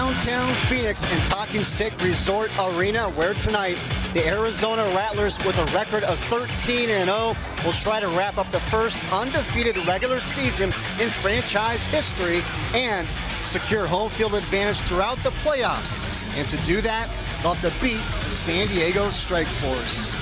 downtown Phoenix and Talking Stick Resort Arena, where tonight the Arizona Rattlers, with a record of 13-0, will try to wrap up the first undefeated regular season in franchise history and secure home field advantage throughout the playoffs. And to do that, they'll have to beat San Diego's Strike Force.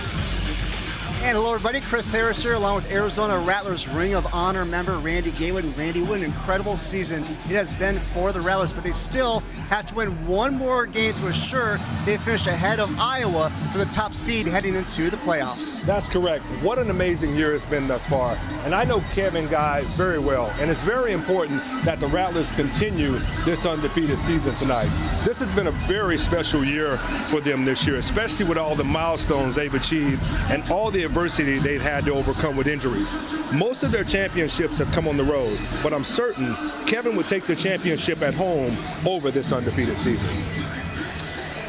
And hello everybody, Chris Harris here, along with Arizona Rattlers Ring of Honor member Randy Gatewood. And Randy, what an incredible season it has been for the Rattlers, but they still have to win one more game to assure they finish ahead of Iowa for the top seed heading into the playoffs. That's correct. What an amazing year it's been thus far. And I know Kevin Guy very well, and it's very important that the Rattlers continue this undefeated season tonight. This has been a very special year for them this year, especially with all the milestones they've achieved and all the adversity they've had to overcome with injuries. Most of their championships have come on the road, but I'm certain Kevin would take the championship at home over this undefeated season.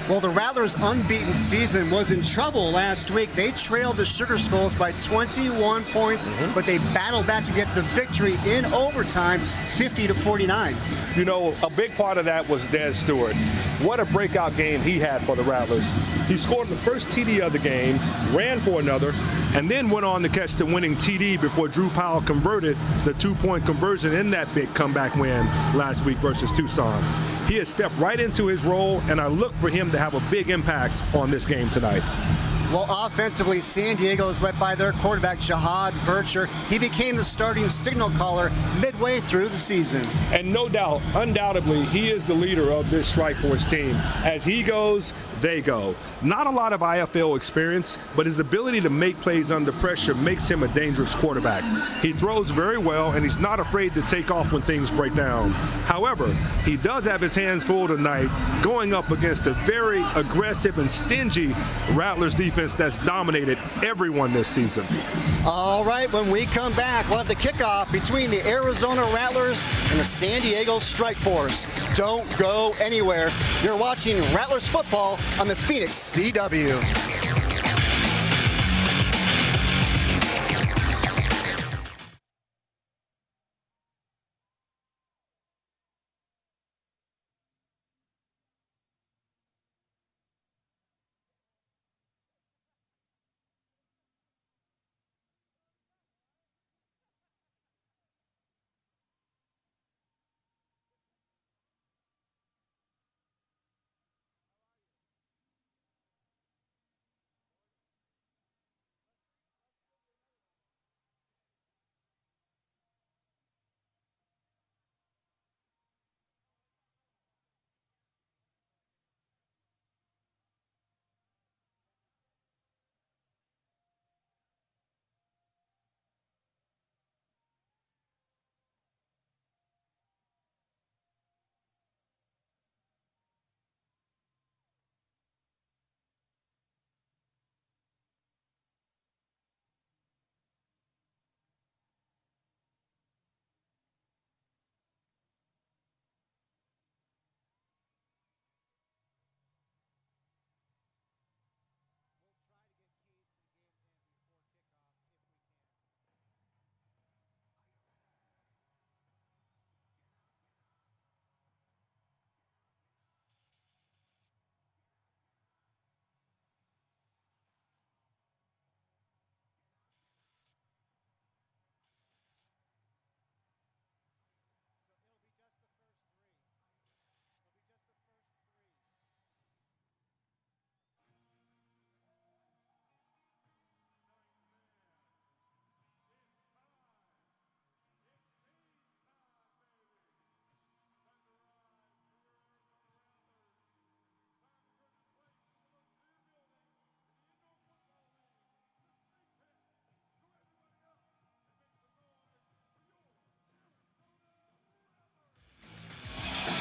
Well, the Rattlers' unbeaten season was in trouble last week. They trailed the Sugar Skulls by 21 points, but they battled back to get the victory in overtime, 50-49. You know, a big part of that was Des Stewart. What a breakout game he had for the Rattlers. He scored the first TD of the game, ran for another, and then went on to catch the winning TD before Drew Powell converted the two-point conversion in that big comeback win last week versus Tucson. He has stepped right into his role, and I look for him to have a big impact on this game tonight. Well, offensively, San Diego is led by their quarterback, Jihad Vercher. He became the starting signal caller midway through the season. And no doubt, undoubtedly, he is the leader of this Strike Force team. As he goes, they go. Not a lot of IFL experience, but his ability to make plays under pressure makes him a dangerous quarterback. He throws very well, and he's not afraid to take off when things break down. However, he does have his hands full tonight, going up against a very aggressive and stingy Rattlers defense that's dominated everyone this season. All right, when we come back, we'll have the kickoff between the Arizona Rattlers and the San Diego Strike Force. Don't go anywhere. You're watching Rattlers football on the Phoenix CW.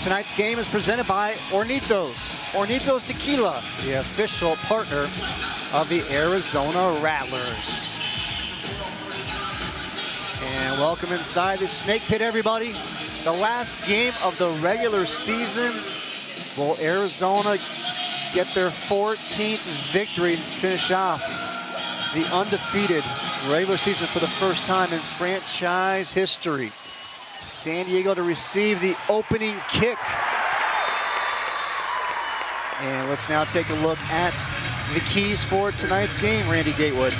Tonight's game is presented by Hornitos. Hornitos Tequila, the official partner of the Arizona Rattlers. And welcome inside the Snake Pit, everybody. The last game of the regular season. Will Arizona get their 14th victory and finish off the undefeated regular season for the first time in franchise history? San Diego to receive the opening kick. And let's now take a look at the keys for tonight's game, Randy Gatewood.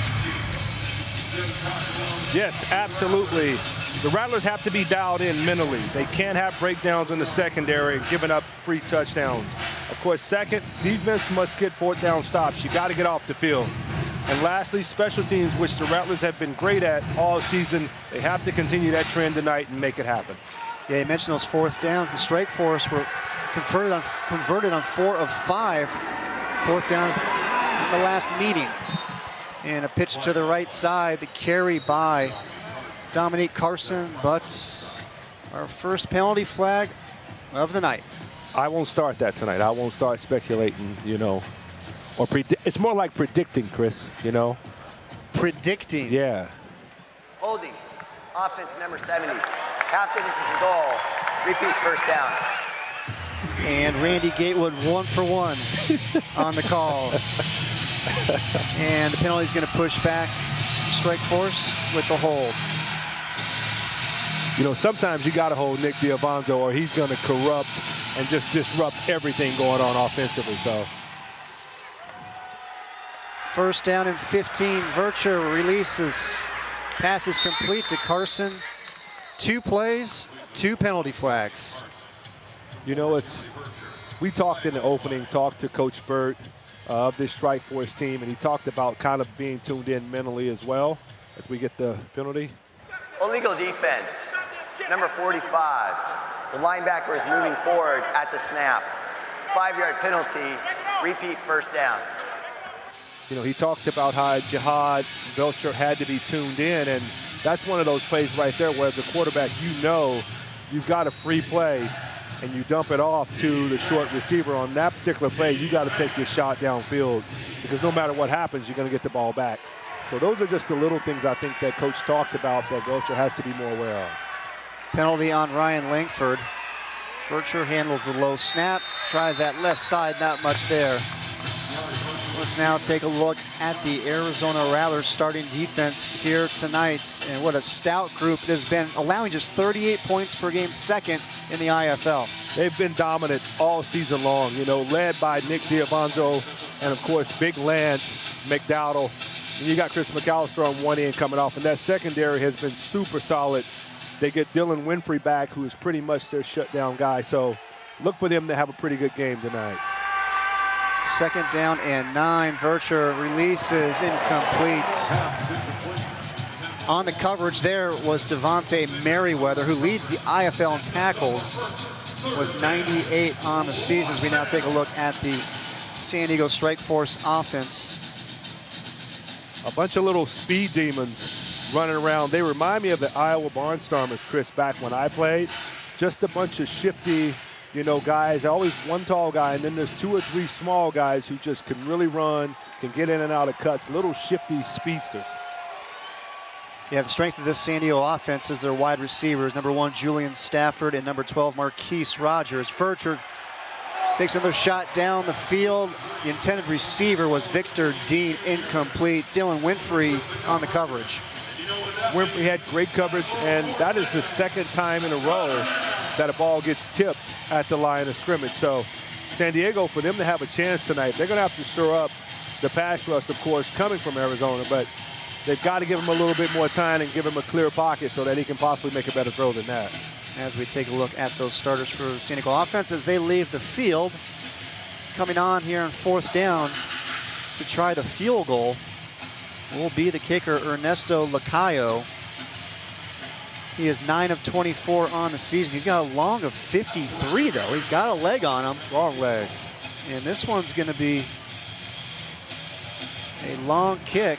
Yes, absolutely. The Rattlers have to be dialed in mentally. They can't have breakdowns in the secondary and giving up free touchdowns. Of course, second, defense must get fourth down stops. You got to get off the field. And lastly, special teams, which the Rattlers have been great at all season. They have to continue that trend tonight and make it happen. Yeah, you mentioned those fourth downs. The strike force were converted on 4 of 5 fourth downs in the last meeting. And a pitch to the right side, the carry by Dominique Carson, but our first penalty flag of the night. I won't start that tonight. I won't start speculating, you know, or it's more like predicting, Chris, you know. Predicting. Yeah. Holding. Offense number 70. Half distance is the goal. Repeat first down. And Randy Gatewood 1 for 1 on the calls. And the penalty is going to push back strike force with the hold. You know, sometimes you got to hold Nick Diavanzo or he's going to corrupt and just disrupt everything going on offensively. So, first down and 15. Vercher releases. Pass is complete to Carson. 2 plays, 2 penalty flags. You know, we talked in the opening, talked to Coach Bert of this strike force team, and he talked about kind of being tuned in mentally as well as we get the penalty. Illegal defense. Number 45. The linebacker is moving forward at the snap. 5-yard penalty. Repeat first down. You know, he talked about how Jihad Vercher had to be tuned in, and that's one of those plays right there where as a quarterback, you know you've got a free play and you dump it off to the short receiver. On that particular play, you got to take your shot downfield because no matter what happens, you're going to get the ball back. So those are just the little things I think that Coach talked about that Vercher has to be more aware of. Penalty on Ryan Langford. Vercher handles the low snap, tries that left side, not much there. Let's now take a look at the Arizona Rattlers starting defense here tonight. And what a stout group it has been, allowing just 38 points per game, second in the IFL. They've been dominant all season long, you know, led by Nick Diavanzo and, of course, Big Lance McDowell. And you got Chris McAllister on one end coming off, and that secondary has been super solid. They get Dylan Winfrey back, who is pretty much their shutdown guy. So look for them to have a pretty good game tonight. Second down and 9. Vercher releases incomplete. On the coverage there was Devonte Merriweather, who leads the IFL in tackles with 98 on the season. As we now take a look at the San Diego Strike Force offense. A bunch of little speed demons running around. They remind me of the Iowa Barnstormers, Chris, back when I played. Just a bunch of shifty, you know, guys, always one tall guy, and then there's 2 or 3 small guys who just can really run, can get in and out of cuts, little shifty speedsters. Yeah, the strength of this San Diego offense is their wide receivers. Number 1, Julian Stafford, and number 12, Marquise Rogers. Vercher takes another shot down the field. The intended receiver was Victor Dean, incomplete. Dylan Winfrey on the coverage. Winfrey had great coverage, and that is the second time in a row that a ball gets tipped at the line of scrimmage. So San Diego, for them to have a chance tonight, they're going to have to shore up the pass rush, of course, coming from Arizona, but they've got to give him a little bit more time and give him a clear pocket so that he can possibly make a better throw than that. As we take a look at those starters for San Diego offense as they leave the field, coming on here on 4th down to try the field goal will be the kicker, Ernesto Lukayo. He is 9 of 24 on the season. He's got a long of 53, though. He's got a leg on him. Long leg. And this one's going to be a long kick.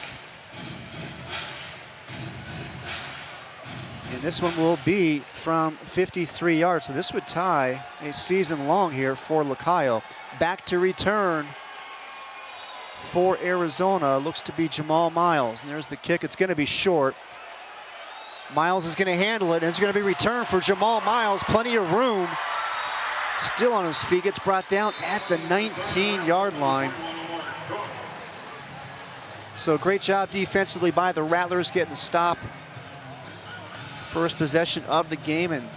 And this one will be from 53 yards. So this would tie a season long here for Lukayo. Back to return for Arizona looks to be Jamal Miles. And there's the kick. It's going to be short. Miles is going to handle it, and it's going to be returned for Jamal Miles. Plenty of room. Still on his feet. Gets brought down at the 19-yard line. So great job defensively by the Rattlers getting the stop. First possession of the game, and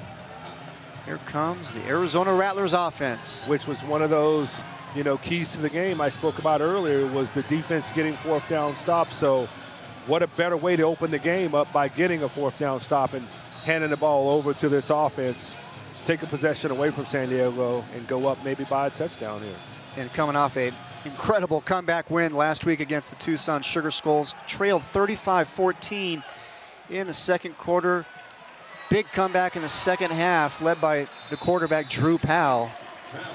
here comes the Arizona Rattlers offense. Which was one of those keys to the game I spoke about earlier was the defense getting fourth down stops. So what a better way to open the game up by getting a fourth down stop and handing the ball over to this offense, take a possession away from San Diego and go up maybe by a touchdown here. And coming off a incredible comeback win last week against the Tucson Sugar Skulls, trailed 35-14 in the second quarter. Big comeback in the second half, led by the quarterback Drew Powell,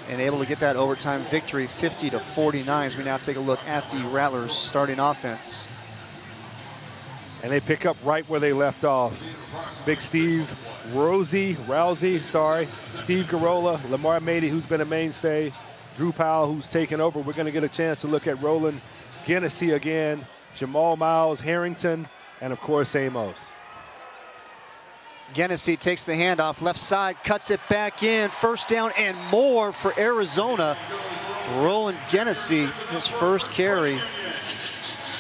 and able to get that overtime victory 50-49 as we now take a look at the Rattlers starting offense. And they pick up right where they left off. Big Steve Steve Garola, Lamar Mady, who's been a mainstay, Drew Powell, who's taken over. We're going to get a chance to look at Roland Genesee again, Jamal Miles, Harrington, and of course Amos. Genesee takes the handoff, left side, cuts it back in, first down and more for Arizona. Roland Genesee, his first carry.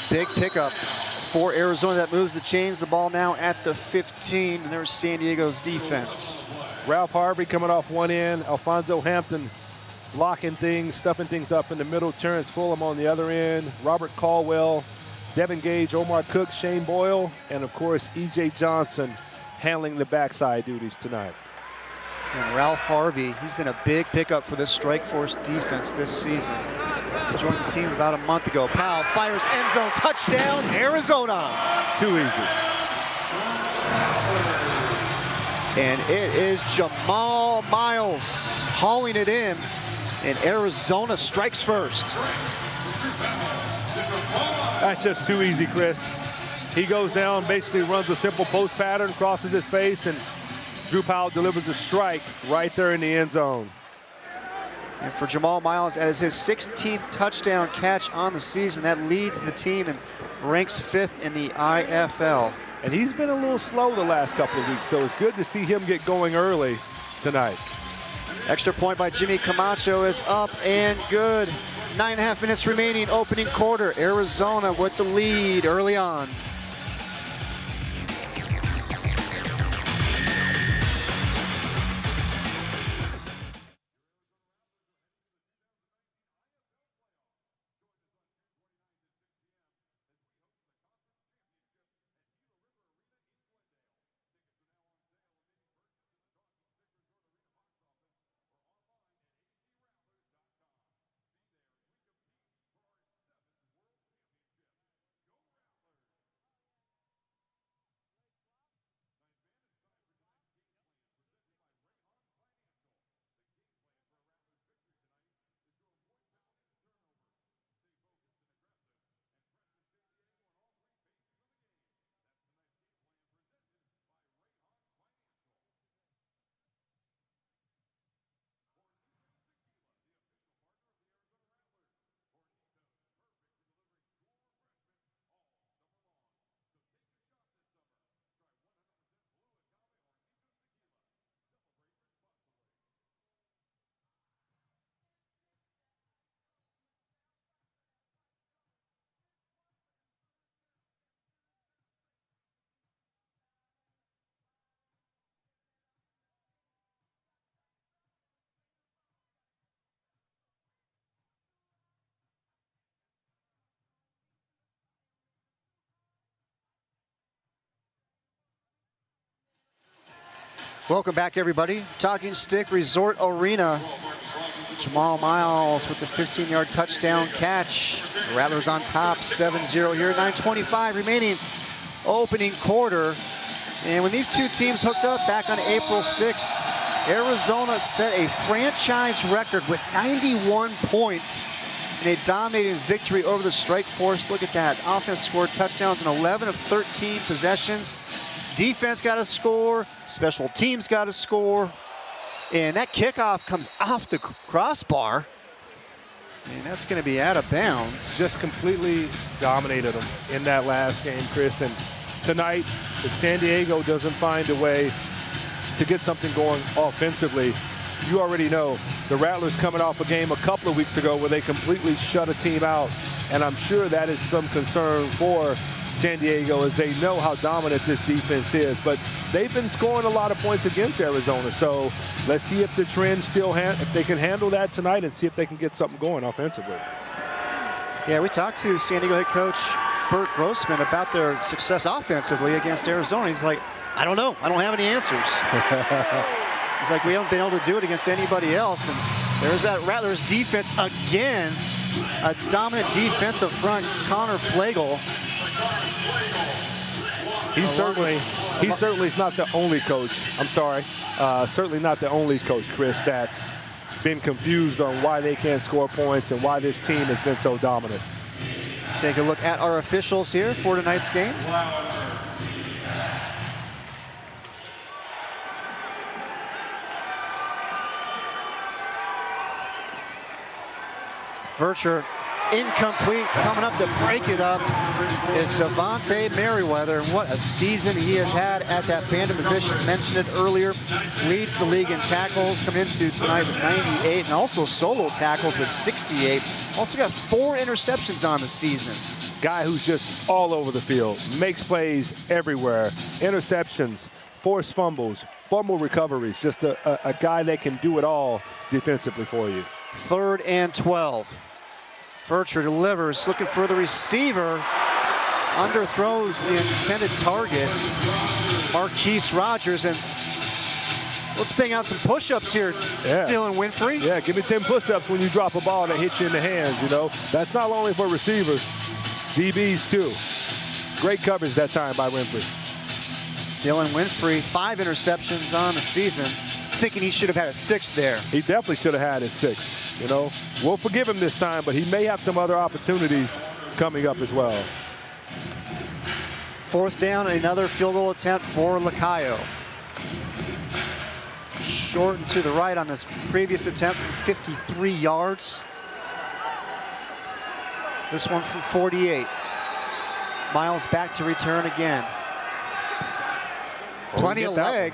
Big pickup for Arizona that moves the chains. The ball now at the 15, and there's San Diego's defense. Ralph Harvey coming off one end, Alfonso Hampton blocking things, stuffing things up in the middle, Terrence Fulham on the other end, Robert Caldwell, Devin Gage, Omar Cook, Shane Boyle, and of course E.J. Johnson handling the backside duties tonight. And Ralph Harvey, he's been a big pickup for this Strike Force defense this season. He joined the team about a month ago. Powell fires end zone, touchdown, Arizona. Too easy. And it is Jamal Miles hauling it in, and Arizona strikes first. That's just too easy, Chris. He goes down, basically runs a simple post pattern, crosses his face, and Drew Powell delivers a strike right there in the end zone. And for Jamal Miles, that is his 16th touchdown catch on the season. That leads the team and ranks 5th in the IFL. And he's been a little slow the last couple of weeks, so it's good to see him get going early tonight. Extra point by Jimmy Camacho is up and good. 9.5 minutes remaining, opening quarter. Arizona with the lead early on. Welcome back, everybody. Talking Stick Resort Arena. Jamal Miles with the 15-yard touchdown catch. The Rattlers on top, 7-0 here. 9:25 remaining, opening quarter. And when these two teams hooked up back on April 6th, Arizona set a franchise record with 91 points in a dominating victory over the Strike Force. Look at that. Offense scored touchdowns in 11 of 13 possessions. Defense got a score, special teams got a score, and that kickoff comes off the crossbar, and that's going to be out of bounds. Just completely dominated them in that last game, Chris, and tonight, if San Diego doesn't find a way to get something going offensively, you already know the Rattlers coming off a game a couple of weeks ago where they completely shut a team out, and I'm sure that is some concern for San Diego, as they know how dominant this defense is. But they've been scoring a lot of points against Arizona. So let's see if the trend still, if they can handle that tonight and see if they can get something going offensively. Yeah, we talked to San Diego head coach Bert Grossman about their success offensively against Arizona. He's like, I don't know. I don't have any answers. He's like, we haven't been able to do it against anybody else. And there's that Rattlers defense again. A dominant defensive front, Connor Flagel. He certainly is not the only coach. I'm sorry. Certainly not the only coach, Chris, that's been confused on why they can't score points and why this team has been so dominant. Take a look at our officials here for tonight's game. Vercher incomplete. Coming up to break it up is Devonte Merriweather. And what a season he has had at that bandit position. Mentioned it earlier. Leads the league in tackles. Coming into tonight with 98 and also solo tackles with 68. Also got 4 interceptions on the season. Guy who's just all over the field. Makes plays everywhere. Interceptions, forced fumbles, fumble recoveries. Just a guy that can do it all defensively for you. 3rd and 12. Vercher delivers, looking for the receiver. Underthrows the intended target, Marquise Rogers. And let's bang out some push-ups here, Dylan Winfrey. Yeah, give me 10 push-ups when you drop a ball that hits you in the hands, you know. That's not only for receivers, DBs too. Great coverage that time by Winfrey. Dylan Winfrey, 5 interceptions on the season. Thinking he should have had a 6th there. He definitely should have had his 6th, you know. We'll forgive him this time, but he may have some other opportunities coming up as well. 4th down, another field goal attempt for Lukayo. Short and to the right on this previous attempt from 53 yards. This one from 48. Miles back to return again. Plenty of leg.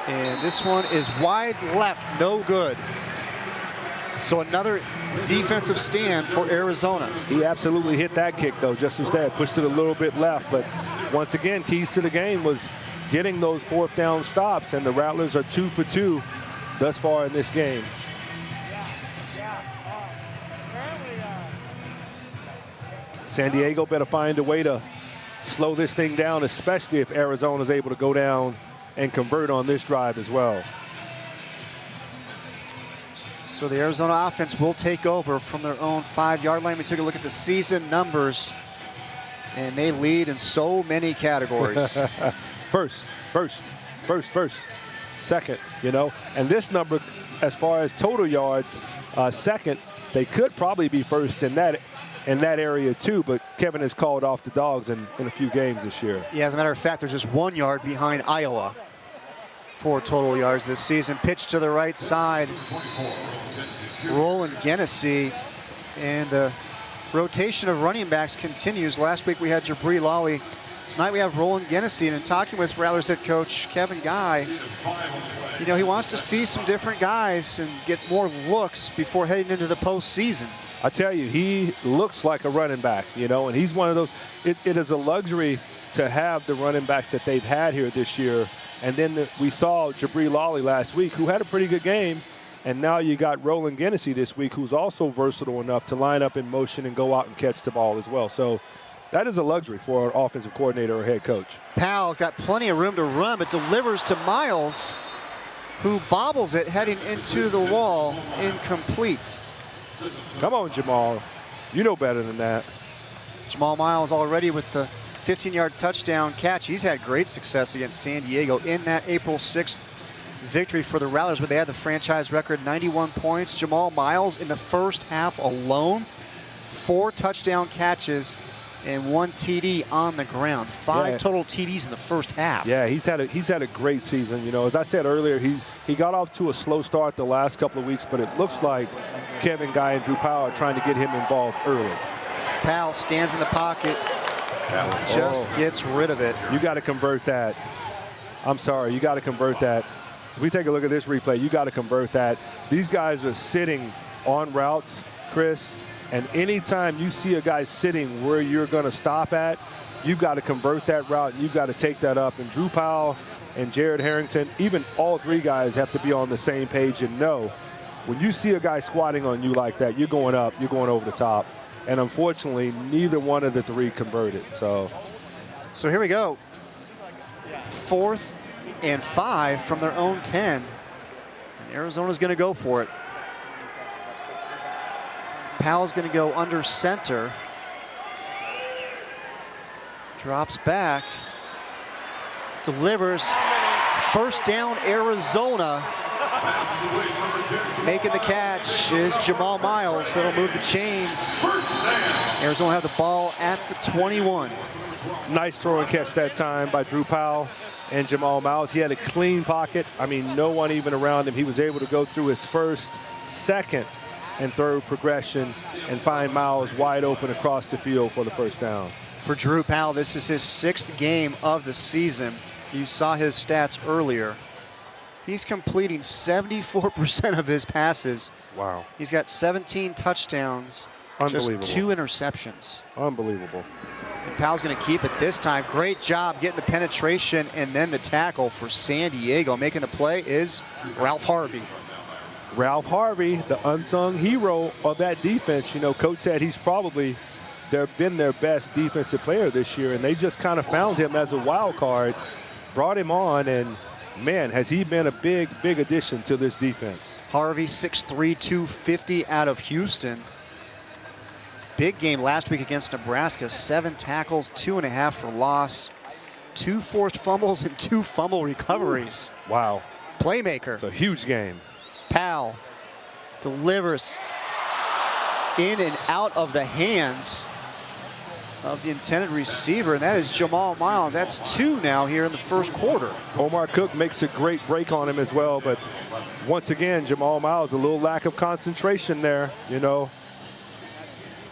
And this one is wide left, no good. So another defensive stand for Arizona. He absolutely hit that kick, though, just instead. Pushed it a little bit left. But once again, keys to the game was getting those 4th down stops. And the Rattlers are 2 for 2 thus far in this game. San Diego better find a way to slow this thing down, especially if Arizona is able to go down and convert on this drive as well. So the Arizona offense will take over from their own 5-yard line. We took a look at the season numbers, and they lead in so many categories. First, second, you know. And this number, as far as total yards, second, they could probably be first in that area too, but Kevin has called off the Dogs in a few games this year. Yeah, as a matter of fact, they're just 1 yard behind Iowa for total yards this season. Pitch to the right side. Roland Genesee, and the rotation of running backs continues. Last week we had Jabri Lawley. Tonight we have Roland Genesee, and in talking with Rattlers head coach Kevin Guy, you know, he wants to see some different guys and get more looks before heading into the postseason. I tell you, he looks like a running back, you know, and he's one of those. It is a luxury to have the running backs that they've had here this year. And then we saw Jabri Lawley last week, who had a pretty good game. And now you got Roland Genesee this week, who's also versatile enough to line up in motion and go out and catch the ball as well. So that is a luxury for an offensive coordinator or head coach. Powell got plenty of room to run, but delivers to Miles, who bobbles it heading into the wall, incomplete. Come on, Jamal. You know better than that. Jamal Miles already with the 15-yard touchdown catch. He's had great success against San Diego in that April 6th victory for the Rattlers, where they had the franchise record 91 points. Jamal Miles in the first half alone, 4 touchdown catches and 1 TD on the ground. 5 total TDs in the first half. Yeah, he's had a great season. You know, as I said earlier, he got off to a slow start the last couple of weeks, but it looks like Kevin Guy and Drew Powell are trying to get him involved early. Powell stands in the pocket, just gets rid of it. You got to convert that. I'm sorry, you got to convert that. So we take a look at this replay. You got to convert that. These guys are sitting on routes, Chris, And anytime you see a guy sitting where you're going to stop at, you've got to convert that route, and you've got to take that up. And Drew Powell and Jared Harrington, even all three guys have to be on the same page and know when you see a guy squatting on you like that, you're going up, you're going over the top. And unfortunately, neither one of the three converted. So here we go. 4th and 5 from their own 10. And Arizona's going to go for it. Powell's going to go under center. Drops back. Delivers. First down, Arizona. Making the catch is Jamal Miles. That'll move the chains. Arizona have the ball at the 21. Nice throw and catch that time by Drew Powell and Jamal Miles. He had a clean pocket. I mean, no one even around him. He was able to go through his first, second, and third progression and find Miles wide open across the field for the first down. For Drew Powell, this is his 6th game of the season. You saw his stats earlier. He's completing 74% of his passes. Wow. He's got 17 touchdowns, just 2 interceptions. Unbelievable. And Powell's going to keep it this time. Great job getting the penetration and then the tackle for San Diego. Making the play is Ralph Harvey. Ralph Harvey, the unsung hero of that defense. You know, Coach said he's probably been their best defensive player this year, and they just kind of found him as a wild card, brought him on, and man, has he been a big addition to this defense. Harvey, 6'3", 250 out of Houston. Big game last week against Nebraska. 7 tackles, 2.5 for loss, 2 forced fumbles, and 2 fumble recoveries. Wow. Playmaker. It's a huge game. Powell delivers in and out of the hands of the intended receiver, and that is Jamal Miles. That's 2 now here in the first quarter. Omar Cook makes a great break on him as well, but once again, Jamal Miles, a little lack of concentration there, you know.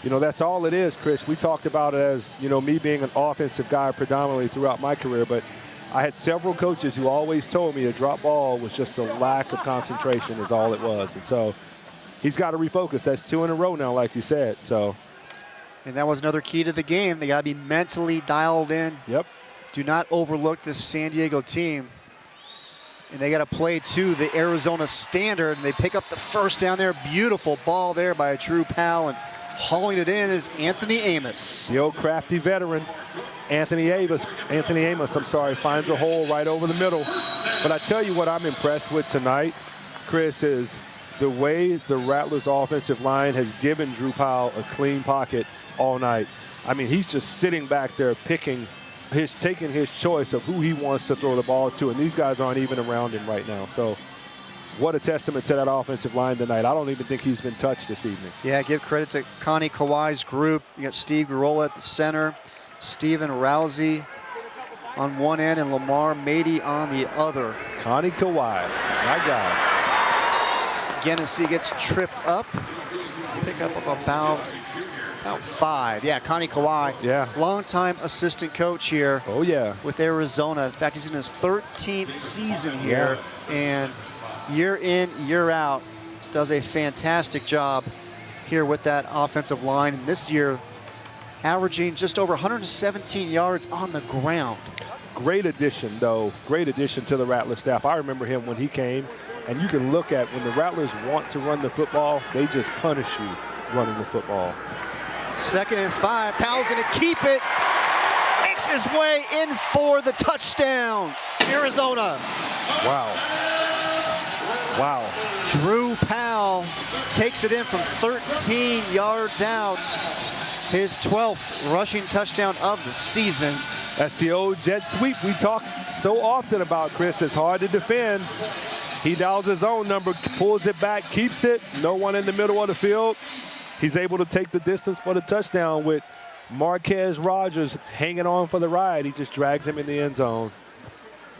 That's all it is, Chris. We talked about it as, me being an offensive guy predominantly throughout my career, but I had several coaches who always told me a drop ball was just a lack of concentration is all it was. And so he's got to refocus. That's 2 in a row now, like you said. And that was another key to the game. They got to be mentally dialed in. Yep. Do not overlook this San Diego team. And they got to play to the Arizona standard. And they pick up the first down there. Beautiful ball there by Drew Powell. And hauling it in is Anthony Amos. The old crafty veteran. Anthony Amos, finds a hole right over the middle. But I tell you what I'm impressed with tonight, Chris, is the way the Rattlers offensive line has given Drew Powell a clean pocket all night. I mean, he's just sitting back there taking his choice of who he wants to throw the ball to, and these guys aren't even around him right now. So what a testament to that offensive line tonight. I don't even think he's been touched this evening. Yeah, give credit to Connie Kawhi's group. You got Steve Garola at the center, Steven Rousey on one end, and Lamar Mady on the other. Connie Kawhi, my guy. Genesee gets tripped up. Pick up of about 5. Yeah, Connie Kawhi. Yeah. Longtime assistant coach here. Oh, yeah. With Arizona. In fact, he's in his 13th season here. Yeah. And year in, year out, does a fantastic job here with that offensive line. And this year, averaging just over 117 yards on the ground. Great addition, though. Great addition to the Rattler staff. I remember him when he came. And you can look at when the Rattlers want to run the football, they just punish you running the football. 2nd and 5. Powell's going to keep it. Makes his way in for the touchdown. Arizona. Wow. Wow. Drew Powell takes it in from 13 yards out. His 12th rushing touchdown of the season. That's the old jet sweep we talk so often about, Chris. It's hard to defend. He dials his own number, pulls it back, keeps it. No one in the middle of the field. He's able to take the distance for the touchdown with Marquez Rogers hanging on for the ride. He just drags him in the end zone.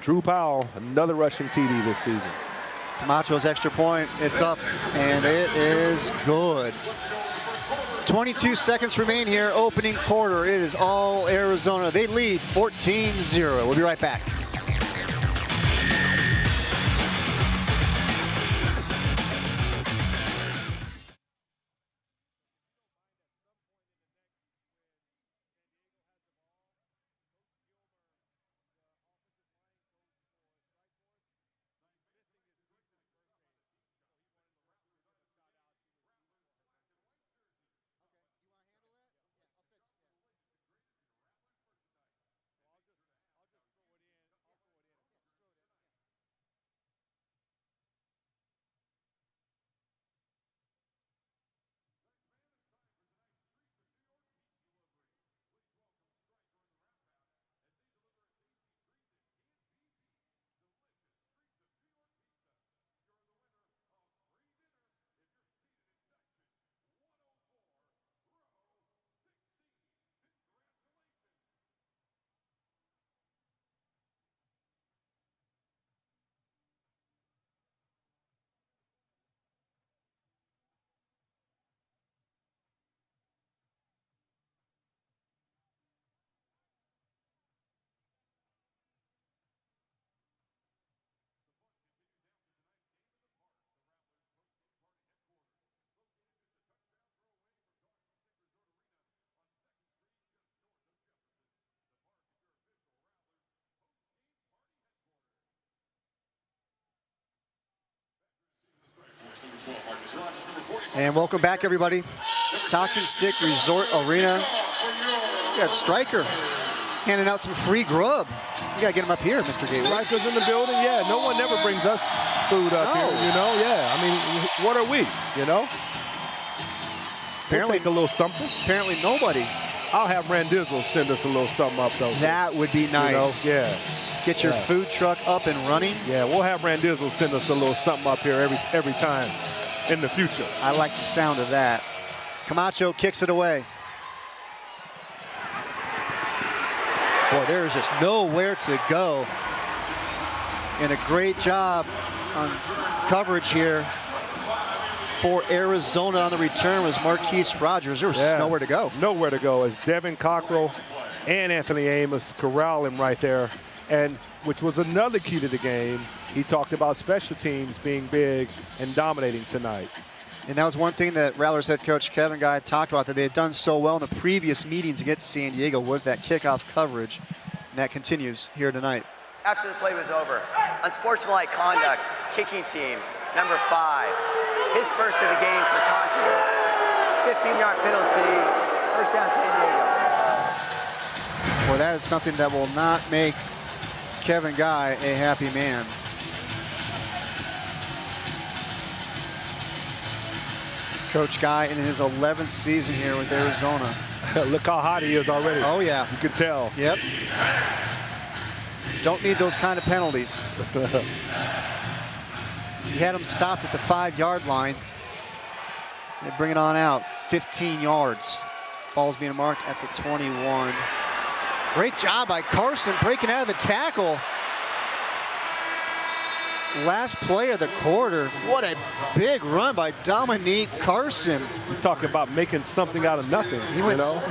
Drew Powell, another rushing TD this season. Camacho's extra point, it's up, and it is good. 22 seconds remain here, opening quarter. It is all Arizona. They lead 14-0. We'll be right back. And welcome back, everybody. Talking Stick Resort Arena. We got Stryker handing out some free grub. You gotta get him up here, Mr. Gateway. Stryker's in the building. Yeah, no one ever brings us food up here, you know? Yeah, I mean, what are we, you know? We'll take a little something. Apparently nobody. I'll have Randizzle send us a little something up, though. That would be nice. You know? Yeah. Get your food truck up and running. Yeah, we'll have Randizzle send us a little something up here every time in the future. I like the sound of that. Camacho kicks it away. Boy, there is just nowhere to go. And a great job on coverage here for Arizona on the return was Marquise Rogers. There was just nowhere to go. Nowhere to go as Devin Cockrell and Anthony Amos corral him right there. And which was another key to the game. He talked about special teams being big and dominating tonight. And that was one thing that Rattlers head coach Kevin Guy talked about, that they had done so well in the previous meetings against San Diego, was that kickoff coverage. And that continues here tonight. After the play was over, unsportsmanlike conduct, kicking team, number 5. His first of the game for taunting. 15-yard penalty, first down San Diego. Well, that is something that will not make Kevin Guy a happy man. Coach Guy in his 11th season here with Arizona. Look how hot he is already. Oh, yeah. You can tell. Yep. Don't need those kind of penalties. He had him stopped at the 5-yard line. They bring it on out, 15 yards. Ball's being marked at the 21. Great job by Carson breaking out of the tackle. Last play of the quarter. What a big run by Dominique Carson. You're talking about making something out of nothing. He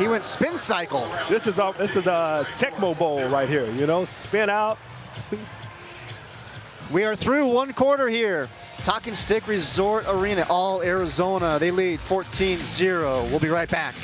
went spin cycle. This is the Tecmo Bowl right here, you know, spin out. We are through one quarter here. Talking Stick Resort Arena, all Arizona. They lead 14-0. We'll be right back.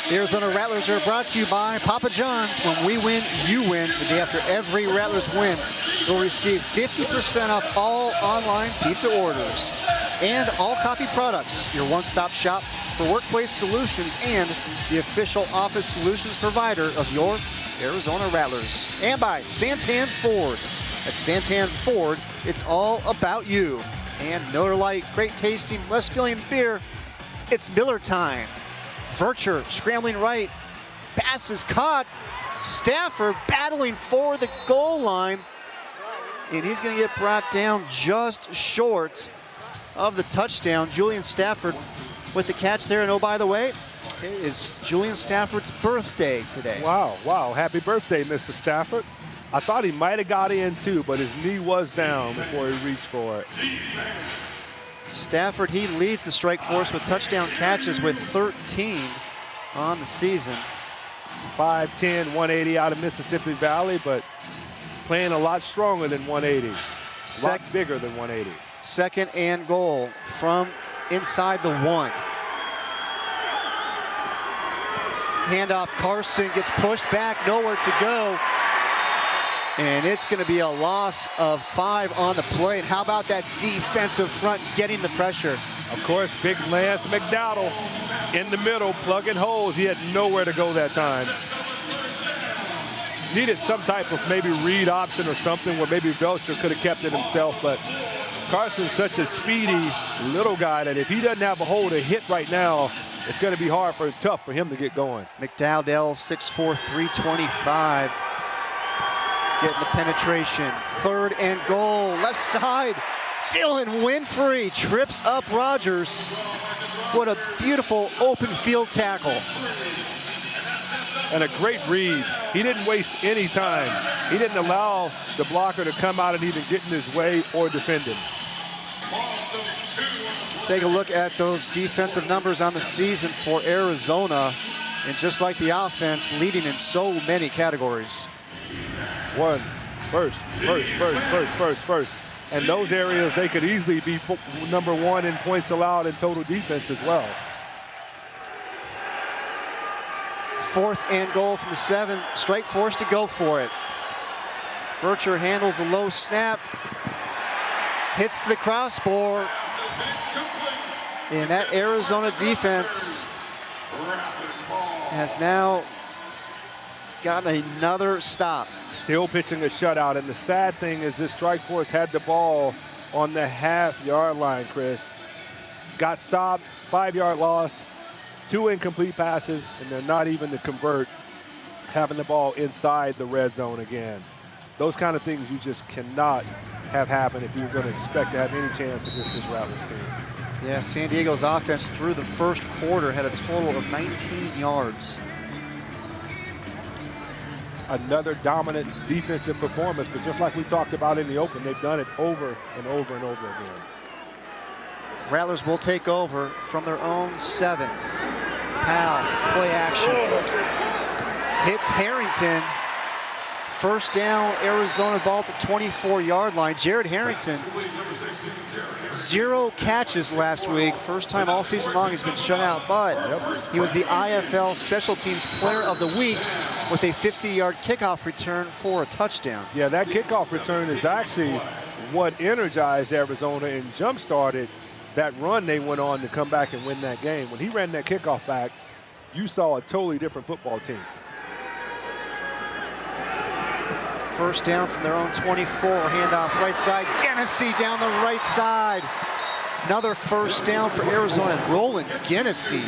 The Arizona Rattlers are brought to you by Papa John's. When we win, you win. The day after every Rattlers win, you'll receive 50% off all online pizza orders and all coffee products. Your one-stop shop for workplace solutions and the official office solutions provider of your Arizona Rattlers. And by Santan Ford. At Santan Ford, it's all about you. And Miller Lite, great tasting, less filling beer. It's Miller time. Vercher scrambling right, pass is caught. Stafford battling for the goal line. and he's going to get brought down just short of the touchdown. Julian Stafford with the catch there. And oh, by the way, it is Julian Stafford's birthday today. Wow, wow. Happy birthday, Mr. Stafford. I thought he might have got in too, but his knee was down before he reached for it. Stafford, he leads the strike force with touchdown catches with 13 on the season. 5'10", 180 out of Mississippi Valley, but playing a lot stronger than 180. A lot bigger than 180. Second and goal from inside the 1. Handoff, Carson gets pushed back, nowhere to go. And it's going to be a loss of 5 on the play. And how about that defensive front getting the pressure? Of course, big Lance McDowell in the middle, plugging holes. He had nowhere to go that time. Needed some type of maybe read option or something where maybe Vercher could have kept it himself. But Carson's such a speedy little guy that if he doesn't have a hole to hit right now, it's going to be tough for him to get going. McDowell, 6'4", 325. Getting the penetration. Third and goal, left side. Dylan Winfrey trips up Rogers. What a beautiful open field tackle. And a great read. He didn't waste any time. He didn't allow the blocker to come out and even get in his way or defend him. Take a look at those defensive numbers on the season for Arizona. And just like the offense, leading in so many categories. First. And those areas, they could easily be number 1 in points allowed in total defense as well. Fourth and goal from the 7. Strike force to go for it. Vercher handles the low snap. Hits the crossbar. And that Arizona defense has now gotten another stop. Still pitching a shutout, and the sad thing is this strike force had the ball on the half-yard line, Chris. Got stopped, 5-yard loss, 2 incomplete passes, and they're not even to convert, having the ball inside the red zone again. Those kind of things you just cannot have happen if you're going to expect to have any chance against this Rattlers team. Yeah, San Diego's offense through the first quarter had a total of 19 yards. Another dominant defensive performance, but just like we talked about in the open, they've done it over and over and over again. Rattlers will take over from their own 7. Powell, play action. Hits Harrington. First down, Arizona ball at the 24-yard line. Jared Harrington, 0 catches last week. First time all season long he's been shut out, but he was the IFL Special Teams Player of the Week with a 50-yard kickoff return for a touchdown. Yeah, that kickoff return is actually what energized Arizona and jump-started that run they went on to come back and win that game. When he ran that kickoff back, you saw a totally different football team. First down from their own 24, handoff right side. Genesee down the right side. Another first down for Arizona. Roland Genesee.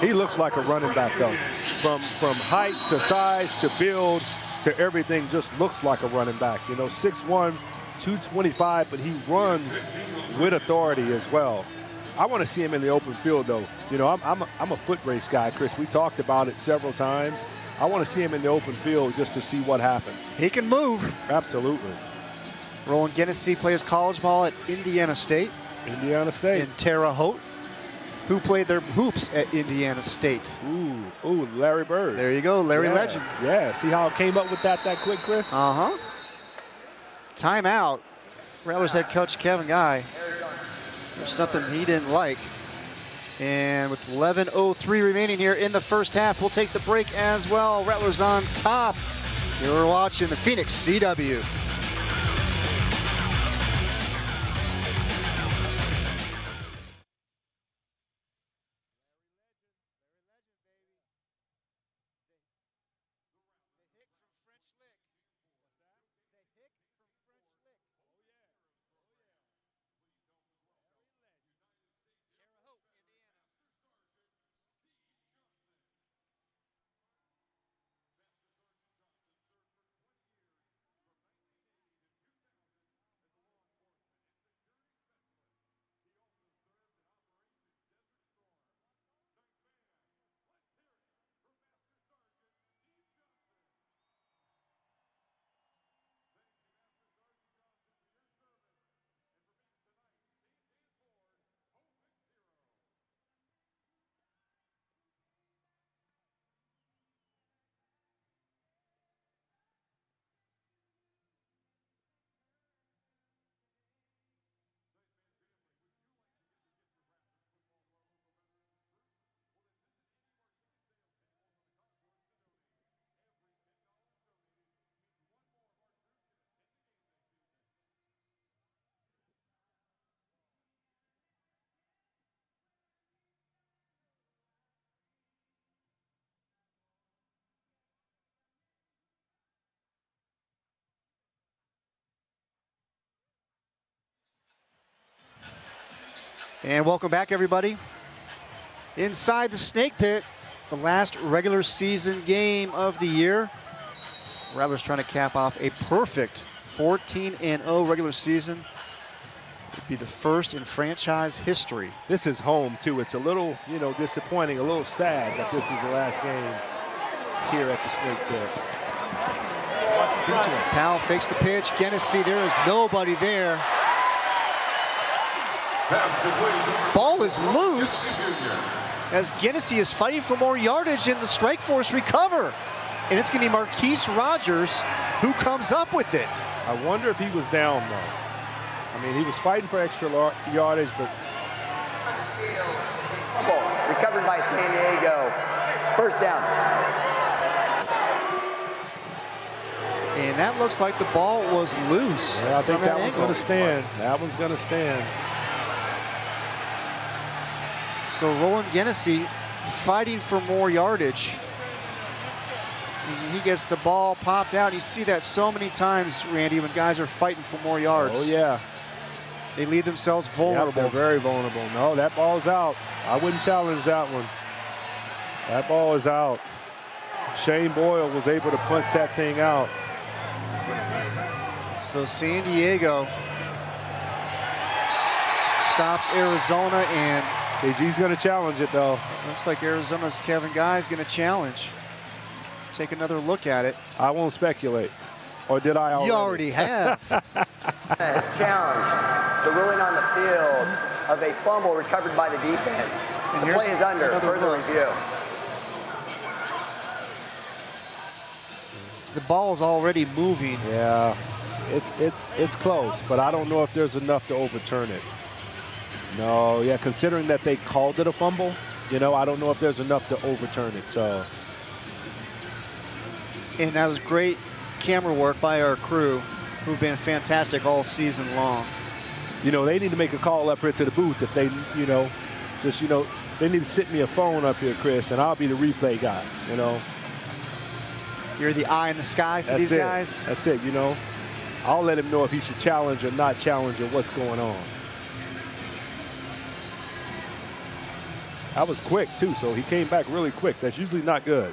He looks like a running back, though. From height to size to build to everything, just looks like a running back. You know, 6'1", 225, but he runs with authority as well. I want to see him in the open field, though. You know, I'm a foot race guy, Chris. We talked about it several times. I want to see him in the open field just to see what happens. He can move. Absolutely. Roland Genesee plays college ball at Indiana State. Indiana State. And Terre Haute, who played their hoops at Indiana State. Ooh, Larry Bird. There you go, Larry Legend. Yeah, see how it came up with that quick, Chris? Uh-huh. Timeout. Rattlers head coach Kevin Guy. There's something he didn't like. And with 11:03 remaining here in the first half, we'll take the break as well. Rattlers on top. You're watching the Phoenix CW. And welcome back, everybody. Inside the Snake Pit, the last regular season game of the year. Rattlers trying to cap off a perfect 14-0 regular season. It'd be the first in franchise history. This is home, too. It's a little, you know, disappointing, a little sad that this is the last game here at the Snake Pit. Powell fakes the pitch. Genesee, there is nobody there. Ball is loose as Genesee is fighting for more yardage and the strike force recover. And it's going to be Marquise Rogers who comes up with it. I wonder if he was down, though. I mean, he was fighting for extra yardage, but... Recovered by San Diego. First down. And that looks like the ball was loose. Yeah, I think that one's going to stand. Right. That one's going to stand. So Roland Genesee fighting for more yardage. He gets the ball popped out. You see that so many times, Randy, when guys are fighting for more yards. Oh, yeah. They leave themselves vulnerable. Yep, they're very vulnerable. No, that ball's out. I wouldn't challenge that one. That ball is out. Shane Boyle was able to punch that thing out. So San Diego stops Arizona, and KG's going to challenge it, though. looks like Arizona's Kevin Guy is going to challenge. Take another look at it. I won't speculate. Or did I already? You already have. Has challenged the ruling on the field of a fumble recovered by the defense. And the play is under further review. The ball is already moving. Yeah, it's close, but I don't know if there's enough to overturn it. No, yeah, considering that they called it a fumble, you know, I don't know if there's enough to overturn it, so. And that was great camera work by our crew, who've been fantastic all season long. You know, they need to make a call up here to the booth if they, you know, just, you know, they need to sit me a phone up here, Chris, and I'll be the replay guy, you know. You're the eye in the sky for these guys? That's it, you know. I'll let him know if he should challenge or not challenge or what's going on. That was quick, too, so he came back really quick. That's usually not good.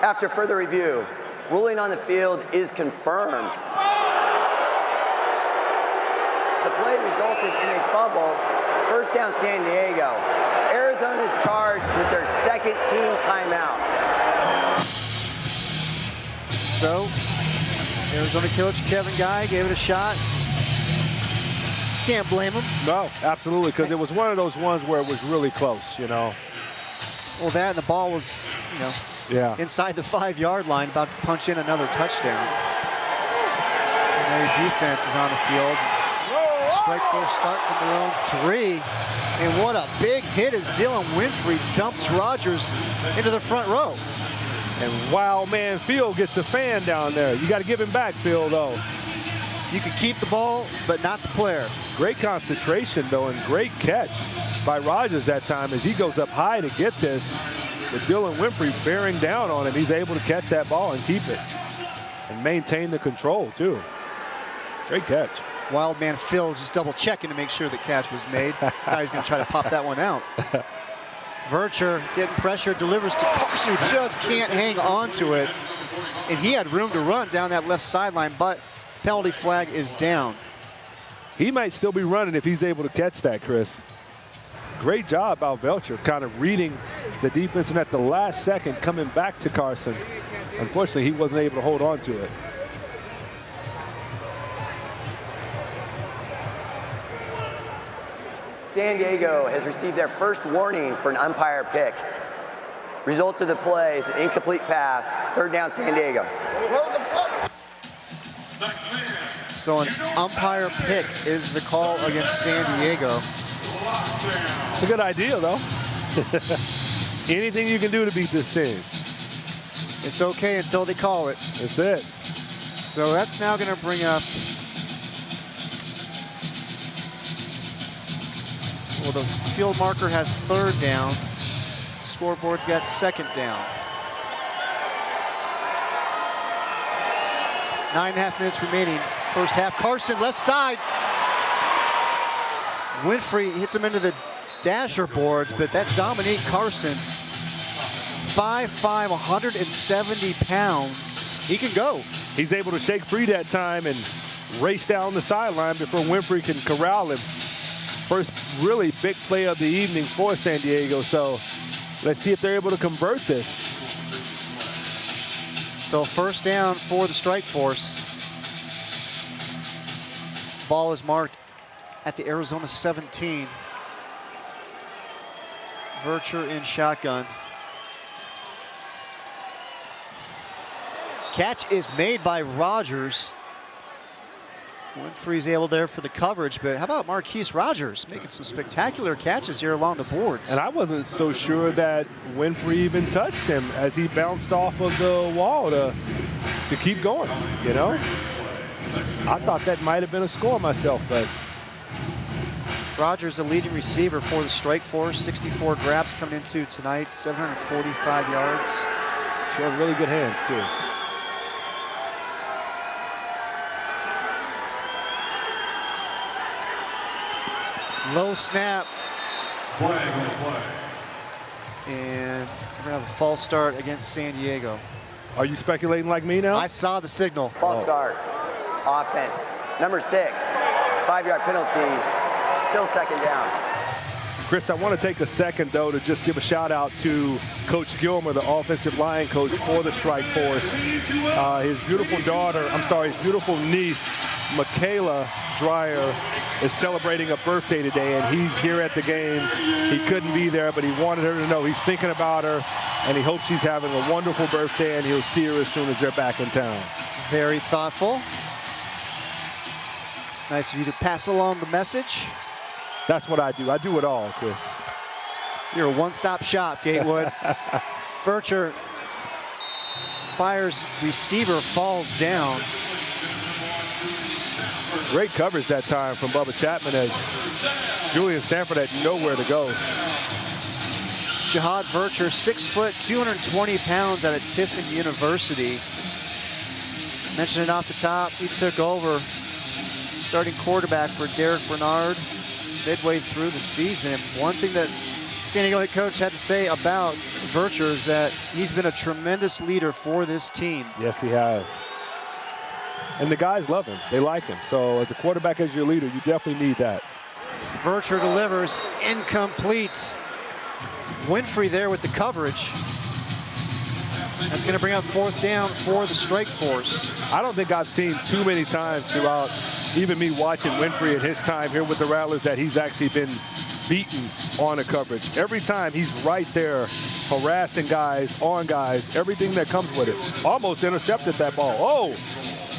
After further review, ruling on the field is confirmed. The play resulted in a fumble. First down, San Diego. Arizona is charged with their second team timeout. So, Arizona coach Kevin Guy gave it a shot. Can't blame him. No, absolutely, because it was one of those ones where it was really close, you know. Well, that and the ball was, you know, inside the 5-yard line, about to punch in another touchdown. And their defense is on the field. Strike force start from their own 3. And what a big hit as Dylan Winfrey dumps Rogers into the front row. And Wild Man Phil gets a fan down there. You got to give him back, Phil, though. You can keep the ball, but not the player. Great concentration, though, and great catch by Rogers that time as he goes up high to get this. With Dylan Winfrey bearing down on him, he's able to catch that ball and keep it. And maintain the control, too. Great catch. Wild Man Phil just double checking to make sure the catch was made. Now he's going to try to pop that one out. Vercher getting pressure, delivers to Cox, who just can't hang on to it. And he had room to run down that left sideline, but penalty flag is down. He might still be running if he's able to catch that, Chris. Great job by Vercher, kind of reading the defense, and at the last second coming back to Carson. Unfortunately, he wasn't able to hold on to it. San Diego has received their first warning for an umpire pick. Result of the play is an incomplete pass. Third down, San Diego. So an umpire pick is the call against San Diego. It's a good idea, though. Anything you can do to beat this team. It's okay until they call it. That's it. So that's now going to bring up, well, the field marker has third down. Scoreboard's got second down. 9.5 minutes remaining. First half. Carson left side. Winfrey hits him into the dasher boards, but that Dominique Carson, 5'5", 170 pounds, he can go. He's able to shake free that time and race down the sideline before Winfrey can corral him. First really big play of the evening for San Diego, so let's see if they're able to convert this. So first down for the Strike Force. Ball is marked at the Arizona 17. Vercher in shotgun. Catch is made by Rogers. Winfrey's able there for the coverage, but how about Marquise Rogers making some spectacular catches here along the boards? And I wasn't so sure that Winfrey even touched him as he bounced off of the wall to keep going, you know? I thought that might have been a score myself, but. Rogers, the leading receiver for the Strike Force, 64 grabs coming into tonight, 745 yards. Showing really good hands, too. Low snap. And we're gonna have a false start against San Diego. Are you speculating like me now? I saw the signal. False start. Offense. Number 6. 5-yard penalty. Still second down. Chris, I want to take a second, though, to just give a shout-out to Coach Gilmer, the offensive line coach for the Strike Force. His beautiful niece, Michaela Dreyer, is celebrating a birthday today, and he's here at the game. He couldn't be there, but he wanted her to know he's thinking about her, and he hopes she's having a wonderful birthday, and he'll see her as soon as they're back in town. Very thoughtful. Nice of you to pass along the message. That's what I do. I do it all, Chris. You're a one-stop shop, Gatewood. Vercher fires, receiver falls down. Great coverage that time from Bubba Chapman as Julian Stanford had nowhere to go. Jihad Vercher, 6 foot, 220 pounds out of Tiffin University. Mentioned it off the top, he took over starting quarterback for Derek Bernard midway through the season. One thing that San Diego head coach had to say about Vercher is that he's been a tremendous leader for this team. Yes, he has. And the guys love him. They like him. So as a quarterback, as your leader, you definitely need that. Vercher delivers, incomplete. Winfrey there with the coverage. That's going to bring up fourth down for the Strike Force. I don't think I've seen too many times throughout even me watching Winfrey in his time here with the Rattlers that he's actually been beaten on a coverage. Every time he's right there harassing guys, on guys, everything that comes with it. Almost intercepted that ball.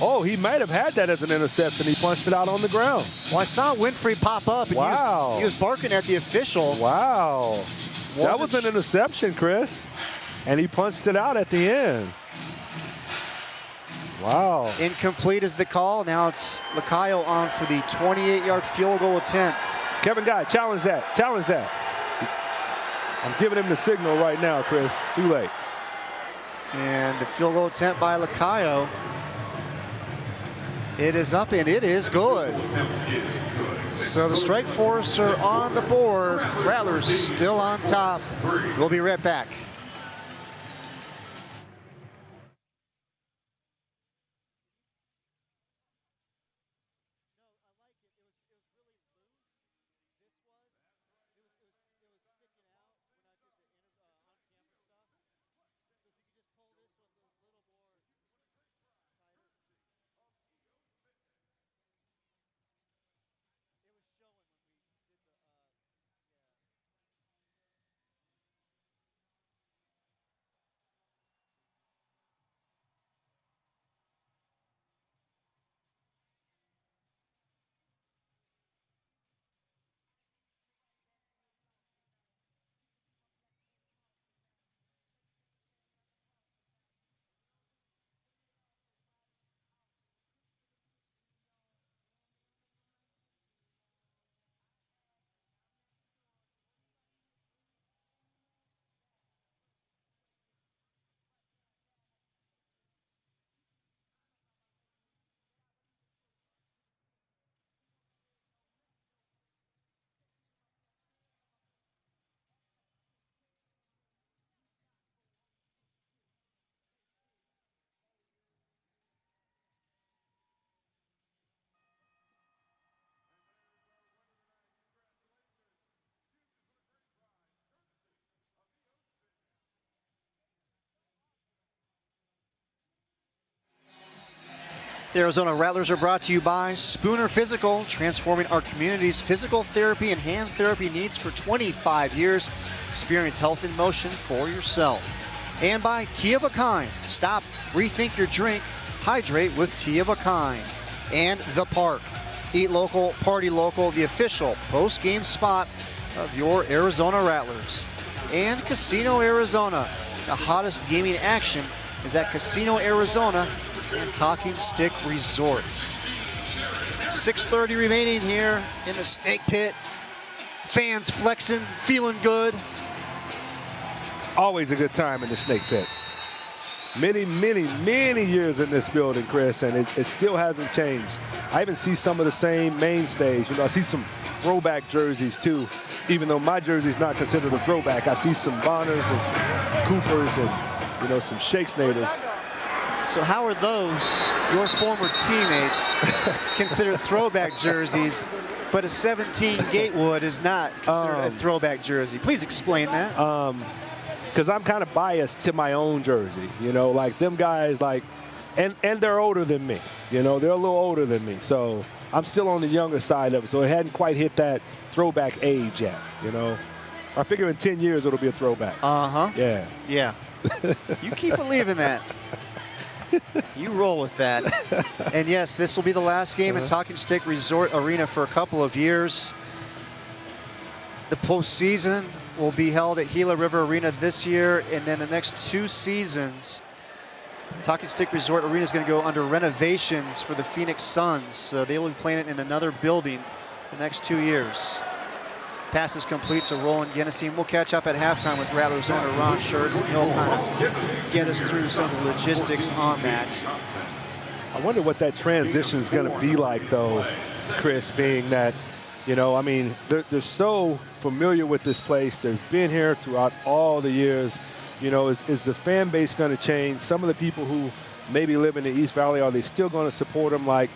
Oh, he might have had that as an interception. He punched it out on the ground. Well, I saw Winfrey pop up, and wow. he was barking at the official. Wow. That was an interception, Chris. And he punched it out at the end. Wow. Incomplete is the call. Now it's Lukayo on for the 28-yard field goal attempt. Kevin Guy, challenge that. Challenge that. I'm giving him the signal right now, Chris. Too late. And the field goal attempt by Lukayo. It is up and it is good. So the Strike Force are on the board. Rattlers still on top. We'll be right back. The Arizona Rattlers are brought to you by Spooner Physical, transforming our community's physical therapy and hand therapy needs for 25 years. Experience health in motion for yourself. And by Tea of a Kind. Stop, rethink your drink, hydrate with Tea of a Kind. And The Park. Eat local, party local, the official post-game spot of your Arizona Rattlers. And Casino Arizona. The hottest gaming action is at Casino Arizona and Talking Stick Resorts. 6:30 remaining here in the Snake Pit. Fans flexing, feeling good. Always a good time in the Snake Pit. Many, many, many years in this building, Chris, and it still hasn't changed. I even see some of the same mainstays. You know, I see some throwback jerseys too, even though my jersey's not considered a throwback. I see some Bonners and some Coopers and, you know, some Shakesnaders. So how are those, your former teammates, considered throwback jerseys, but a 17 Gatewood is not considered a throwback jersey? Please explain that. Because I'm kind of biased to my own jersey. You know, like them guys, like, and they're older than me. You know, they're a little older than me. So I'm still on the younger side of it. So it hadn't quite hit that throwback age yet, you know. I figure in 10 years it'll be a throwback. Uh-huh. Yeah. Yeah. You keep believing that. You roll with that. And yes, this will be the last game in Talking Stick Resort Arena for a couple of years. The postseason will be held at Gila River Arena this year, and then the next 2 seasons, Talking Stick Resort Arena is going to go under renovations for the Phoenix Suns. So they will be playing it in another building the next 2 years. Pass is complete to Roland Genesee, and we'll catch up at halftime with Rattlers owner Ron Schertz, and he'll kind of get us through some of the logistics on that. I wonder what that transition is going to be like, though, Chris, being that, you know, I mean, they're so familiar with this place. They've been here throughout all the years. You know, is the fan base going to change? Some of the people who maybe live in the East Valley, are they still going to support them? Like,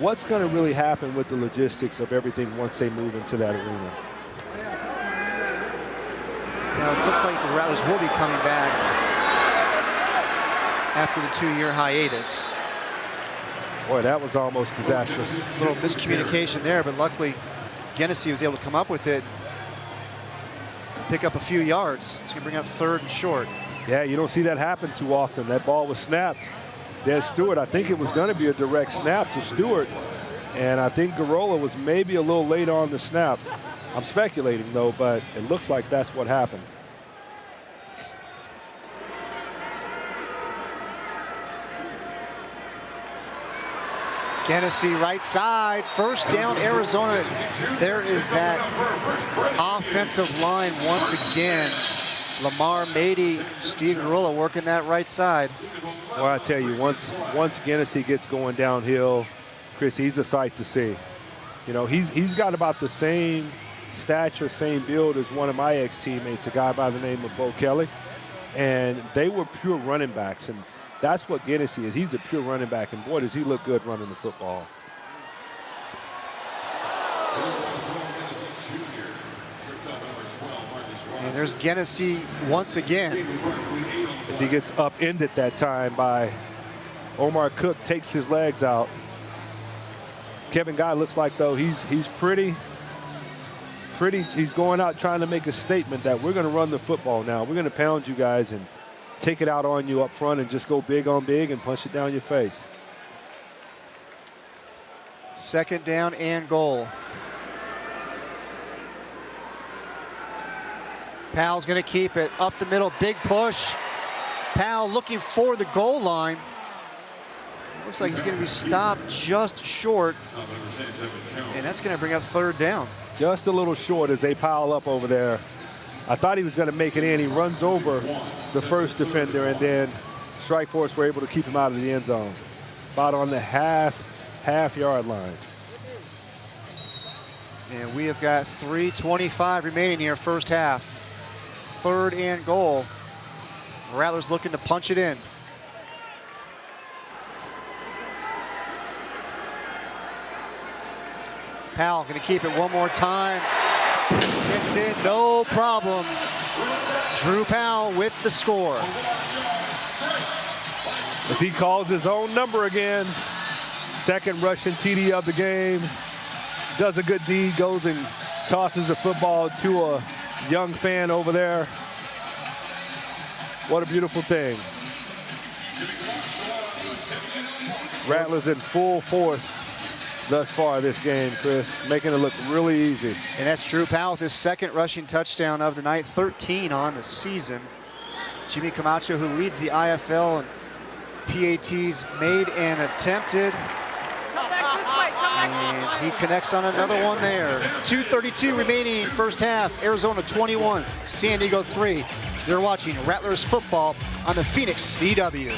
what's going to really happen with the logistics of everything once they move into that arena? Now, it looks like the Rattlers will be coming back after the 2-year hiatus. Boy, that was almost disastrous. A little miscommunication there, but luckily Genesee was able to come up with it, pick up a few yards. It's going to bring up 3rd and short. Yeah, you don't see that happen too often. That ball was snapped. There's Stewart. I think it was going to be a direct snap to Stewart, and I think Garola was maybe a little late on the snap. I'm speculating, though, but it looks like that's what happened. Genesee right side, first down Arizona. There is that offensive line once again. Lamar Mady, Steve Garola working that right side. Well, I tell you, once Genesee gets going downhill, Chris, he's a sight to see. You know, he's got about the same stature, same build as one of my ex-teammates, a guy by the name of Bo Kelly. And they were pure running backs, and that's what Genesee is. He's a pure running back, and boy, does he look good running the football. And there's Genesee once again. As he gets upended that time by Omar Cook, takes his legs out. Kevin Guy looks like, though, he's pretty, he's going out trying to make a statement that we're going to run the football now. We're going to pound you guys and take it out on you up front and just go big on big and punch it down your face. 2nd down and goal. Powell's going to keep it up the middle, big push. Powell looking for the goal line. Looks like he's going to be stopped just short, and that's going to bring up 3rd down. Just a little short as they pile up over there. I thought he was going to make it in. He runs over the first defender, and then Strike Force were able to keep him out of the end zone. About on the half-yard line. And we have got 3:25 remaining here, first half. 3rd and goal. Rattlers looking to punch it in. Powell going to keep it one more time. Gets in, no problem. Drew Powell with the score. As he calls his own number again. Second rushing TD of the game. Does a good deed, goes and tosses the football to a young fan over there. What a beautiful thing. Rattlers in full force thus far this game, Chris, making it look really easy. And that's Drew Powell with his second rushing touchdown of the night, 13 on the season. Jimmy Camacho, who leads the IFL in PATs, made and attempted. And he connects on another one there. 2:32 remaining first half. Arizona 21, San Diego 3. You're watching Rattlers football on the Phoenix CW.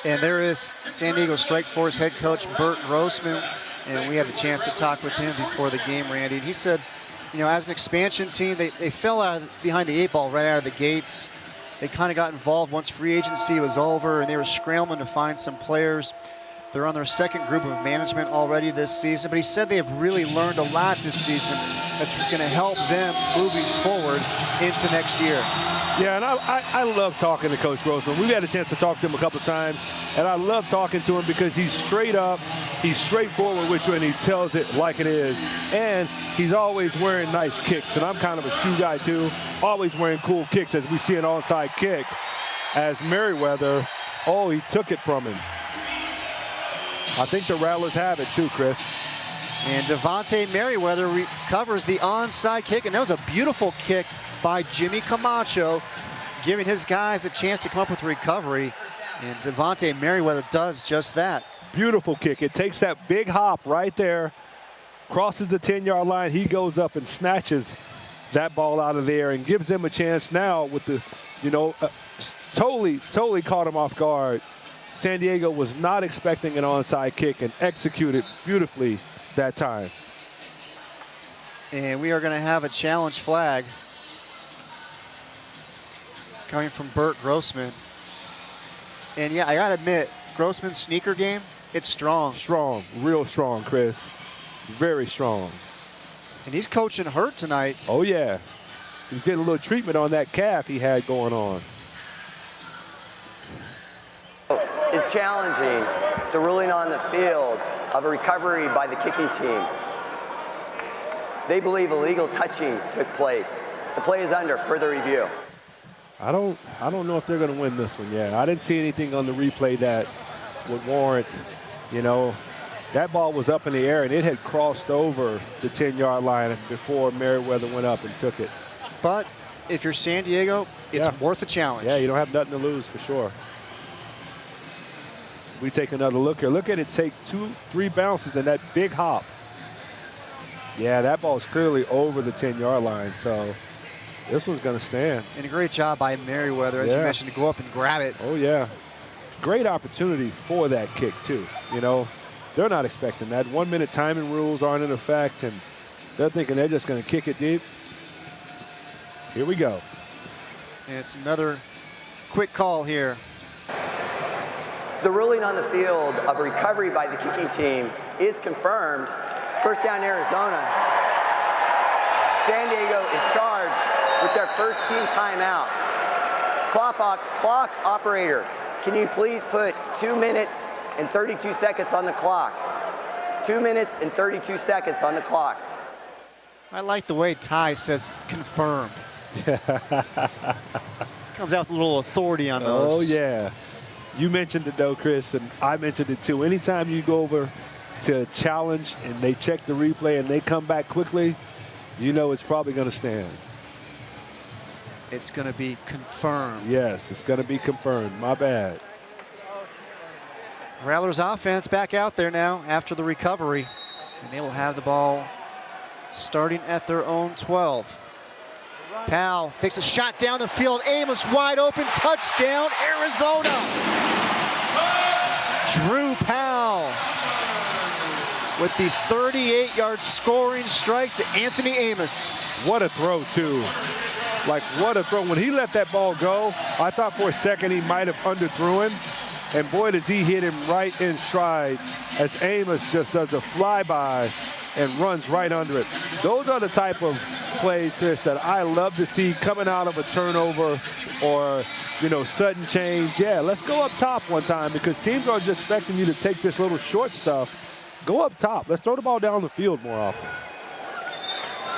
And there is San Diego Strike Force head coach Bert Grossman, and we had a chance to talk with him before the game, Randy. And he said, you know, as an expansion team, they fell out behind the 8 ball right out of the gates. They kind of got involved once free agency was over, and they were scrambling to find some players. They're on their second group of management already this season, but he said they have really learned a lot this season that's going to help them moving forward into next year. Yeah, and I love talking to Coach Grossman. We've had a chance to talk to him a couple of times, and I love talking to him because he's straight up, he's straightforward with you, and he tells it like it is. And he's always wearing nice kicks, and I'm kind of a shoe guy too, always wearing cool kicks, as we see an onside kick as Merriweather, oh, he took it from him. I think the Rattlers have it too, Chris. And Devonte Merriweather recovers the onside kick, and that was a beautiful kick by Jimmy Camacho, giving his guys a chance to come up with recovery. And Devonte Merriweather does just that. Beautiful kick. It takes that big hop right there, crosses the 10-yard line. He goes up and snatches that ball out of there and gives them a chance now with the, you know, totally caught him off guard. San Diego was not expecting an onside kick and executed beautifully that time. And we are going to have a challenge flag coming from Bert Grossman. And yeah, I got to admit, Grossman's sneaker game, it's strong. Strong, real strong, Chris. Very strong. And he's coaching hurt tonight. Oh, yeah. He's getting a little treatment on that calf he had going on. Is challenging the ruling on the field of a recovery by the kicking team. They believe illegal touching took place. The play is under further review. I don't know if they're going to win this one yet. I didn't see anything on the replay that would warrant, you know, that ball was up in the air and it had crossed over the 10-yard line before Merriweather went up and took it. But if you're San Diego, it's worth a challenge. Yeah, you don't have nothing to lose for sure. We take another look here. Look at it take 2-3 bounces and that big hop. Yeah, that ball is clearly over the 10-yard line, so this one's going to stand. And a great job by Merriweather, as you mentioned, to go up and grab it. Oh, yeah. Great opportunity for that kick, too. You know, they're not expecting that. 1-minute timing rules aren't in effect, and they're thinking they're just going to kick it deep. Here we go. And it's another quick call here. The ruling on the field of a recovery by the kicking team is confirmed. First down, Arizona. San Diego is charged with their first team timeout. Clock operator, can you please put 2 minutes and 32 seconds on the clock? 2 minutes and 32 seconds on the clock. I like the way Ty says confirmed. Comes out with a little authority on those. Oh, yeah. You mentioned it, though, Chris, and I mentioned it, too. Anytime you go over to a challenge and they check the replay and they come back quickly, you know it's probably going to stand. It's going to be confirmed. Yes, it's going to be confirmed. My bad. Rattlers offense back out there now after the recovery. And they will have the ball starting at their own 12. Powell takes a shot down the field. Amos wide open. Touchdown, Arizona. Drew Powell with the 38-yard scoring strike to Anthony Amos. What a throw, too. Like, what a throw. When he let that ball go, I thought for a second he might have underthrew him. And boy, does he hit him right in stride as Amos just does a flyby and runs right under it. Those are the type of plays, Chris, that I love to see coming out of a turnover or, you know, sudden change. Yeah, let's go up top one time because teams aren't just expecting you to take this little short stuff. Go up top. Let's throw the ball down the field more often.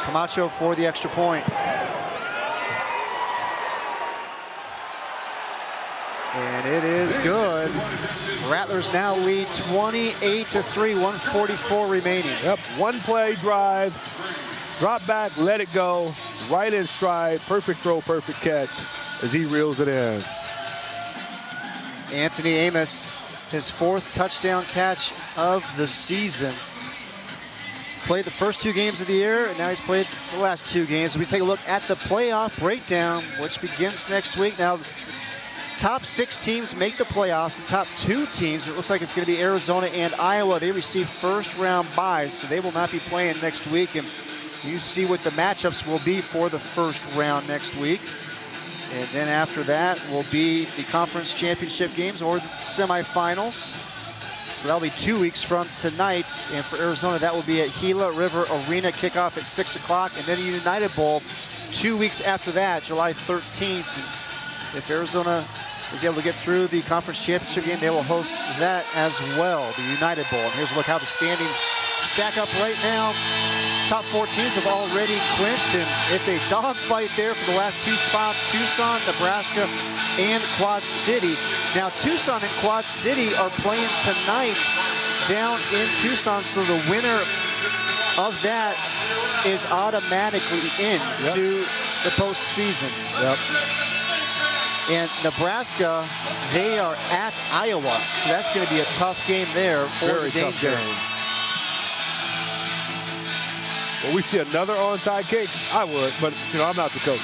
Camacho for the extra point. And it is good. Rattlers now lead 28-3, 144 remaining. Yep, one play drive, drop back, let it go, right in stride, perfect throw, perfect catch as he reels it in. Anthony Amos, his 4th touchdown catch of the season. Played the first 2 games of the year, and now he's played the last 2 games. So we take a look at the playoff breakdown, which begins next week. Now, top 6 teams make the playoffs. The top 2 teams, it looks like it's going to be Arizona and Iowa. They receive first-round byes, so they will not be playing next week. And you see what the matchups will be for the first round next week. And then after that will be the conference championship games or the semifinals. So that'll be 2 weeks from tonight. And for Arizona, that will be at Gila River Arena, kickoff at 6 o'clock. And then the United Bowl 2 weeks after that, July 13th. And if Arizona is able to get through the conference championship game, they will host that as well, the United Bowl. And here's a look how the standings stack up right now. Top 4 teams have already clinched, and it's a dogfight there for the last 2 spots. Tucson, Nebraska, and Quad City. Now, Tucson and Quad City are playing tonight down in Tucson, so the winner of that is automatically into the postseason. Yep. And Nebraska, they are at Iowa, so that's going to be a tough game there for the Danger. Will we see another onside kick? I would, but, you know, I'm not the coach.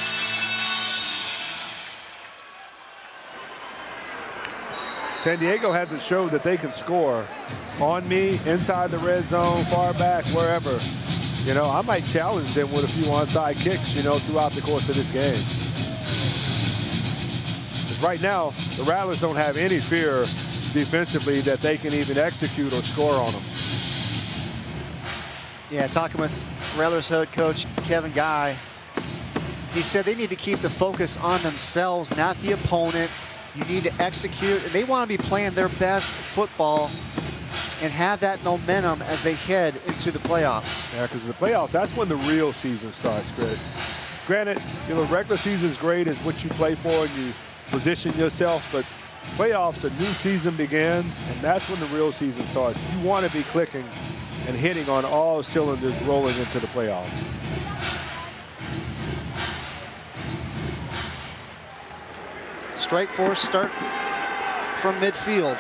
San Diego hasn't showed that they can score on me, inside the red zone, far back, wherever. You know, I might challenge them with a few onside kicks, you know, throughout the course of this game. Right now, the Rattlers don't have any fear defensively that they can even execute or score on them. Yeah, talking with Rattlers head coach Kevin Guy, he said they need to keep the focus on themselves, not the opponent. You need to execute, and they want to be playing their best football and have that momentum as they head into the playoffs. Yeah, because the playoffs, that's when the real season starts, Chris. Granted, you know, regular season is great, is what you play for and you position yourself, but playoffs, a new season begins, and that's when the real season starts. You want to be clicking and hitting on all cylinders rolling into the playoffs. Strike force start from midfield.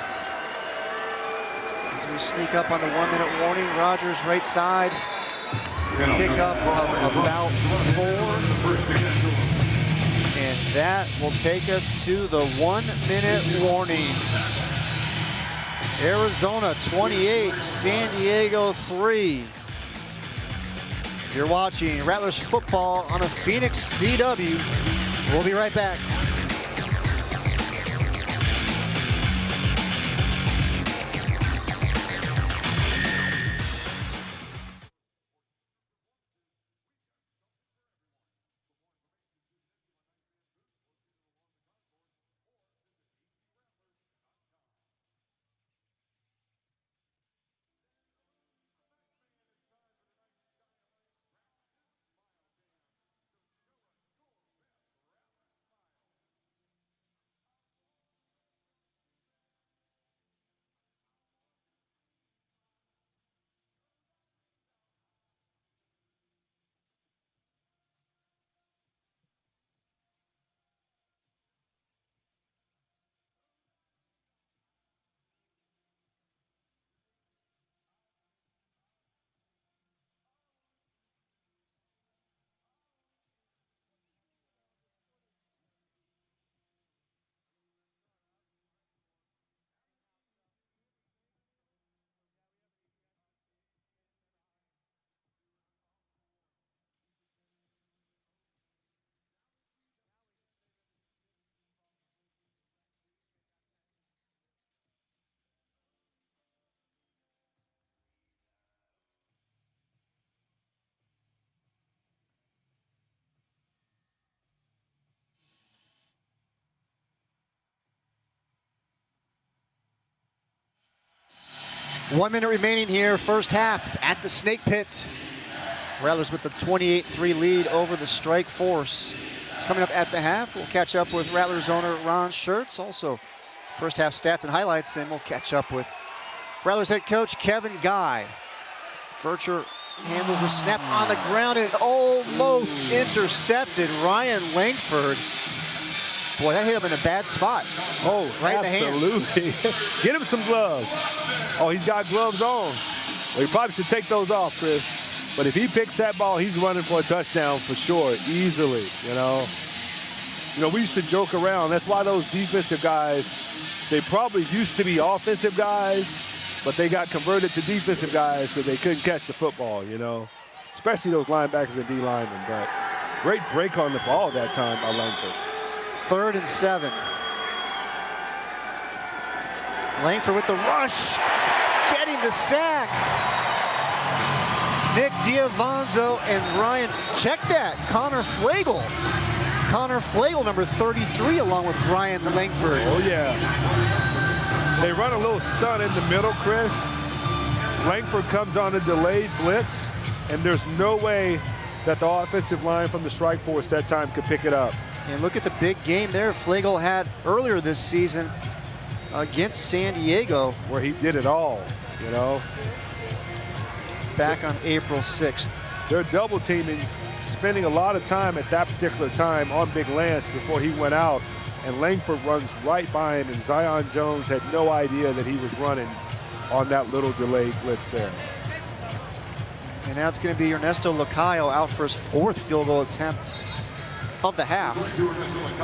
As we sneak up on the 1-minute warning, Rogers right side. Pickup of about 4. And that will take us to the 1-minute warning. Arizona 28, San Diego 3. You're watching Rattlers football on a Phoenix CW. We'll be right back. 1 minute remaining here, first half at the Snake Pit. Rattlers with the 28-3 lead over the Strike Force. Coming up at the half, we'll catch up with Rattlers owner Ron Schertz. Also, first half stats and highlights, and we'll catch up with Rattlers head coach Kevin Guy. Vercher handles the snap on the ground and almost intercepted. Ryan Langford. Boy, that hit him in a bad spot. Oh, right absolutely. In the hands. Get him some gloves. Oh, he's got gloves on. Well, he probably should take those off, Chris. But if he picks that ball, he's running for a touchdown for sure, easily, you know. You know, we used to joke around. That's why those defensive guys, they probably used to be offensive guys, but they got converted to defensive guys because they couldn't catch the football, you know. Especially those linebackers and D linemen. But great break on the ball that time by Langford. 3rd and 7. Langford with the rush, getting the sack. Nick Diavanzo and Ryan, check that, Connor Flagel. Connor Flagel, number 33, along with Ryan Langford. Oh, yeah. They run a little stunt in the middle, Chris. Langford comes on a delayed blitz, and there's no way that the offensive line from the Strike Force that time could pick it up. And look at the big game there Flagel had earlier this season against San Diego. Where he did it all, you know. Back on April 6th. They're double teaming, spending a lot of time at that particular time on Big Lance before he went out, and Langford runs right by him, and Zion Jones had no idea that he was running on that little delayed blitz there. And now it's going to be Ernesto Lukayo out for his 4th field goal attempt of the half.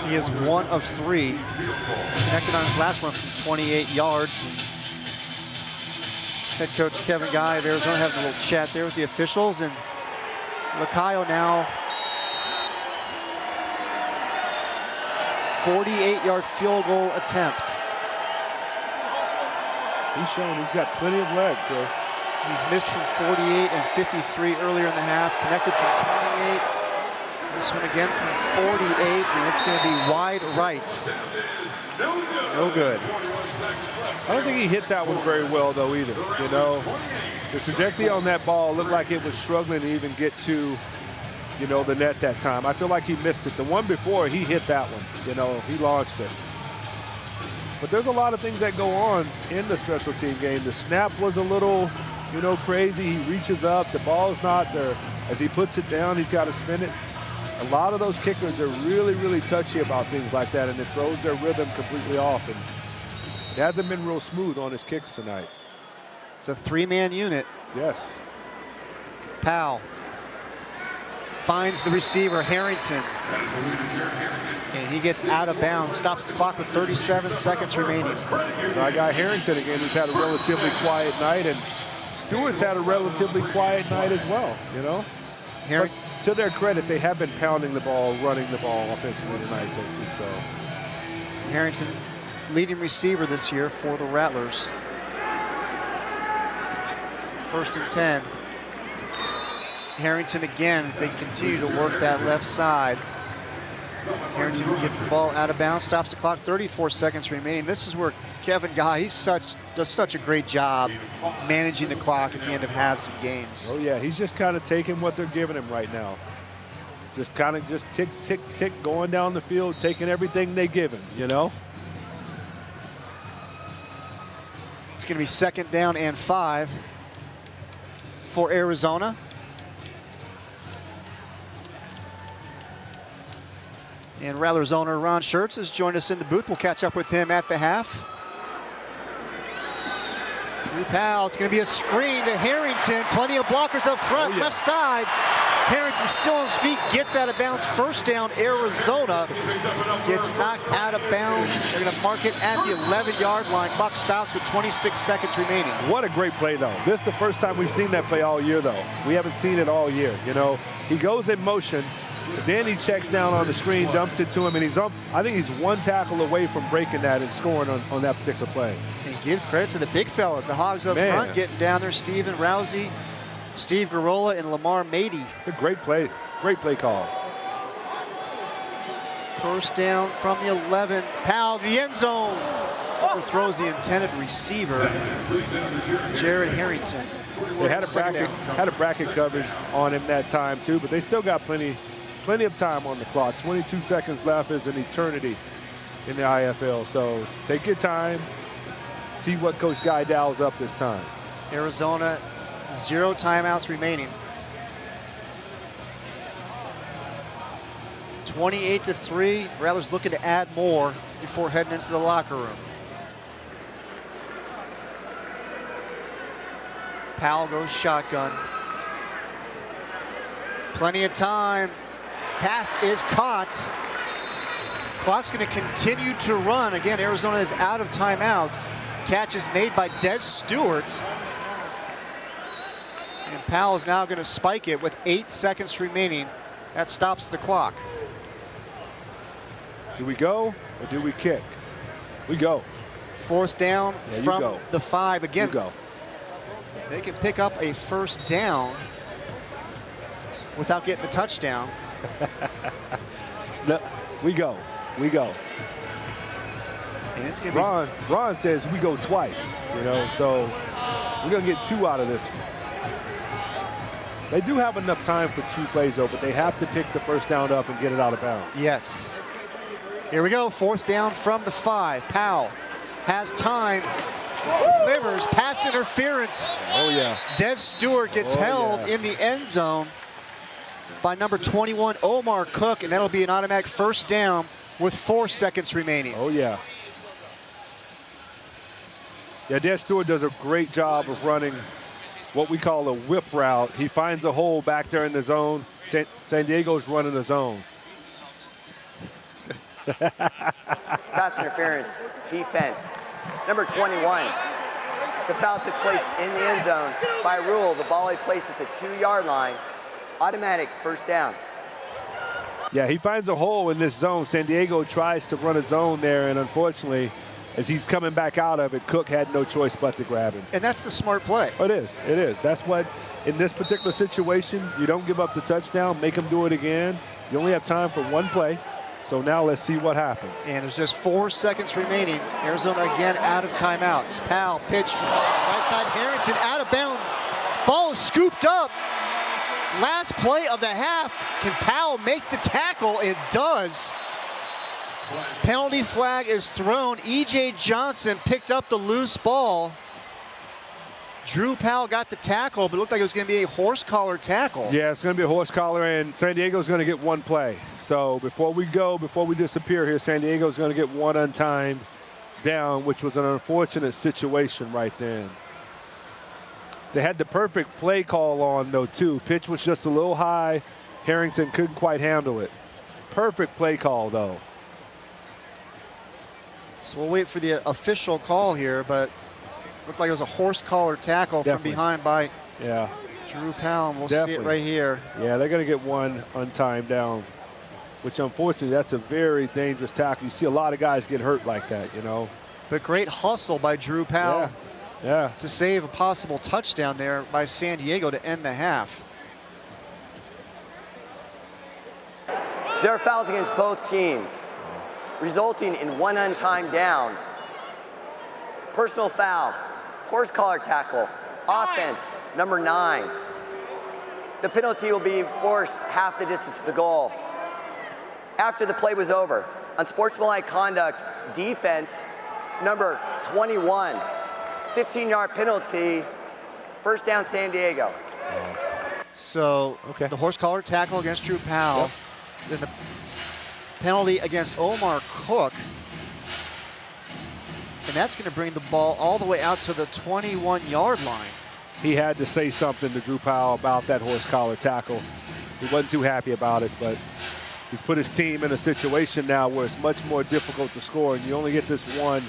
He is 1 of 3. Connected on his last one from 28 yards. Head coach Kevin Guy of Arizona having a little chat there with the officials, and Lukayo now 48-yard field goal attempt. He's shown he's got plenty of leg, Chris. He's missed from 48 and 53 earlier in the half, connected from 28. This one again from 48, and it's going to be wide right. No good. I don't think he hit that one very well, though, either. You know, the trajectory on that ball looked like it was struggling to even get to, you know, the net that time. I feel like he missed it. The one before, he hit that one. You know, he launched it. But there's a lot of things that go on in the special team game. The snap was a little, you know, crazy. He reaches up. The ball's not there. As he puts it down, he's got to spin it. A lot of those kickers are really, really touchy about things like that, and it throws their rhythm completely off. And it hasn't been real smooth on his kicks tonight. It's a 3-man unit. Yes. Powell finds the receiver, Harrington. And he gets out of bounds, stops the clock with 37 seconds remaining. I got Harrington again, who's had a relatively quiet night, and Stewart's had a relatively quiet night as well, you know? But to their credit, they have been pounding the ball, running the ball offensively tonight, though, too, so. Harrington, leading receiver this year for the Rattlers. 1st and 10. Harrington again as they continue to work that left side. Harrington gets the ball out of bounds, stops the clock, 34 seconds remaining. This is where Kevin Guy, does such a great job managing the clock at the end of halves and games. Oh yeah, he's just kind of taking what they're giving him right now. Just kind of just tick, tick, tick, going down the field, taking everything they give him, you know? It's going to be 2nd down and 5 for Arizona. And Rattlers owner Ron Schertz has joined us in the booth. We'll catch up with him at the half. Drew Powell, it's going to be a screen to Harrington. Plenty of blockers up front, left side. Harrington still on his feet, gets out of bounds. 1st down, Arizona. Gets knocked out of bounds. They're going to mark it at the 11-yard line. Clock stops with 26 seconds remaining. What a great play, though. This is the first time we've seen that play all year, though. We haven't seen it all year, you know. He goes in motion, then he checks down on the screen, dumps it to him, and I think he's 1 tackle away from breaking that and scoring on that particular play. And give credit to the big fellas. The Hogs up front getting down there. Steven Rousey, Steve Garola, and Lamar Mady. It's a great play call. 1st down from the 11. Powell, the end zone. overthrows the intended receiver, Jared Harrington. They had a bracket coverage on him that time too, but they still got plenty of time on the clock. 22 seconds left is an eternity in the IFL. So take your time, see what Coach Guy dials up this time. Arizona, 0 timeouts remaining. 28-3. Rattlers looking to add more before heading into the locker room. Powell goes shotgun. Plenty of time. Pass is caught. Clock's going to continue to run. Again, Arizona is out of timeouts. Catch is made by Des Stewart. And Powell is now going to spike it with 8 seconds remaining. That stops the clock. Do we go or do we kick? We go. 4th down from the 5. Again, you go. They can pick up a 1st down without getting the touchdown. No, we go. We go. And it's going to be Ron says we go twice, you know, so we're going to get 2 out of this one. They do have enough time for 2 plays, though, but they have to pick the 1st down up and get it out of bounds. Yes. Here we go, 4th down from the 5. Powell has time, delivers, pass interference. Oh, yeah. Des Stewart gets held in the end zone by number 21, Omar Cook, and that'll be an automatic 1st down with 4 seconds remaining. Oh, yeah. Yeah, Des Stewart does a great job of running what we call a whip route. He finds a hole back there in the zone. San Diego's running the zone. Pass interference, defense. Number 21. The foul took place in the end zone. By rule, the ball is placed at the 2-yard line. Automatic 1st down. Yeah, he finds a hole in this zone. San Diego tries to run a zone there, and unfortunately, as he's coming back out of it, Cook had no choice but to grab him. And that's the smart play. It is. It is. That's what, in this particular situation, you don't give up the touchdown, make him do it again. You only have time for 1 play. So now let's see what happens. And there's just 4 seconds remaining. Arizona again out of timeouts. Powell pitch, right side, Harrington out of bounds. Ball is scooped up. Last play of the half. Can Powell make the tackle? It does. Penalty flag is thrown. E.J. Johnson picked up the loose ball. Drew Powell got the tackle, but it looked like it was going to be a horse collar tackle. Yeah, it's going to be a horse collar, and San Diego's going to get 1 play. So before we disappear here, San Diego's going to get 1 untimed down, which was an unfortunate situation right then. They had the perfect play call on, though, too. Pitch was just a little high. Harrington couldn't quite handle it. Perfect play call, though. So we'll wait for the official call here, but looked like it was a horse collar tackle from behind by Drew Powell. We'll see it right here. Yeah, they're going to get 1 untimed down, which unfortunately, that's a very dangerous tackle. You see a lot of guys get hurt like that, you know. But great hustle by Drew Powell to save a possible touchdown there by San Diego to end the half. There are fouls against both teams, resulting in 1 untimed down. Personal foul, horse collar tackle, offense, number 9. The penalty will be enforced half the distance to the goal. After the play was over, unsportsmanlike conduct, defense, number 21. 15-yard penalty, 1st down San Diego. So the horse collar tackle against Drew Powell, then the penalty against Omar Cook. And that's going to bring the ball all the way out to the 21-yard line. He had to say something to Drew Powell about that horse collar tackle. He wasn't too happy about it, but he's put his team in a situation now where it's much more difficult to score, and you only get this 1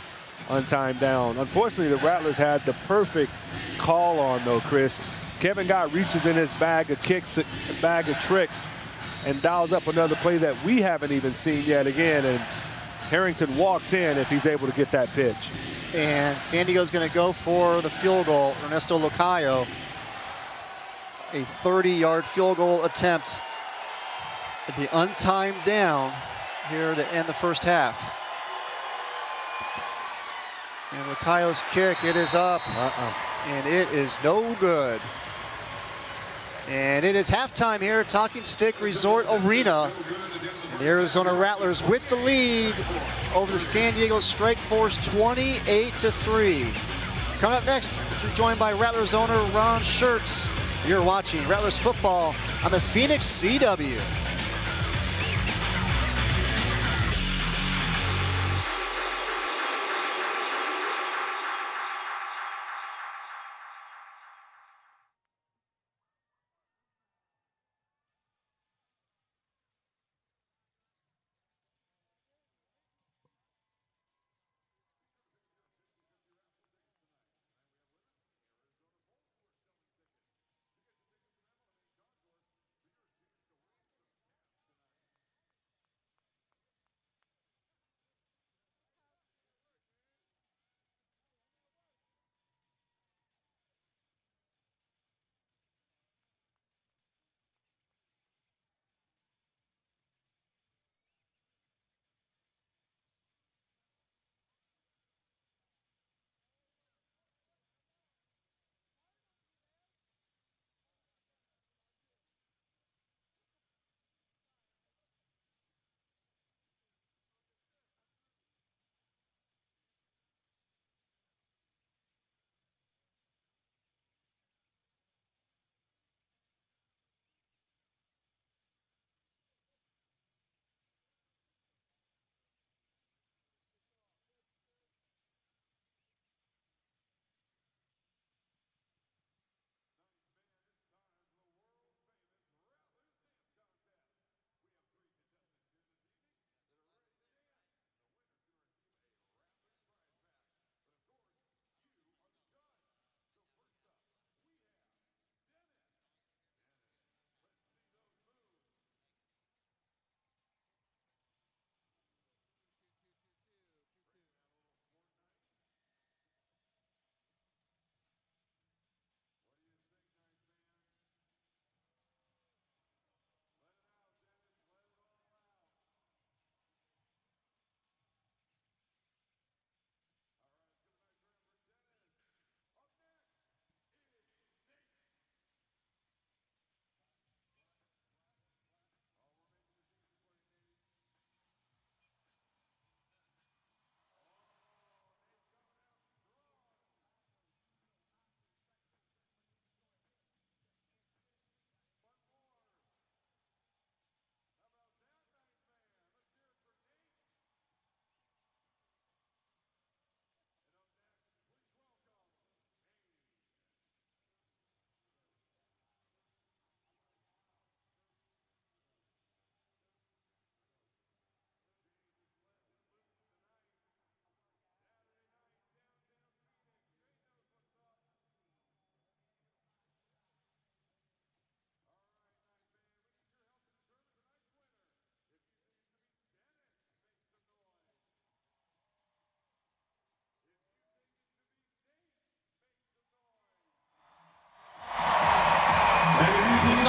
untimed down. Unfortunately, the Rattlers had the perfect call on, though, Chris. Kevin Gott reaches in his bag of kicks, a bag of tricks, and dials up another play that we haven't even seen yet again, and Harrington walks in if he's able to get that pitch. And San Diego's going to go for the field goal. Ernesto Lukayo, a 30-yard field goal attempt at the untimed down here to end the 1st half. And Lukayo's kick, it is up. And it is no good. And it is halftime here at Talking Stick Resort Arena. And the Arizona Rattlers with the lead over the San Diego Strike Force 28-3. Coming up next, we're joined by Rattlers owner Ron Schertz. You're watching Rattlers football on the Phoenix CW.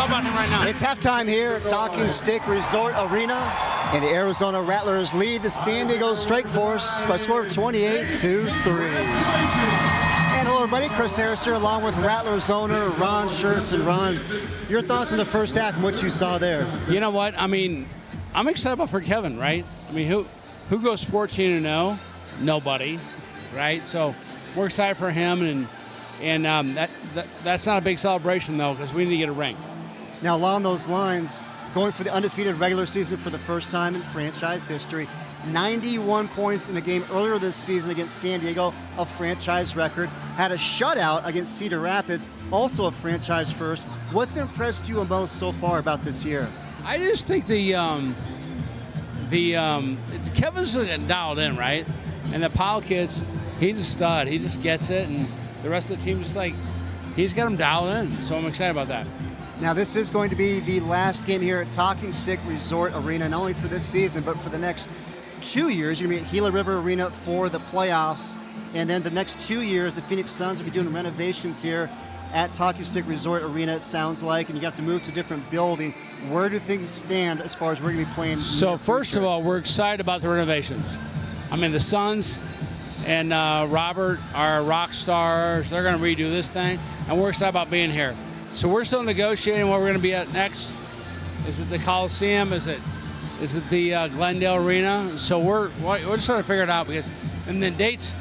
About him right now. It's halftime here at Talking Stick Resort Arena, and the Arizona Rattlers lead the San Diego Strike Force by a score of 28-3. And hello everybody, Chris Harris here along with Rattlers owner Ron Schertz. And Ron, your thoughts on the first half and what you saw there? You know what? I mean, I'm excited about for Kevin, right? I mean, who goes 14-0? Nobody, right? So we're excited for him, and that's not a big celebration though, because we need to get a ring. Now, along those lines, going for the undefeated regular season for the first time in franchise history, 91 points in a game earlier this season against San Diego, a franchise record. Had a shutout against Cedar Rapids, also a franchise first. What's impressed you most so far about this year? I just think Kevin's dialed in, right? And the Powell kid's, he's a stud. He just gets it, and the rest of the team just he's got him dialed in. So I'm excited about that. Now, this is going to be the last game here at Talking Stick Resort Arena, not only for this season, but for the next 2 years. You're going to be at Gila River Arena for the playoffs. And then the next 2 years, the Phoenix Suns will be doing renovations here at Talking Stick Resort Arena, it sounds like, and you have to move to a different building. Where do things stand as far as we're going to be playing? So first of all, we're excited about the renovations. I mean, the Suns, and Robert, our rock stars, they're going to redo this thing, and we're excited about being here. So we're still negotiating where we're going to be at next. Is it the Coliseum? Is it the Glendale Arena? So we're just trying to figure it out and then dates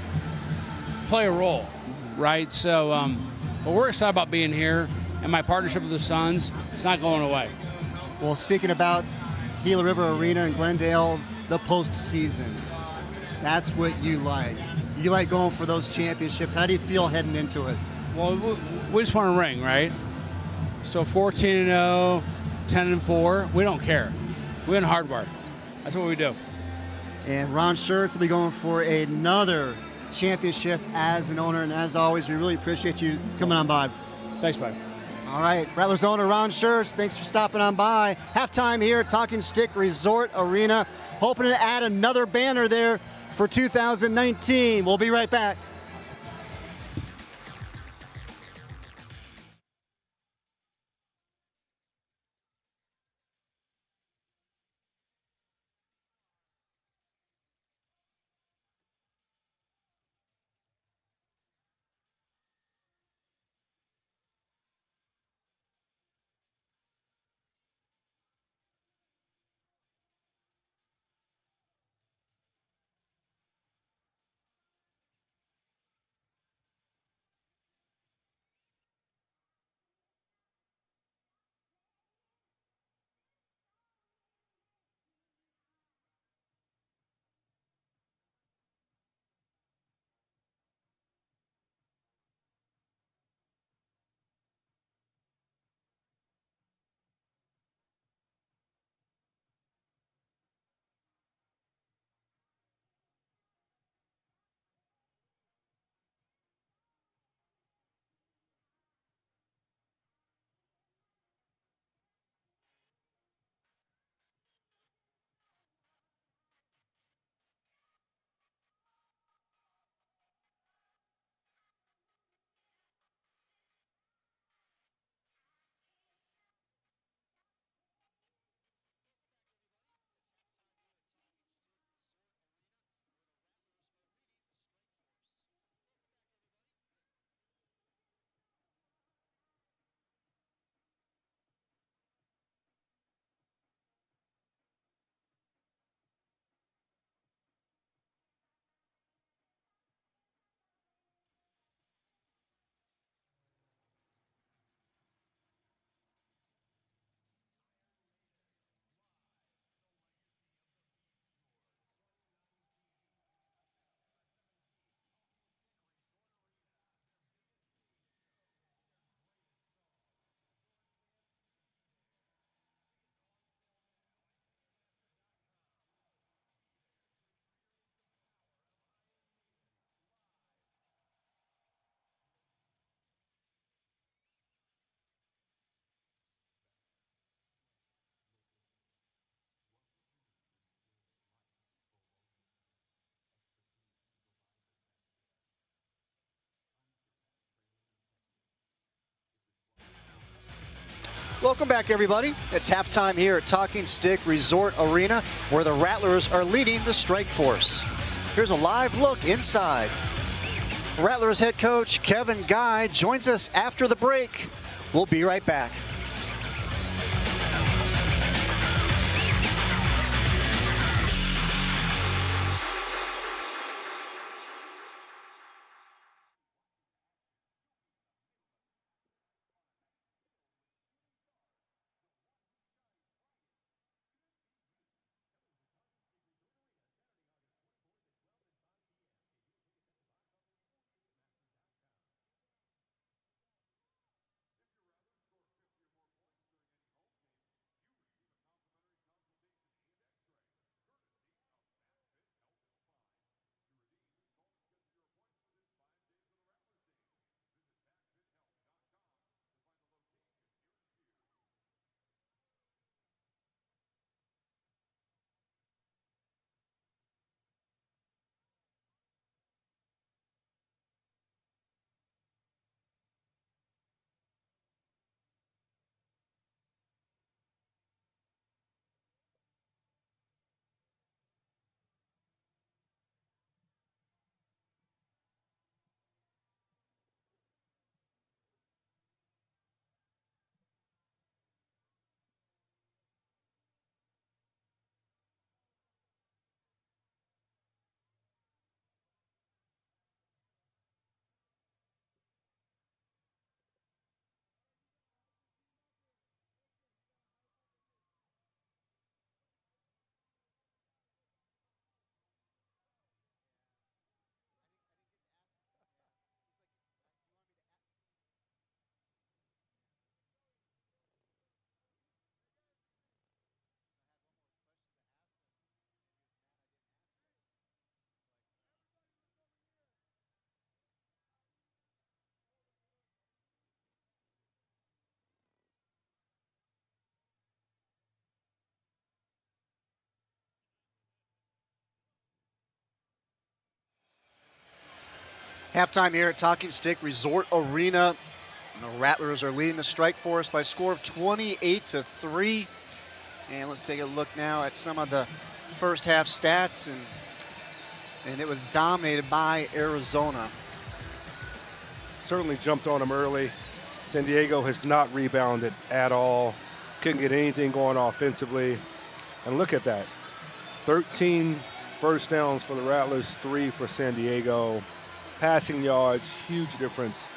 play a role, right? So, but we're excited about being here, and my partnership with the Suns, it's not going away. Well, speaking about Gila River Arena in Glendale, the postseason, that's what you like. You like going for those championships. How do you feel heading into it? Well, we just want a ring, right? So 14-0, 10-4, we don't care. We win hardware. That's what we do. And Ron Schertz will be going for another championship as an owner. And as always, we really appreciate you coming on by. Thanks, buddy. All right, Rattlers owner Ron Schertz, thanks for stopping on by. Halftime here at Talking Stick Resort Arena. Hoping to add another banner there for 2019. We'll be right back. Welcome back, everybody. It's halftime here at Talking Stick Resort Arena, where the Rattlers are leading the Strike Force. Here's a live look inside. Rattlers head coach Kevin Guy joins us after the break. We'll be right back. Halftime here at Talking Stick Resort Arena. And the Rattlers are leading the Strike Force by a score of 28-3. And let's take a look now at some of the first half stats. And it was dominated by Arizona. Certainly jumped on them early. San Diego has not rebounded at all. Couldn't get anything going offensively. And look at that. 13 first downs for the Rattlers, 3 for San Diego. Passing yards, huge difference.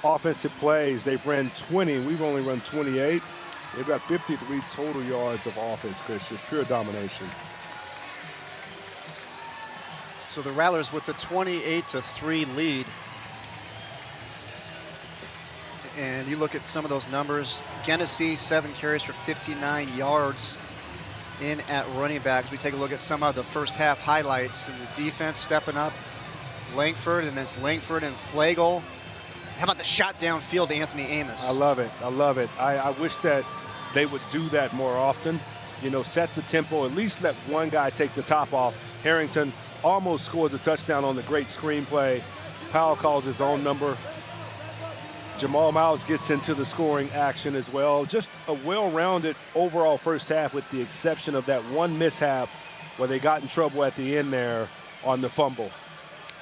Offensive plays, they've ran 20. We've only run 28. They've got 53 total yards of offense, Chris. Just pure domination. So the Rattlers with the 28-3 lead. And you look at some of those numbers. Genesee, 7 carries for 59 yards in at running back. As we take a look at some of the first half highlights, and the defense stepping up. Langford, and then it's Langford and Flagel. How about the shot downfield to Anthony Amos? I love it. I love it. I wish that they would do that more often. You know, set the tempo, at least let one guy take the top off. Harrington almost scores a touchdown on the great screenplay. Powell calls his own number. Jamal Miles gets into the scoring action as well. Just a well-rounded overall first half, with the exception of that one mishap where they got in trouble at the end there on the fumble.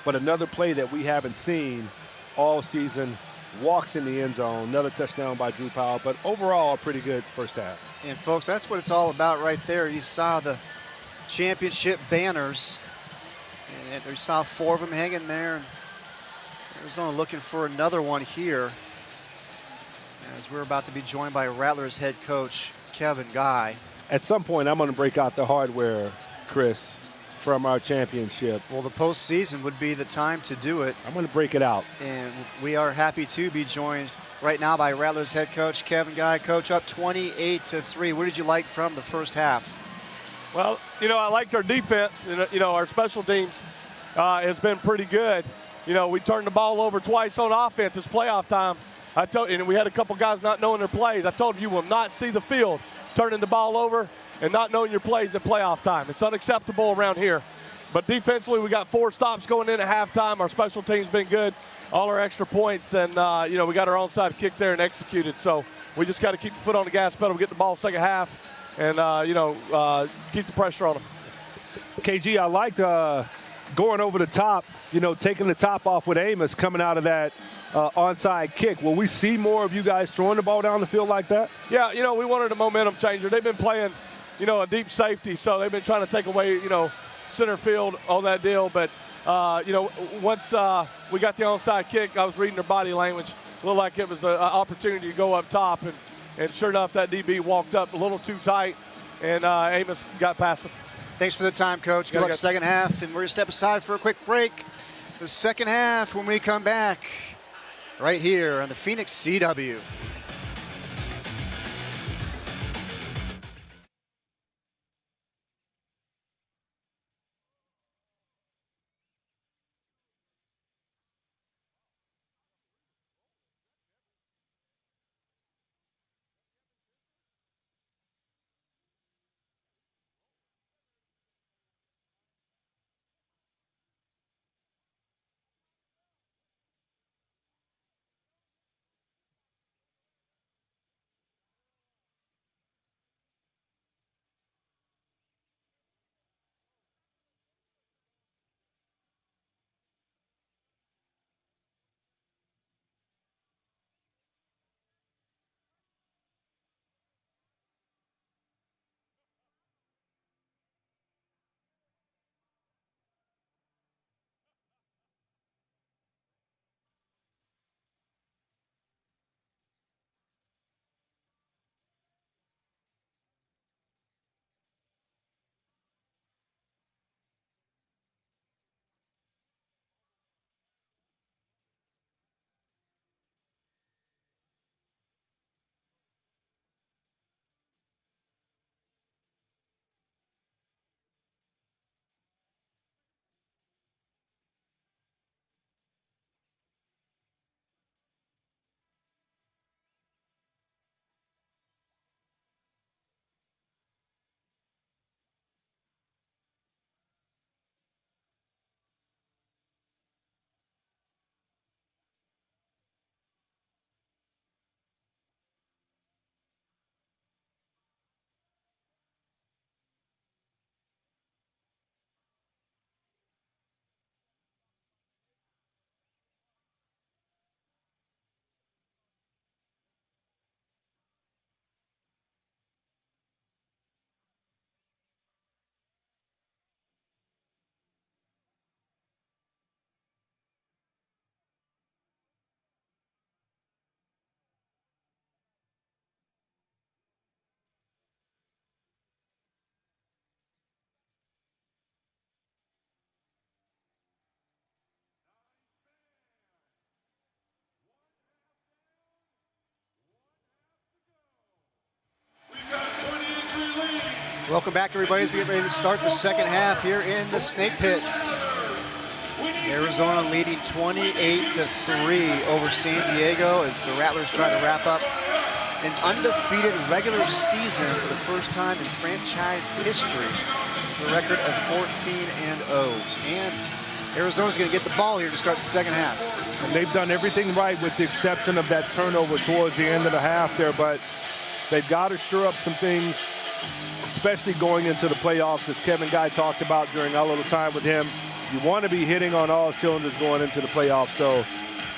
But another play that we haven't seen all season, walks in the end zone, another touchdown by Drew Powell, but overall a pretty good first half. And folks, that's what it's all about right there. You saw the championship banners, and you saw 4 of them hanging there. Arizona looking for another one here, as we're about to be joined by Rattlers head coach Kevin Guy. At some point, I'm going to break out the hardware, Chris, from our championship. Well, the postseason would be the time to do it. I'm going to break it out. And we are happy to be joined right now by Rattlers head coach Kevin Guy. Coach, up 28-3. What did you like from the first half? Well, you know, I liked our defense. You know, our special teams has been pretty good. You know, we turned the ball over twice on offense. It's playoff time. And we had a couple guys not knowing their plays. I told them, you will not see the field turning the ball over and not knowing your plays at playoff time. It's unacceptable around here. But defensively, we got 4 stops going in at halftime. Our special team's been good, all our extra points, and you know, we got our onside kick there and executed. So we just got to keep the foot on the gas pedal, get the ball second half, and you know, keep the pressure on them. KG, I liked going over the top, you know, taking the top off with Amos coming out of that onside kick. Will we see more of you guys throwing the ball down the field like that? Yeah, you know, we wanted a momentum changer. They've been playing, you know, a deep safety, so they've been trying to take away, you know, center field on that deal. But, you know, once we got the onside kick, I was reading their body language. It looked like it was an opportunity to go up top, and sure enough, that DB walked up a little too tight, and Amos got past him. Thanks for the time, Coach. Good luck second half, and we're going to step aside for a quick break. The second half when we come back right here on the Phoenix CW. Welcome back, everybody, as we get ready to start the second half here in the Snake Pit. Arizona leading 28-3 over San Diego as the Rattlers try to wrap up an undefeated regular season for the first time in franchise history, with a record of 14-0. And Arizona's going to get the ball here to start the second half. And they've done everything right with the exception of that turnover towards the end of the half there, but they've got to shore up some things, especially going into the playoffs, as Kevin Guy talked about during our little time with him. You want to be hitting on all cylinders going into the playoffs. So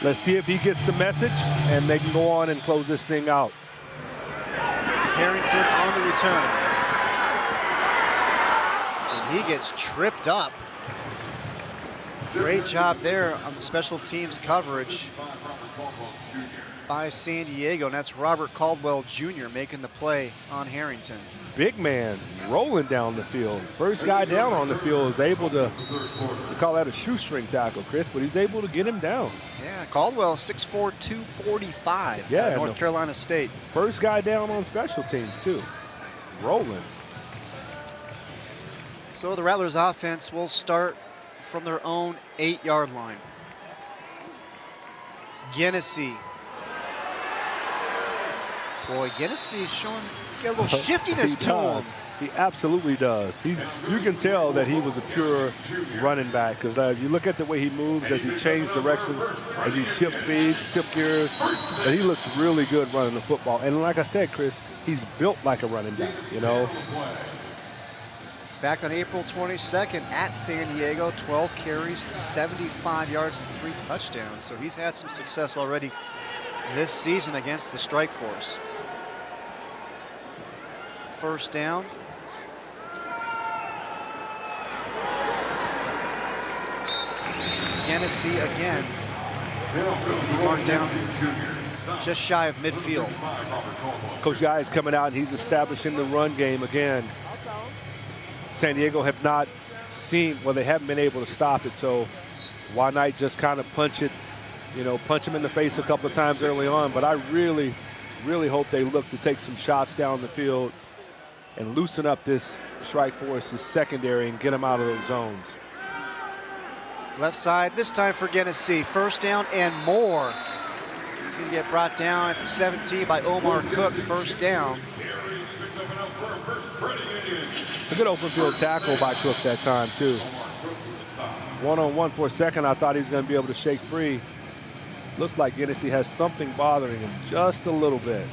let's see if he gets the message and they can go on and close this thing out. Harrington on the return. And he gets tripped up. Great job there on the special teams coverage by San Diego, and that's Robert Caldwell Jr. making the play on Harrington. Big man rolling down the field. First guy down on the field is able to, we call that a shoestring tackle, Chris, but he's able to get him down. Yeah, Caldwell 6'4", 245 yeah, North Carolina State. First guy down on special teams, too. Rolling. So the Rattlers offense will start from their own 8-yard line. Genesee. Boy, Genesee is showing, he's got a little shiftiness to him. He absolutely does. You can tell that he was a pure running back, because you look at the way he moves as he changes directions, as he shifts speeds, shift gears, and he looks really good running the football. And like I said, Chris, he's built like a running back, you know. Back on April 22nd at San Diego, 12 carries, 75 yards, and 3 touchdowns. So he's had some success already this season against the Strike Force. First down. Genesee again. He marked down just shy of midfield. Coach Guy is coming out and he's establishing the run game again. San Diego have not seen, well, they haven't been able to stop it, so why not just kind of punch it, you know, punch him in the face a couple of times early on. But I really, really hope they look to take some shots down the field and loosen up this Strike Force's secondary and get them out of those zones. Left side, this time for Genesee. First down and more. He's going to get brought down at the 17 by Omar Cook. First down. It's a good open field tackle by Cook that time, too. One-on-one for a second, I thought he was going to be able to shake free. Looks like Genesee has something bothering him just a little bit.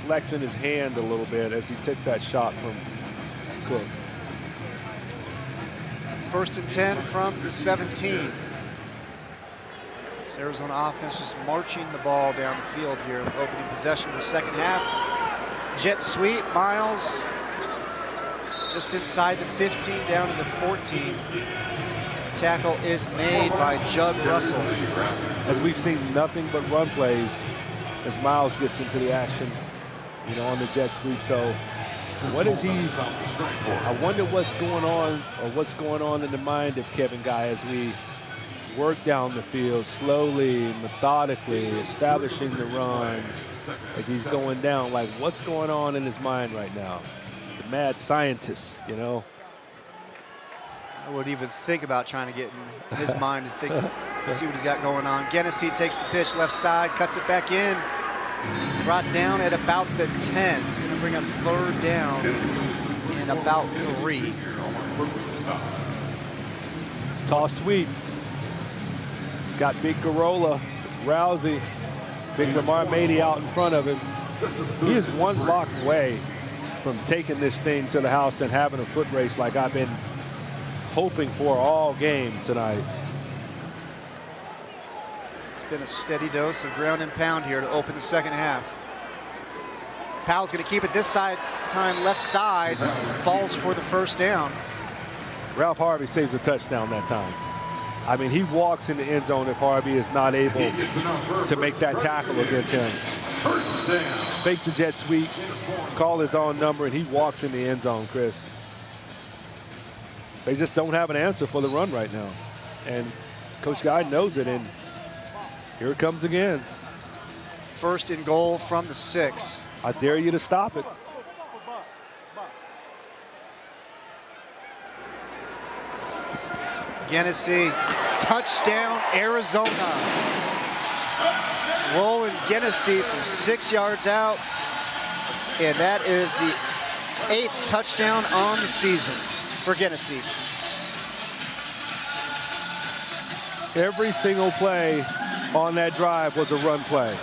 Flexing his hand a little bit as he took that shot from Cook. First and 10 from the 17. This Arizona offense just marching the ball down the field here, opening possession of the second half. Jet sweep, Miles just inside the 15, down to the 14. Tackle is made by Jug Russell. As we've seen nothing but run plays as Miles gets into the action, you know, on the jet sweep. So what is he, I wonder what's going on, or what's going on in the mind of Kevin Guy as we work down the field slowly, methodically, establishing the run as he's going down. Like, what's going on in his mind right now? The mad scientist, you know? I wouldn't even think about trying to get in his mind to see what he's got going on. Genesee takes the pitch left side, cuts it back in. Brought down at about the 10. It's going to bring up third down and about 3. Toss sweep. Got big Garola, Rousey, big Lamar Mady out in front of him. He is one block away from taking this thing to the house and having a foot race like I've been hoping for all game tonight. It's been a steady dose of ground and pound here to open the second half. Powell's going to keep it this side, time left side, falls for the first down. Ralph Harvey saves a touchdown that time. I mean, he walks in the end zone if Harvey is not able to make that tackle against him. Fake the jet sweep, call his own number, and he walks in the end zone, Chris. They just don't have an answer for the run right now. And Coach Guy knows it, and here it comes again. First and goal from the 6. I dare you to stop it. Genesee, touchdown, Arizona. Rolling Genesee from 6 yards out, and that is the 8th touchdown on the season for Genesee. Every single play on that drive was a run play.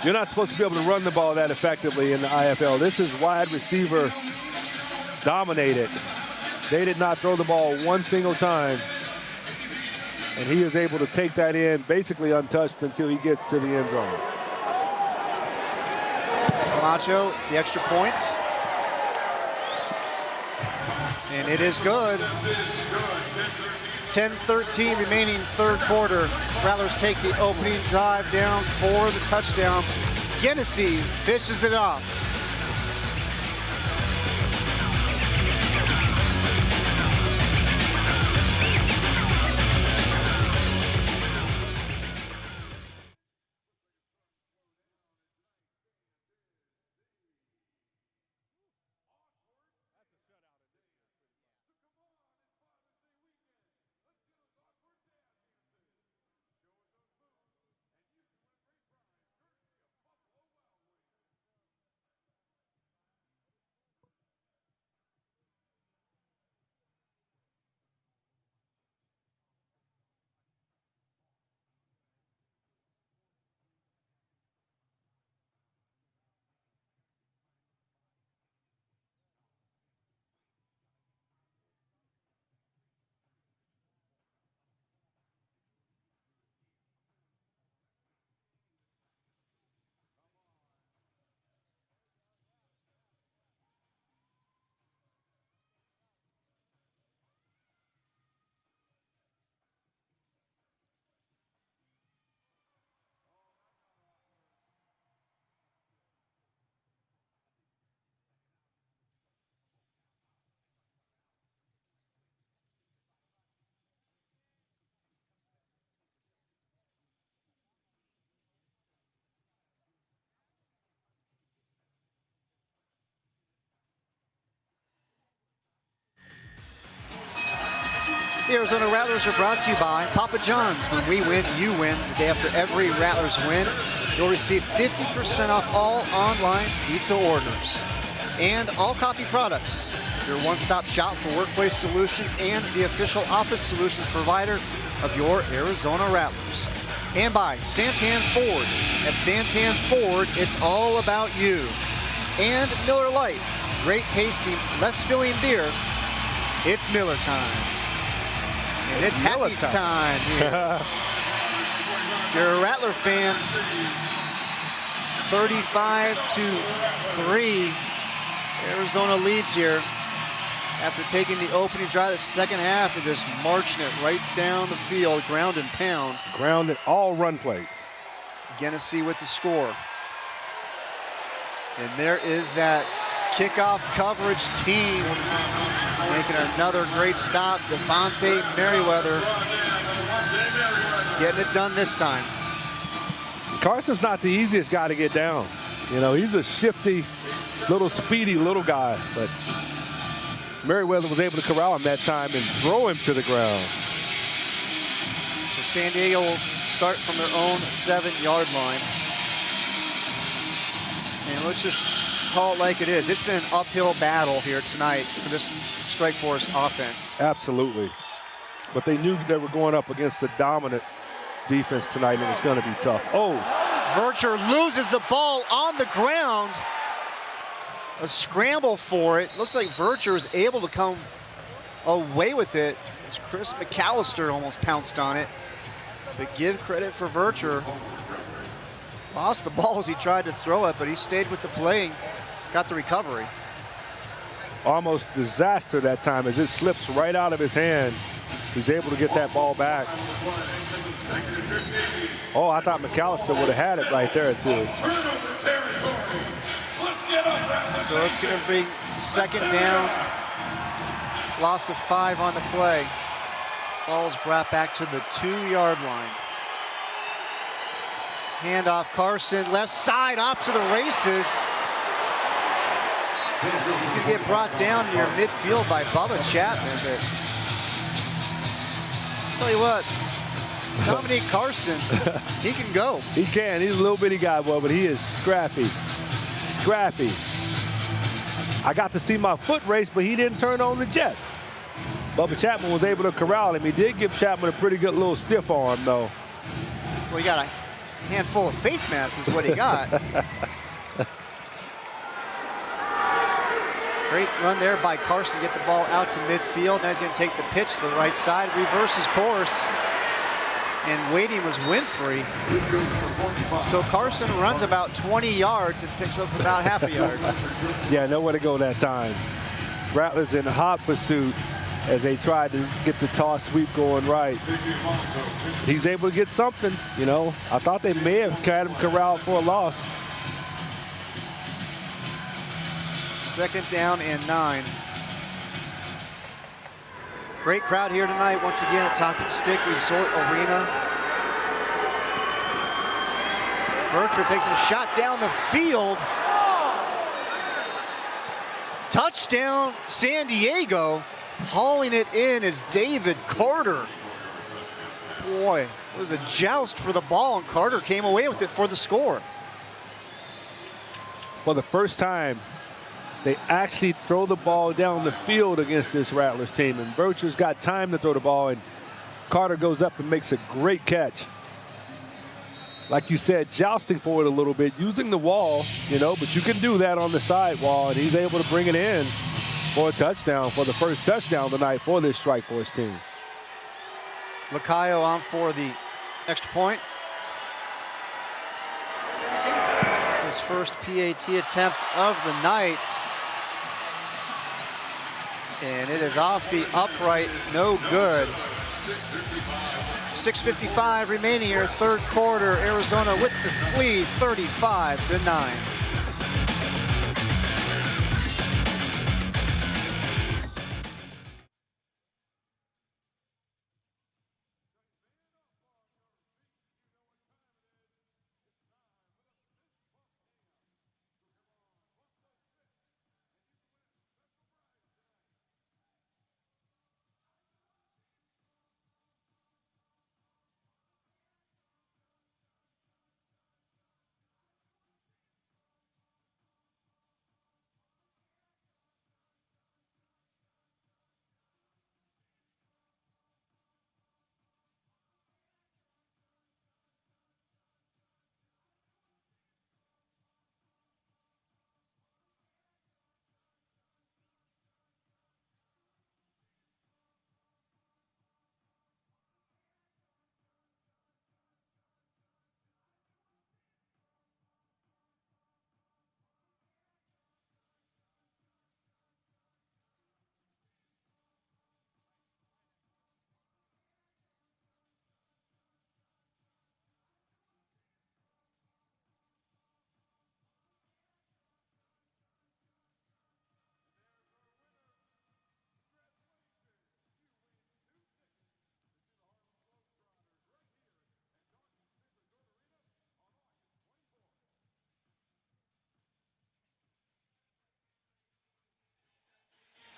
You're not supposed to be able to run the ball that effectively in the IFL. This is wide receiver dominated. They did not throw the ball one single time. And he is able to take that in basically untouched until he gets to the end zone. Camacho, the extra point. And it is good. 10-13 remaining third quarter. Rattlers take the opening drive down for the touchdown. Genesee fishes it off. The Arizona Rattlers are brought to you by Papa John's. When we win, you win. The day after every Rattlers win, you'll receive 50% off all online pizza orders and all coffee products. Your one-stop shop for workplace solutions and the official office solutions provider of your Arizona Rattlers. And by Santan Ford. At Santan Ford, it's all about you. And Miller Lite, great tasting, less filling beer. It's Miller time. And it's Happy's time here. If you're a Rattler fan, 35-3, Arizona leads here after taking the opening drive the second half and just marching it right down the field, ground and pound. Ground and all run plays. Genesee with the score. And there is that kickoff coverage team making another great stop. Devonte Merriweather getting it done this time. Carson's not the easiest guy to get down. You know, he's a shifty, little speedy little guy, but Merriweather was able to corral him that time and throw him to the ground. So San Diego will start from their own 7-yard line. And let's just call it like it is. It's been an uphill battle here tonight for this Strike Force offense. Absolutely. But they knew they were going up against the dominant defense tonight, and it was going to be tough. Oh. Vercher loses the ball on the ground. A scramble for it. Looks like Vercher was able to come away with it as Chris McAllister almost pounced on it. But give credit for Vercher. Lost the ball as he tried to throw it, but he stayed with the play and got the recovery. Almost disaster that time as it slips right out of his hand. He's able to get that ball back. Oh, I thought McAllister would have had it right there, too. So it's going to bring second down. Loss of 5 on the play. Ball's brought back to the 2-yard line. Handoff, Carson, left side, off to the races. He's going to get brought down near midfield by Bubba Chapman, but Tell you what, Dominique Carson, he can go. He can. He's a little bitty guy, boy, but he is scrappy. Scrappy. I got to see my foot race, but he didn't turn on the jet. Bubba Chapman was able to corral him. He did give Chapman a pretty good little stiff arm, though. Well, he got a handful of face masks is what he got. Great run there by Carson to get the ball out to midfield. Now he's going to take the pitch to the right side, reverses course, and waiting was Winfrey. So Carson runs about 20 yards and picks up about half a yard. Yeah, nowhere to go that time. Rattlers in hot pursuit as they tried to get the toss sweep going right. He's able to get something, you know. I thought they may have had him corralled for a loss. 2nd down and 9. Great crowd here tonight, once again at Talking Stick Resort Arena. Vercher takes a shot down the field. Touchdown, San Diego. Hauling it in is David Carter. Boy, it was a joust for the ball, and Carter came away with it for the score. For the first time, they actually throw the ball down the field against this Rattlers team, and Vercher's got time to throw the ball, and Carter goes up and makes a great catch. Like you said, jousting for it a little bit, using the wall, you know, but you can do that on the side wall, and he's able to bring it in for a touchdown, for the first touchdown tonight for this Strike Force team. Lukayo on for the extra point. His first PAT attempt of the night. And it is off the upright, no good. 6:55 remaining here, 3rd quarter. Arizona with the lead, 35-9.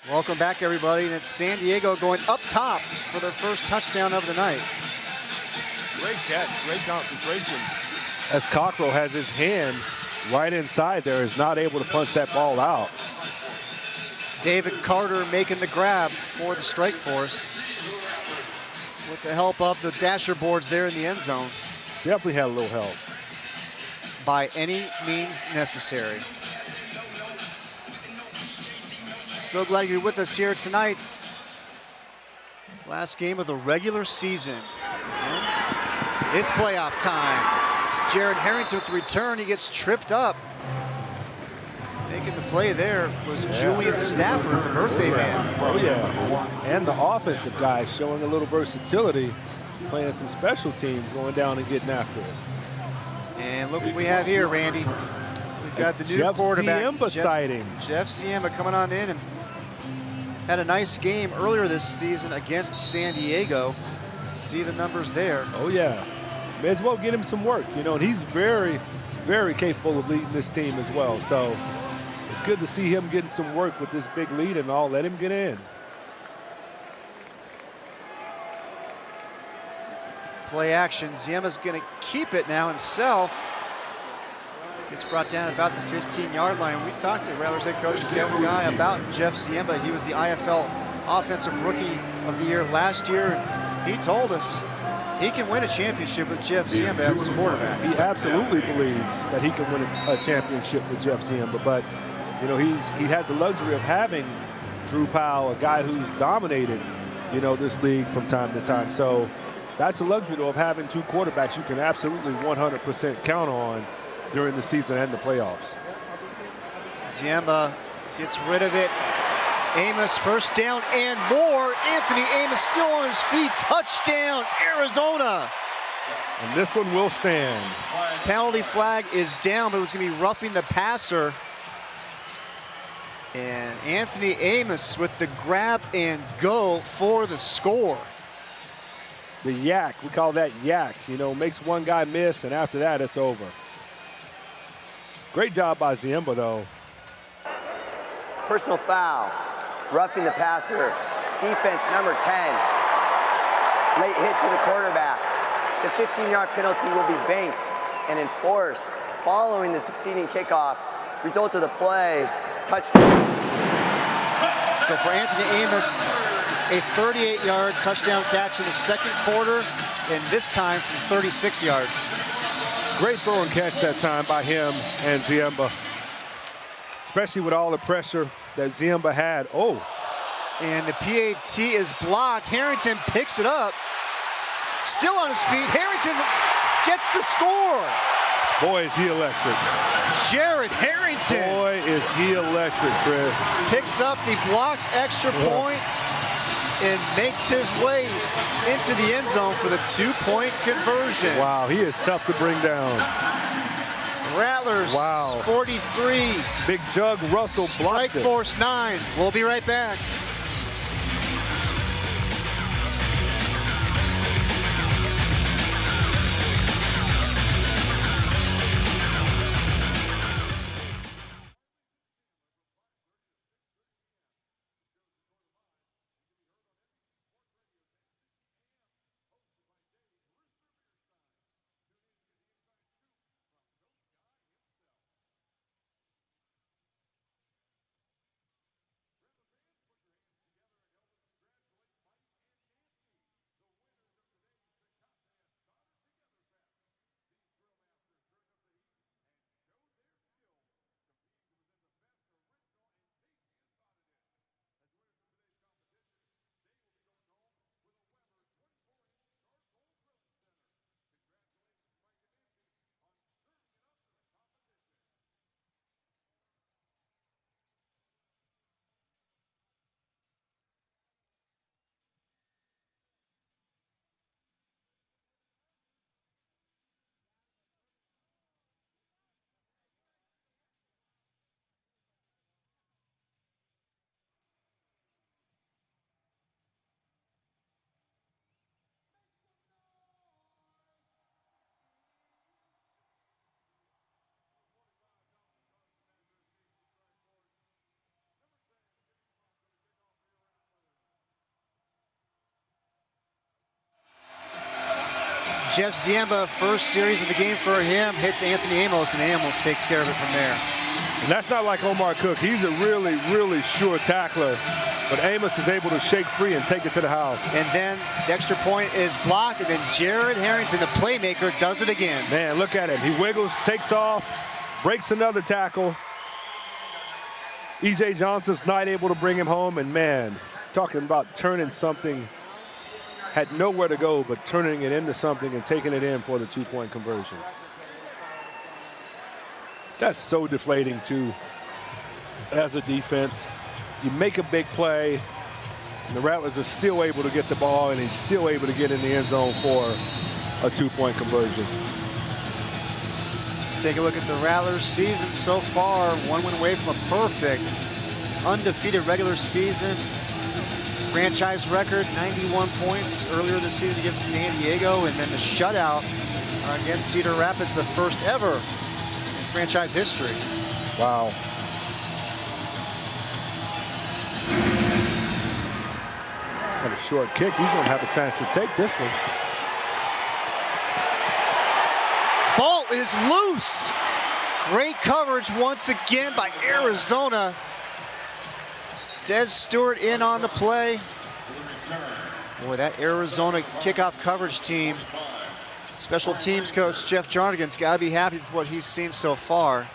Welcome back, everybody, and it's San Diego going up top for their first touchdown of the night. Great catch, great concentration. As Cockrell has his hand right inside there, is not able to punch that ball out. David Carter making the grab for the Strike Force with the help of the dasher boards there in the end zone. Definitely had a little help. By any means necessary. So glad you're with us here tonight. Last game of the regular season. And it's playoff time. It's Jared Harrington with the return. He gets tripped up. Making the play there was Julian Stafford, the birthday man. Oh, yeah. And the offensive guys showing a little versatility, playing some special teams, going down and getting after it. And look what we have here, Randy. We've got the new Jeff quarterback. Siemba sighting. Jeff Siemba coming on in and had a nice game earlier this season against San Diego. See the numbers there. Oh, yeah. May as well get him some work, you know, and he's very, very capable of leading this team as well. So it's good to see him getting some work with this big lead and all. Let him get in. Play action. Ziemba's going to keep it now himself. Gets brought down about the 15-yard line. We talked to Rattlers head coach Kevin Guy about Jeff Ziemba. He was the IFL Offensive Rookie of the Year last year. He told us he can win a championship with Jeff Ziemba as his quarterback. He absolutely believes that he can win a championship with Jeff Ziemba, but you know, he had the luxury of having Drew Powell, a guy who's dominated, you know, this league from time to time. So that's the luxury, though, of having two quarterbacks you can absolutely 100% count on during the season and the playoffs. Ziemba gets rid of it. Amos first down and more. Anthony Amos still on his feet. Touchdown, Arizona. And this one will stand. Penalty flag is down, but it was going to be roughing the passer. And Anthony Amos with the grab and go for the score. The yak, we call that yak, you know, makes one guy miss, and after that, it's over. Great job by Ziemba, though. Personal foul, roughing the passer, defense number 10. Late hit to the quarterback. The 15-yard penalty will be banked and enforced following the succeeding kickoff. Result of the play, touchdown. So for Anthony Amos, a 38-yard touchdown catch in the second quarter, and this time from 36 yards. Great throw and catch that time by him and Ziemba, especially with all the pressure that Ziemba had. Oh. And the PAT is blocked. Harrington picks it up. Still on his feet. Harrington gets the score. Boy, is he electric. Jared Harrington. Boy, is he electric, Chris. Picks up the blocked extra point and makes his way into the end zone for the 2-point conversion. Wow, he is tough to bring down. Rattlers, 43. Big Jug Russell blocks Strike Force 9. We'll be right back. Jeff Ziemba, first series of the game for him, hits Anthony Amos, and Amos takes care of it from there. And that's not like Omar Cook. He's a really, really sure tackler. But Amos is able to shake free and take it to the house. And then the extra point is blocked, and then Jared Harrington, the playmaker, does it again. Man, look at him. He wiggles, takes off, breaks another tackle. E.J. Johnson's not able to bring him home. And, man, talking about turning something, had nowhere to go but turning it into something and taking it in for the 2-point conversion. That's so deflating, too, as a defense. You make a big play, and the Rattlers are still able to get the ball, and he's still able to get in the end zone for a 2-point conversion. Take a look at the Rattlers season so far. One win away from a perfect, undefeated regular season. Franchise record, 91 points earlier this season against San Diego, and then the shutout against Cedar Rapids, the first ever in franchise history. Wow. What a short kick. He's going to have a chance to take this one. Ball is loose. Great coverage once again by Arizona. Des Stewart in on the play. Boy, that Arizona kickoff coverage team, special teams coach Jeff Jarnigan's got to be happy with what he's seen so far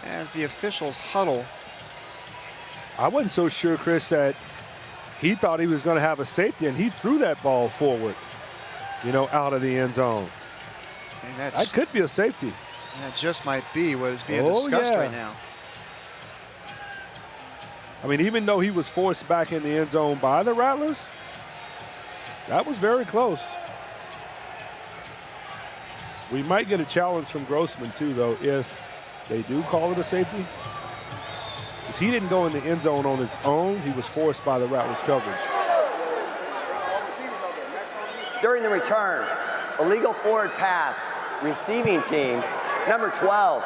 as the officials huddle. I wasn't so sure, Chris, that he thought he was going to have a safety, and he threw that ball forward, you know, out of the end zone. And that could be a safety. And that just might be what is being discussed right now. I mean, even though he was forced back in the end zone by the Rattlers, that was very close. We might get a challenge from Grossman, too, though, if they do call it a safety. Because he didn't go in the end zone on his own. He was forced by the Rattlers coverage. During the return, illegal forward pass, receiving team, number 12.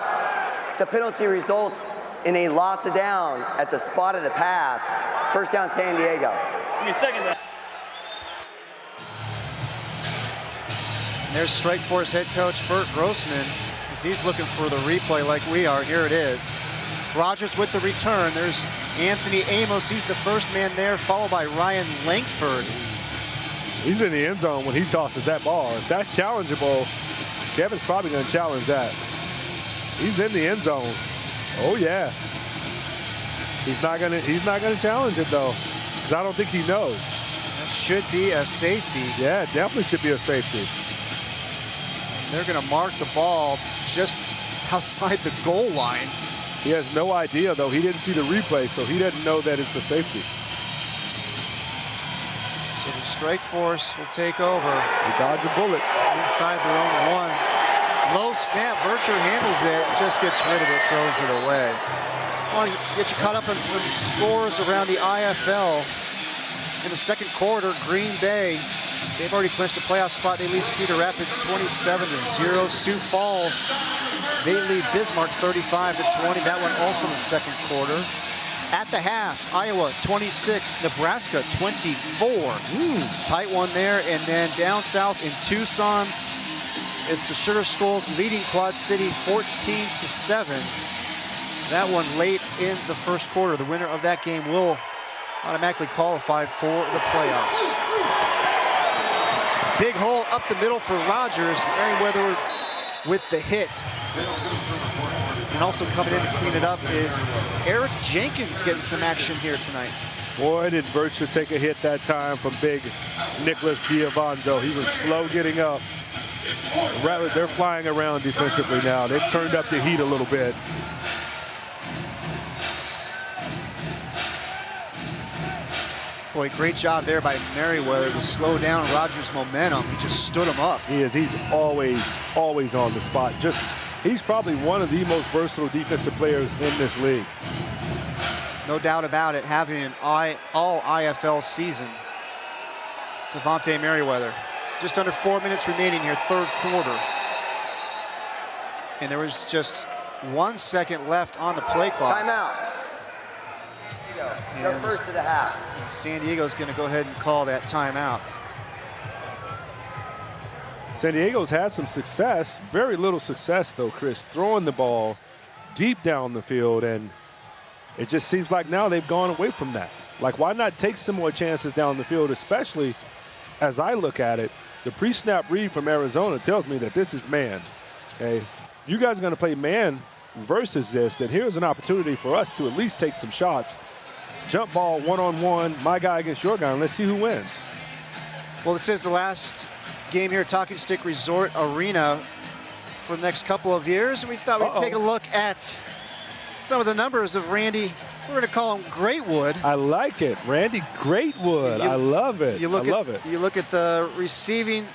The penalty results in a loss of down at the spot of the pass. First down, San Diego. Give me a second there. There's Strike Force head coach Bert Grossman as he's looking for the replay like we are. Here it is. Rogers with the return. There's Anthony Amos. He's the first man there, followed by Ryan Langford. He's in the end zone when he tosses that ball. If that's challengeable, Kevin's probably going to challenge that. He's in the end zone. Oh yeah. He's not going to challenge it though, because I don't think he knows. That should be a safety. Yeah, definitely should be a safety. They're going to mark the ball just outside the goal line. He has no idea, though. He didn't see the replay, so he doesn't know that it's a safety. So the Strike Force will take over. He dodged a bullet. Inside their own one. Low snap. Vercher handles it, just gets rid of it, throws it away. I want to get you caught up on some scores around the IFL. In the second quarter, Green Bay, they've already clinched a playoff spot. They lead Cedar Rapids 27-0. Sioux Falls, they lead Bismarck 35-20. That one also in the second quarter. At the half, Iowa 26, Nebraska 24. Tight one there. And then down south in Tucson, it's the Sugar Skulls leading Quad City 14-7. That one late in the first quarter. The winner of that game will automatically qualify for the playoffs. Big hole up the middle for Rogers. Merriweather with the hit. And also coming in to clean it up is Eric Jenkins getting some action here tonight. Boy, did Vercher take a hit that time from big Nicholas Diavanzo. He was slow getting up. Rather, they're flying around defensively now. They've turned up the heat a little bit. Boy, great job there by Merriweather to slow down Rogers' momentum. He just stood him up. He is. He's always on the spot. He's probably one of the most versatile defensive players in this league. No doubt about it, having an all IFL season. Devonte Merriweather. Just under 4 minutes remaining here, third quarter. And there was just 1 second left on the play clock. Timeout. Go first to the half. And San Diego's going to go ahead and call that timeout. San Diego's had some success, very little success though, Chris, throwing the ball deep down the field, and it just seems like now they've gone away from that. Like, why not take some more chances down the field, especially as I look at it, the pre-snap read from Arizona tells me that this is man. Okay, you guys are going to play man versus this, and here's an opportunity for us to at least take some shots. Jump ball, one-on-one, my guy against your guy, and let's see who wins. Well, this is the last game here at Talking Stick Resort Arena for the next couple of years. And we thought we'd take a look at some of the numbers of Randy. We're going to call him Greatwood. I like it. Randy Greatwood. I love it. I love it. You look at the receiving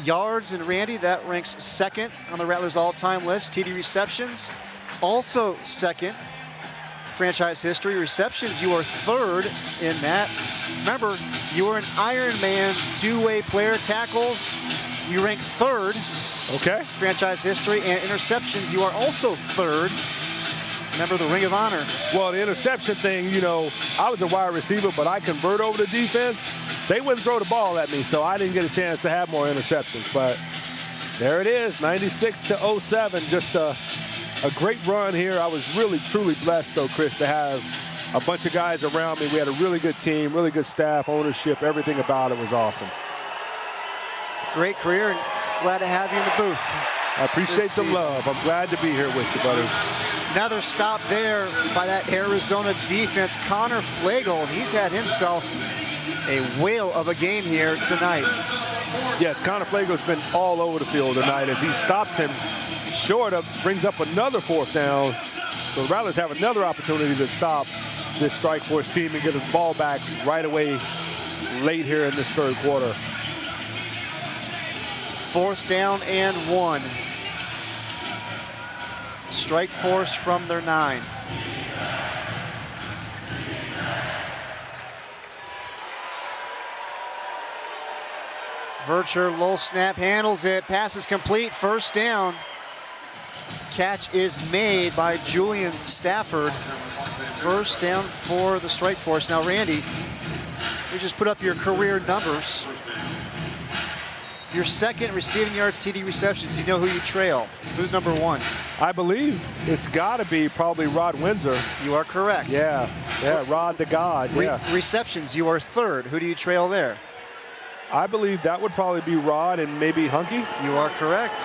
yards, and Randy, that ranks second on the Rattlers all-time list. TD receptions, also second. Franchise history. Receptions, you are third in that. Remember, you are an Iron Man two-way player. Tackles, you rank third. Okay. Franchise history. And interceptions, you are also third. Remember the Ring of Honor. Well, the interception thing, you know, I was a wide receiver, but I convert over the defense. They wouldn't throw the ball at me, so I didn't get a chance to have more interceptions. But There it is, 96-07. Just a great run here. I was really, truly blessed, though, Chris, to have a bunch of guys around me. We had a really good team, really good staff, ownership. Everything about it was awesome. Great career, and glad to have you in the booth. I appreciate the love. I'm glad to be here with you, buddy. Another stop there by that Arizona defense. Connor Flagel, he's had himself a whale of a game here tonight. Yes, Connor Flagel's been all over the field tonight as he stops him short of, brings up another 4th down. So the Rattlers have another opportunity to stop this strike force team and get his ball back right away late here in this 3rd quarter. 4th down and 1. Strike force from their 9. Vercher, low snap, handles it. Pass is complete. 1st down. Catch is made by Julian Stafford. 1st down for the strike force. Now, Randy, you just put up your career numbers. Your 2nd receiving yards, TD receptions. You know who you trail. Who's number 1? I believe it's got to be probably Rod Windsor. You are correct. Yeah, Rod the God. Yeah. Receptions, you are 3rd. Who do you trail there? I believe that would probably be Rod and maybe Hunky. You are correct.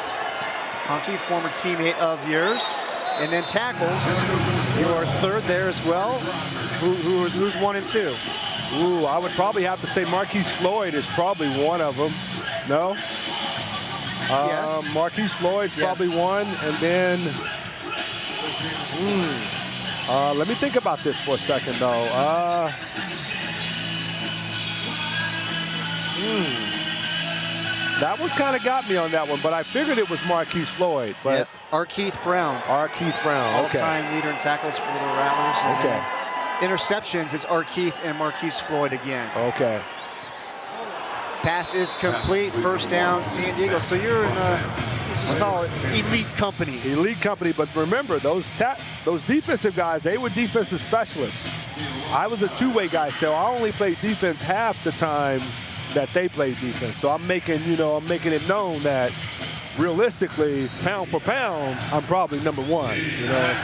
Hunky, former teammate of yours. And then tackles, you are 3rd there as well. Who's 1 and 2? Ooh, I would probably have to say Marquise Floyd is probably one of them. No? Yes. Marquise Floyd's probably 1, and then let me think about this for a second, though. That was kind of got me on that one, but I figured it was Marquise Floyd. But Arkeith Brown. Arkeith Brown, okay. All-time leader in tackles for the Rattlers. And okay. Interceptions, it's Arkeith and Marquise Floyd again. Okay. Pass is complete. 1st down, San Diego. So you're in, let's just call it elite company. Elite company, but remember, those defensive guys, they were defensive specialists. I was a 2-way guy, so I only played defense half the time that they played defense. So I'm making it known that realistically, pound for pound, I'm probably number 1, you know.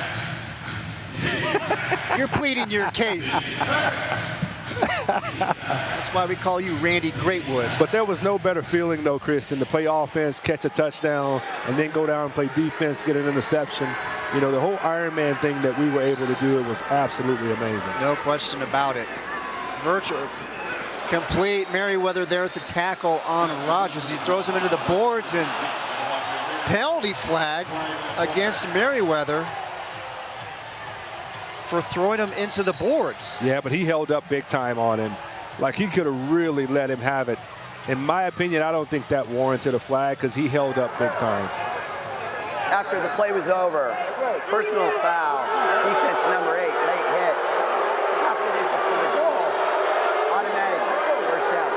You're pleading your case. That's why we call you Randy Greatwood. But there was no better feeling, though, Chris, than to play offense, catch a touchdown, and then go down and play defense, get an interception. You know, the whole Iron Man thing that we were able to do, it was absolutely amazing. No question about it. Vercher complete. Merriweather there at the tackle on Rogers. He throws him into the boards, and penalty flag against Merriweather for throwing him into the boards. Yeah, but he held up big time on him. Like, he could have really let him have it. In my opinion, I don't think that warranted a flag because he held up big time. After the play was over, personal foul, defense number 8, late hit. Half the distance to the goal. Automatic 1st down.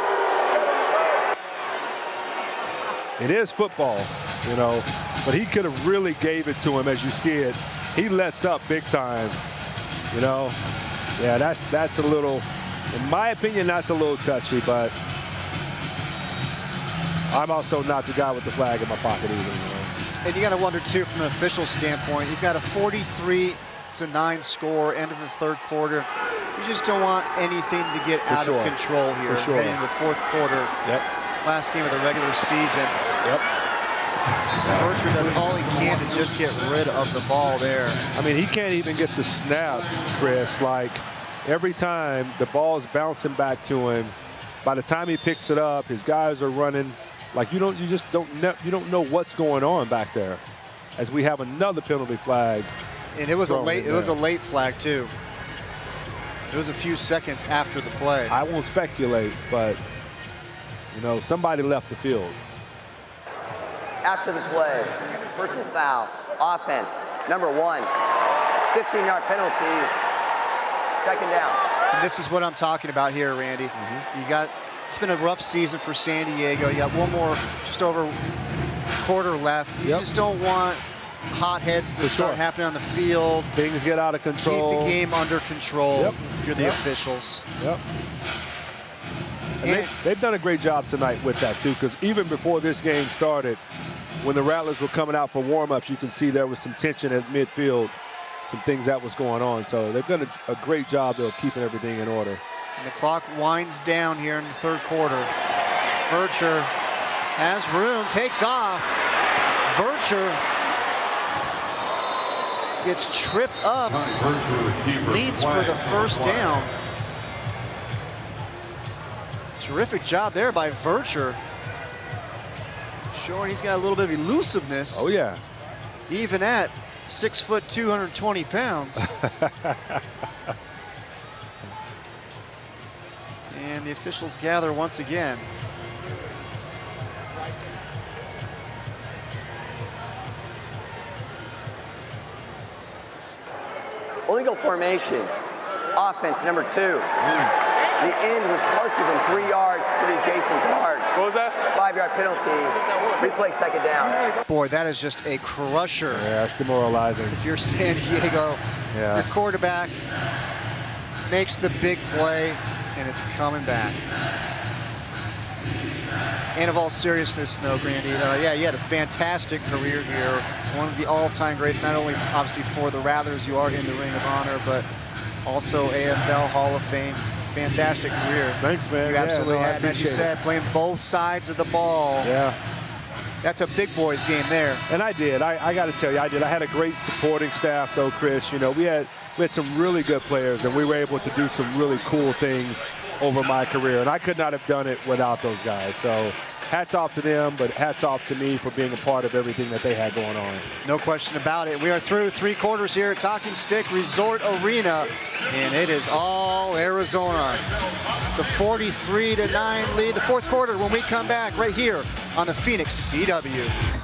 It is football, you know, but he could have really gave it to him as you see it. He lets up big time. You know, yeah, that's a little, in my opinion, that's a little touchy, but I'm also not the guy with the flag in my pocket either. You know? And you got to wonder, too, from an official standpoint, you've got a 43-9 score, end of the 3rd quarter. You just don't want anything to get out of control here. Heading into the 4th quarter. Yep. Last game of the regular season. Yep. Vercher does all he can to just get rid of the ball there. I mean, he can't even get the snap, Chris. Like, every time the ball is bouncing back to him, by the time he picks it up, his guys are running. Like, you don't know what's going on back there. As we have another penalty flag. And it was a late flag too. It was a few seconds after the play. I won't speculate, but you know, somebody left the field. After the play, personal foul, offense, number 1, 15-yard penalty, 2nd down. And this is what I'm talking about here, Randy. It's been a rough season for San Diego. You got one more, just over quarter left. You just don't want hot heads to start happening on the field. Things get out of control. Keep the game under control if you're the officials. And they've done a great job tonight with that, too, because even before this game started, when the Rattlers were coming out for warm-ups, you can see there was some tension at midfield, some things that was going on. So they've done a great job of keeping everything in order. And the clock winds down here in the third quarter. Vercher has room, takes off. Vercher gets tripped up, leads for the first down. Terrific job there by Vercher. Showing he's got a little bit of elusiveness. Oh, yeah. Even at 6 foot, 220 pounds. And the officials gather once again. Illegal formation, offense number 2. The end was closer than 3 yards to the adjacent guard. What was that? 5-yard penalty, replay second down. Boy, that is just a crusher. Yeah, it's demoralizing. If you're San Diego, your quarterback makes the big play, and it's coming back. And of all seriousness, no, Grandy, yeah, you had a fantastic career here. One of the all-time greats, not only obviously for the Rattlers, you are in the Ring of Honor, but also AFL Hall of Fame. Fantastic career. Thanks, man. You absolutely had, as you said, playing both sides of the ball. Yeah. That's a big boys game there. And I did. I got to tell you, I did. I had a great supporting staff, though, Chris. You know, we had some really good players, and we were able to do some really cool things over my career. And I could not have done it without those guys. So hats off to them, but hats off to me for being a part of everything that they had going on. No question about it. We are through 3 quarters here at Talking Stick Resort Arena, and it is all Arizona. The 43-9 lead, the fourth quarter when we come back right here on the Phoenix CW.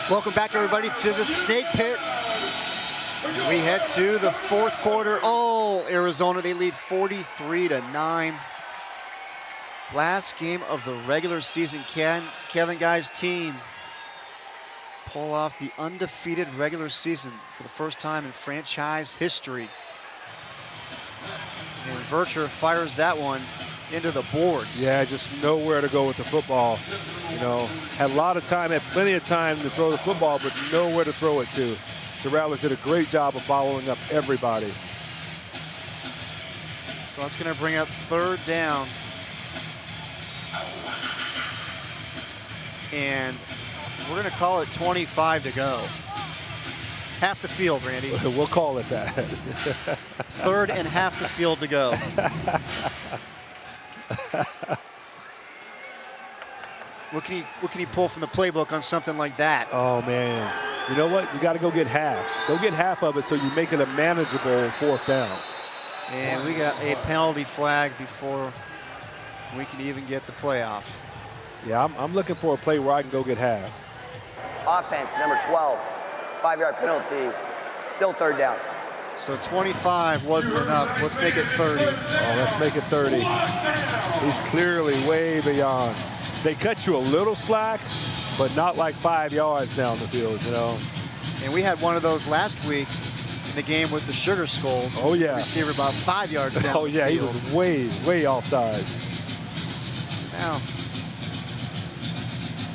Welcome back, everybody, to the Snake Pit. We head to the fourth quarter. Oh, Arizona, they lead 43-9. Last game of the regular season. Can Kevin Guy's team pull off the undefeated regular season for the first time in franchise history? And Vercher fires that one into the boards. Yeah, just nowhere to go with the football. You know, had a lot of time, had plenty of time to throw the football, but nowhere to throw it to. The Rattlers did a great job of following up everybody. So that's going to bring up third down. And we're going to call it 25 to go. Half the field, Randy. We'll call it that. Third and half the field to go. What can he pull from the playbook on something like that? Oh, man. You know what? You got to go get half. Go get half of it so you make it a manageable 4th down. And we got a penalty flag before we can even get the playoff. Yeah, I'm looking for a play where I can go get half. Offense, number 12, 5-yard penalty, still 3rd down. So 25 wasn't enough. Let's make it 30. Oh, let's make it 30. He's clearly way beyond. They cut you a little slack, but not like 5 yards down the field, you know. And we had one of those last week in the game with the Sugar Skulls. Oh, yeah. Receiver about 5 yards down Oh, yeah, the field. he was way, way offside. So now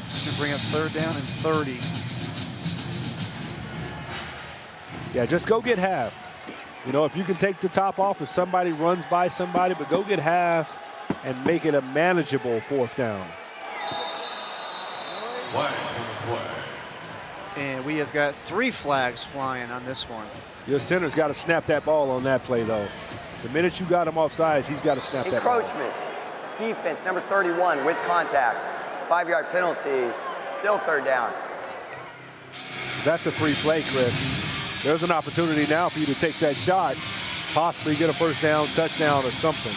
it's going to bring up 3rd down and 30. Yeah, just go get half. You know, if you can take the top off if somebody runs by somebody, but go get half and make it a manageable 4th down. And we have got 3 flags flying on this one. Your center's got to snap that ball on that play, though. The minute you got him offsides, he's got to snap that ball. Encroachment, defense, number 31 with contact, 5-yard penalty, still 3rd down. That's a free play, Chris. There's an opportunity now for you to take that shot, possibly get a 1st down, touchdown, or something.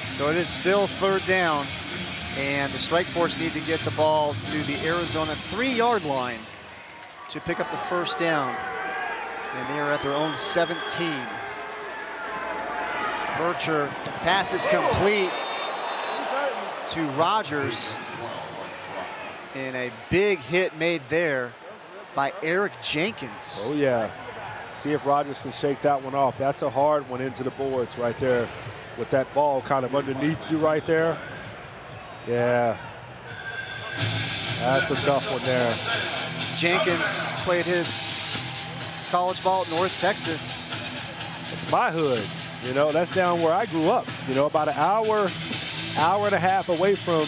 So it is still 3rd down, and the Strike Force need to get the ball to the Arizona 3-yard line to pick up the 1st down. And they are at their own 17. Vercher, pass is complete to Rogers. And a big hit made there by Eric Jenkins. Oh, yeah. See if Rogers can shake that one off. That's a hard one into the boards right there with that ball kind of underneath you right there. Yeah. That's a tough one there. Jenkins played his college ball at North Texas. It's my hood. You know, that's down where I grew up. You know, about an hour and a half away from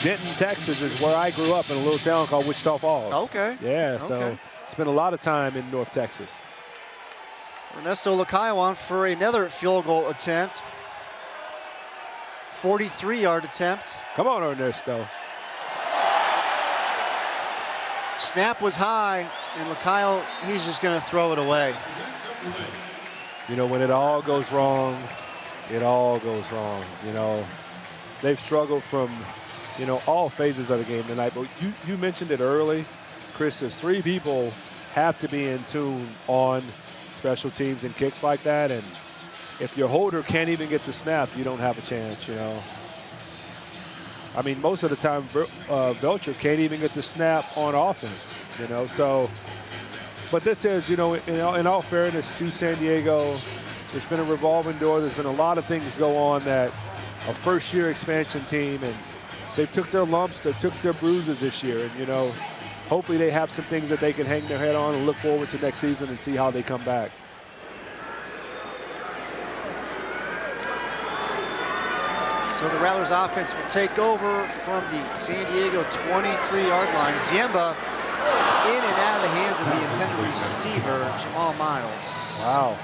Denton, Texas is where I grew up in a little town called Wichita Falls. Okay. Yeah, so Okay. spent a lot of time in North Texas. Ernesto Lukayo on for another field goal attempt. 43-yard attempt. Come on, Ernesto. Snap was high, and Lukayo, he's just going to throw it away. You know, when it all goes wrong, it all goes wrong. You know, they've struggled from, you know, all phases of the game tonight. But you mentioned it early, Chris, there's 3 people have to be in tune on special teams and kicks like that. And if your holder can't even get the snap, you don't have a chance, you know. I mean, most of the time, Vercher can't even get the snap on offense, you know. So, but this is, you know, in all fairness to San Diego, there's been a revolving door. There's been a lot of things go on that a first-year expansion team, and they took their lumps, they took their bruises this year, and, you know, hopefully they have some things that they can hang their head on and look forward to next season and see how they come back. So the Rattlers offense will take over from the San Diego 23-yard line. Ziemba in and out of the hands of the intended receiver, Jamal Miles. Wow.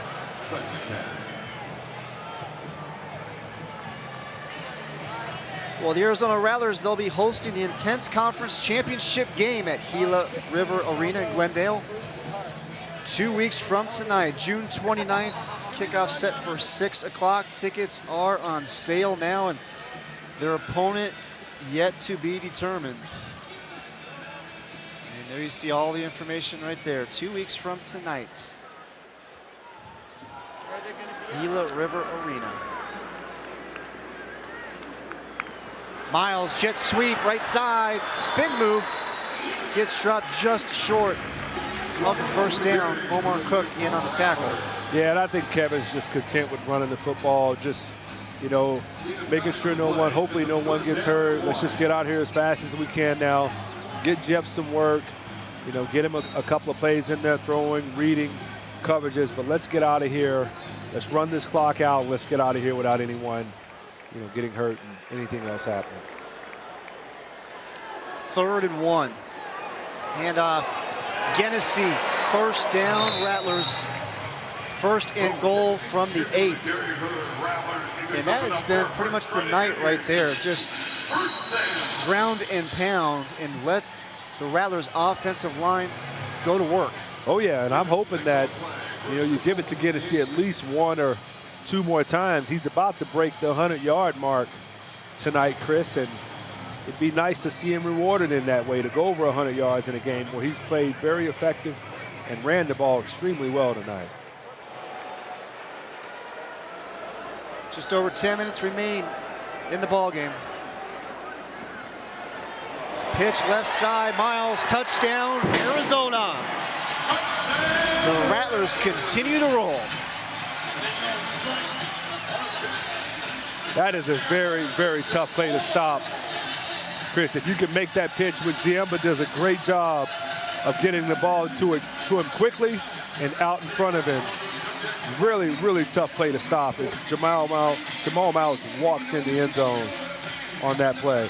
Well, the Arizona Rattlers, they'll be hosting the Intense Conference Championship game at Gila River Arena in Glendale 2 weeks from tonight, June 29th. Kickoff set for 6 o'clock. Tickets are on sale now, and their opponent yet to be determined. And there you see all the information right there. 2 weeks from tonight, Gila River Arena. Miles, jet sweep, right side, spin move. Gets dropped just short of the 1st down. Omar Cook in on the tackle. Yeah, and I think Kevin's just content with running the football, just, you know, making sure hopefully no one gets hurt. Let's just get out here as fast as we can now. Get Jeff some work, you know, get him a couple of plays in there, throwing, reading coverages, but let's get out of here. Let's run this clock out. Let's get out of here without anyone, you know, getting hurt and anything else happening. 3rd and 1. Handoff, Genesee, 1st down, Rattlers First and goal from the 8. And that has been pretty much the night right there. Just ground and pound and let the Rattlers offensive line go to work. Oh yeah, and I'm hoping that, you give it to Giddesy at least 1 or 2 more times. He's about to break the 100-yard mark tonight, Chris, and it'd be nice to see him rewarded in that way, to go over 100 yards in a game where he's played very effective and ran the ball extremely well tonight. Just over 10 minutes remain in the ball game. Pitch left side, Miles, touchdown, Arizona. The Rattlers continue to roll. That is a very, very tough play to stop. Chris, if you can make that pitch, which Ziemba does a great job of getting the ball to him quickly and out in front of him. Really, really tough play to stop. Jamal Miles walks in the end zone on that play.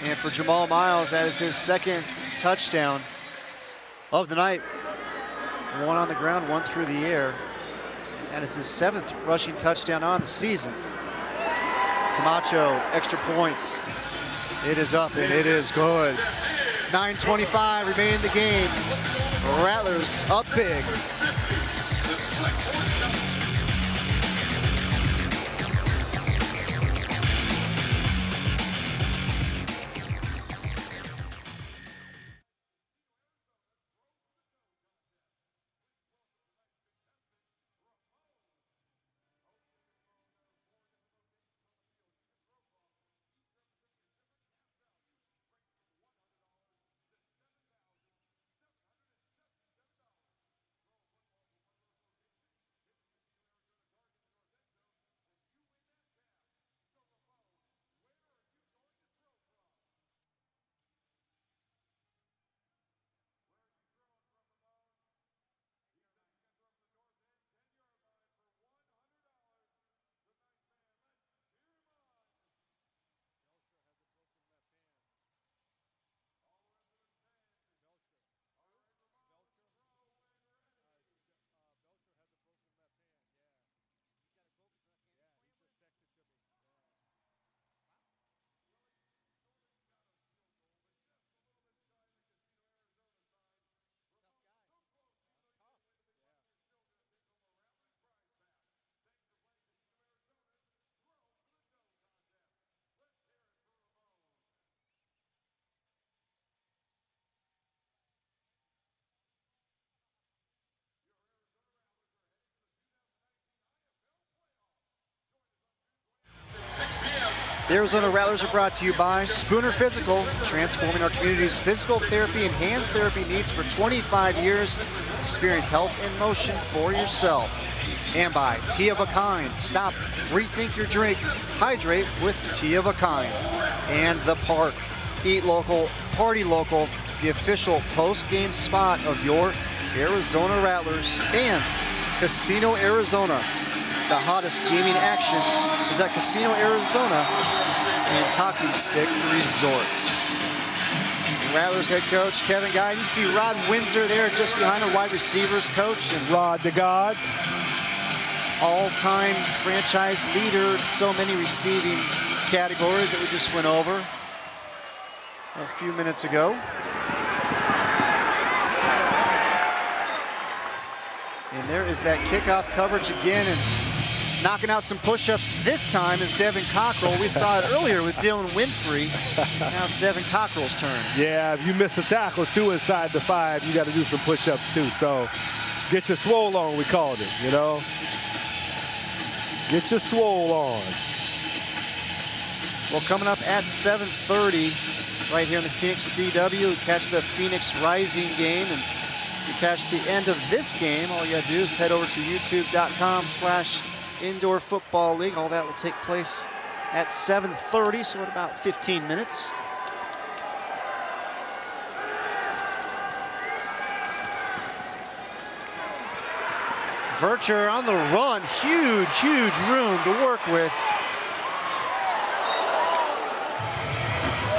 And for Jamal Miles, that is his second touchdown of the night. 1 on the ground, 1 through the air. That is his 7th rushing touchdown on the season. Camacho, extra point. It is up and it is good. 9:25 remaining in the game. Rattlers up big. The Arizona Rattlers are brought to you by Spooner Physical, transforming our community's physical therapy and hand therapy needs for 25 years. Experience health in motion for yourself. And by Tea of a Kind. Stop, rethink your drink. Hydrate with Tea of a Kind. And The Park. Eat local, party local. The official post-game spot of your Arizona Rattlers. And Casino Arizona. The hottest gaming action is at Casino Arizona and Talking Stick Resort. Rattlers head coach Kevin Guy. You see Rod Windsor there just behind the wide receivers coach. And Rod the God. All-time franchise leader, so many receiving categories that we just went over a few minutes ago. And there is that kickoff coverage again, and knocking out some push-ups this time is Devin Cockrell. We saw it earlier with Dylan Winfrey. Now it's Devin Cockrell's turn. Yeah, if you miss a tackle too inside the 5, you got to do some push-ups too. So get your swole on, we called it, Get your swole on. Well, coming up at 7:30 right here in the Phoenix CW, catch the Phoenix Rising game. And to catch the end of this game, all you got to do is head over to youtube.com/Indoor Football League. All that will take place at 7:30, so in about 15 minutes. Vercher on the run, huge room to work with.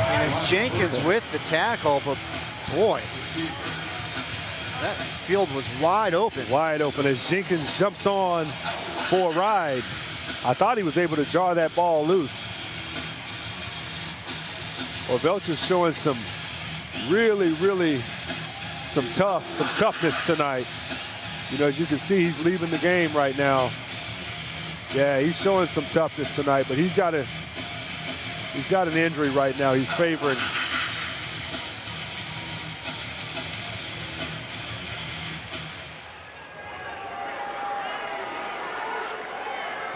And it's Jenkins with the tackle, but boy, That field was wide open. Wide open as Jenkins jumps on for a ride. I thought he was able to jar that ball loose. Well, Vercher's showing some really some toughness tonight. You know, as you can see, he's leaving the game right now. Yeah, he's showing some toughness tonight, but he's got an injury right now. He's favoring.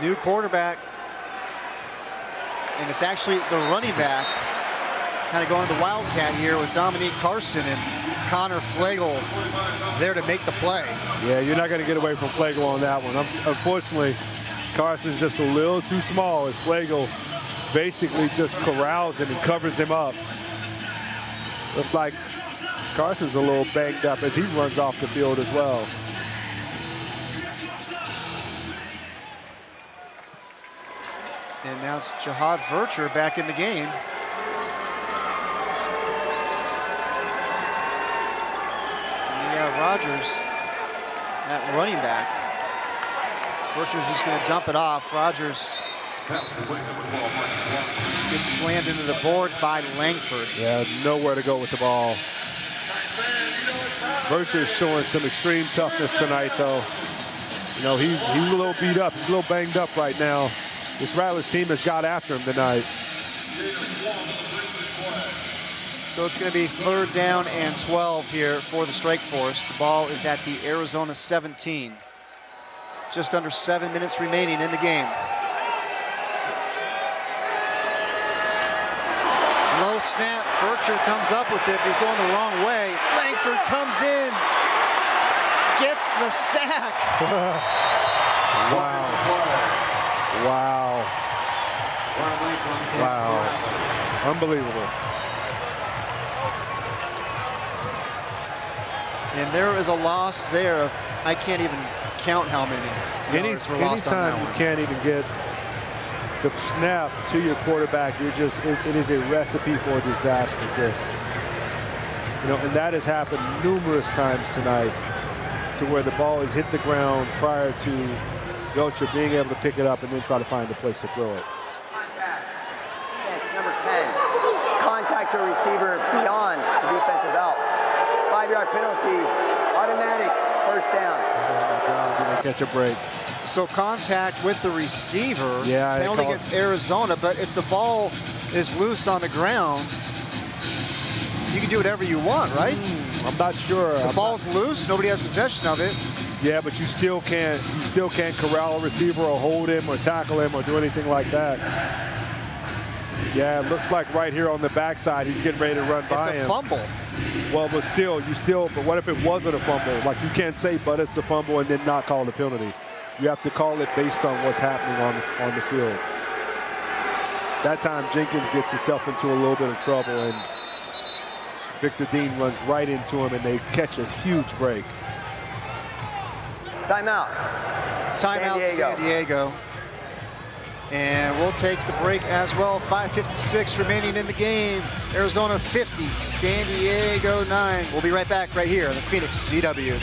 New quarterback, and it's actually the running back, kind of going to Wildcat here with Dominique Carson and Connor Flagel there to make the play. Yeah, you're not going to get away from Flagel on that one. Unfortunately, Carson's just a little too small as Flagel basically just corrals him and covers him up. Looks like Carson's a little banged up as he runs off the field as well. And now it's Jihad Vercher back in the game. Yeah, Rogers, that running back. Vercher's just going to dump it off. Rogers gets slammed into the boards by Langford. Yeah, nowhere to go with the ball. Vercher's showing some extreme toughness tonight, though. You know, he's a little beat up. He's a little banged up right now. This Rattlers team has got after him tonight. So it's going to be 3rd down and 12 here for the Strike Force. The ball is at the Arizona 17. Just under 7 minutes remaining in the game. Low snap. Vercher comes up with it. He's going the wrong way. Langford comes in. Gets the sack. Wow. Wow. Wow. Unbelievable. And there is a loss there of, I can't even count how many yards were lost on that Anytime you one. can't even get the snap to your quarterback, it is a recipe for disaster, Chris. You know, and that has happened numerous times tonight to where the ball has hit the ground prior to Vercher being able to pick it up and then try to find a place to throw it. It's number 10. Contact your receiver beyond the defensive belt. 5-yard penalty, automatic first down. Oh my God, did they catch a break? So contact with the receiver, Yeah, penalty against Arizona, but if the ball is loose on the ground, you can do whatever you want, right? I'm not sure. The ball's loose, nobody has possession of it. Yeah, but you still can't corral a receiver or hold him or tackle him or do anything like that. Yeah, it looks like right here on the backside, he's getting ready to run by him. It's a fumble. Well, but but what if it wasn't a fumble? Like, you can't say, but it's a fumble and then not call the penalty. You have to call it based on what's happening on the field. That time, Jenkins gets himself into a little bit of trouble, and Victor Dean runs right into him, and they catch a huge break. Timeout. Timeout, San Diego. And we'll take the break as well. 5:56 remaining in the game. Arizona 50, San Diego 9. We'll be right back right here on the Phoenix CW.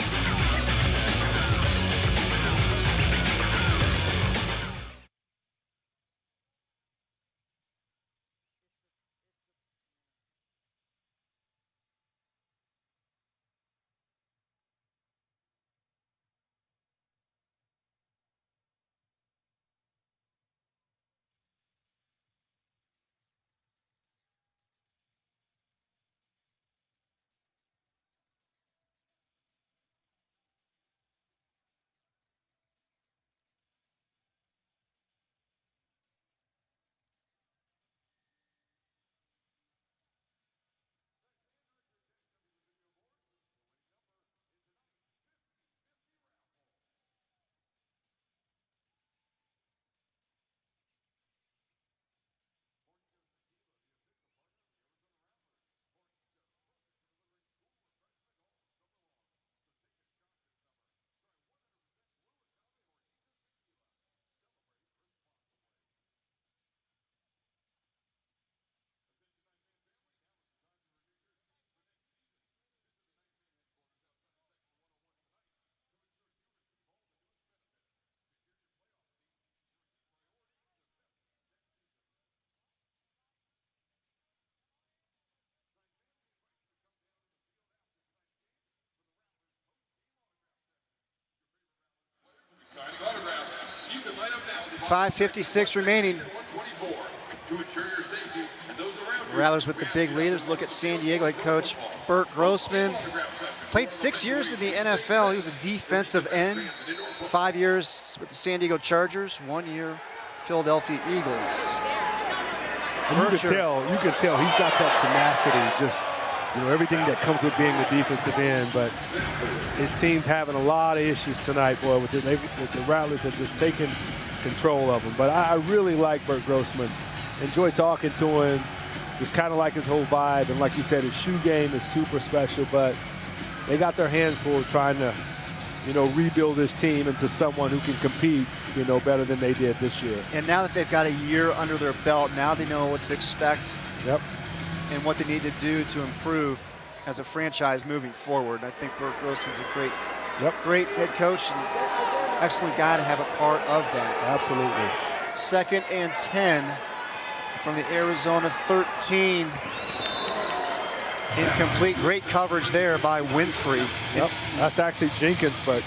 5:56 remaining. Rattlers with the big leaders. Look at San Diego head coach Bert Grossman. Played 6 years in the NFL. He was a defensive end. 5 years with the San Diego Chargers. 1 year Philadelphia Eagles. You can tell he's got that tenacity, just everything that comes with being a defensive end. But his team's having a lot of issues tonight, boy. The Rattlers have just taken control of them. But I really like Bert Grossman. Enjoy talking to him. Just kind of like his whole vibe. And like you said, his shoe game is super special. But they got their hands full trying to, rebuild this team into someone who can compete, better than they did this year. And now that they've got a year under their belt, now they know what to expect. Yep. And what they need to do to improve as a franchise moving forward. I think Bert Grossman's a great head coach and excellent guy to have a part of that. Absolutely. 2nd and 10 from the Arizona 13. Incomplete. Great coverage there by Winfrey. Yep. That's actually Jenkins, but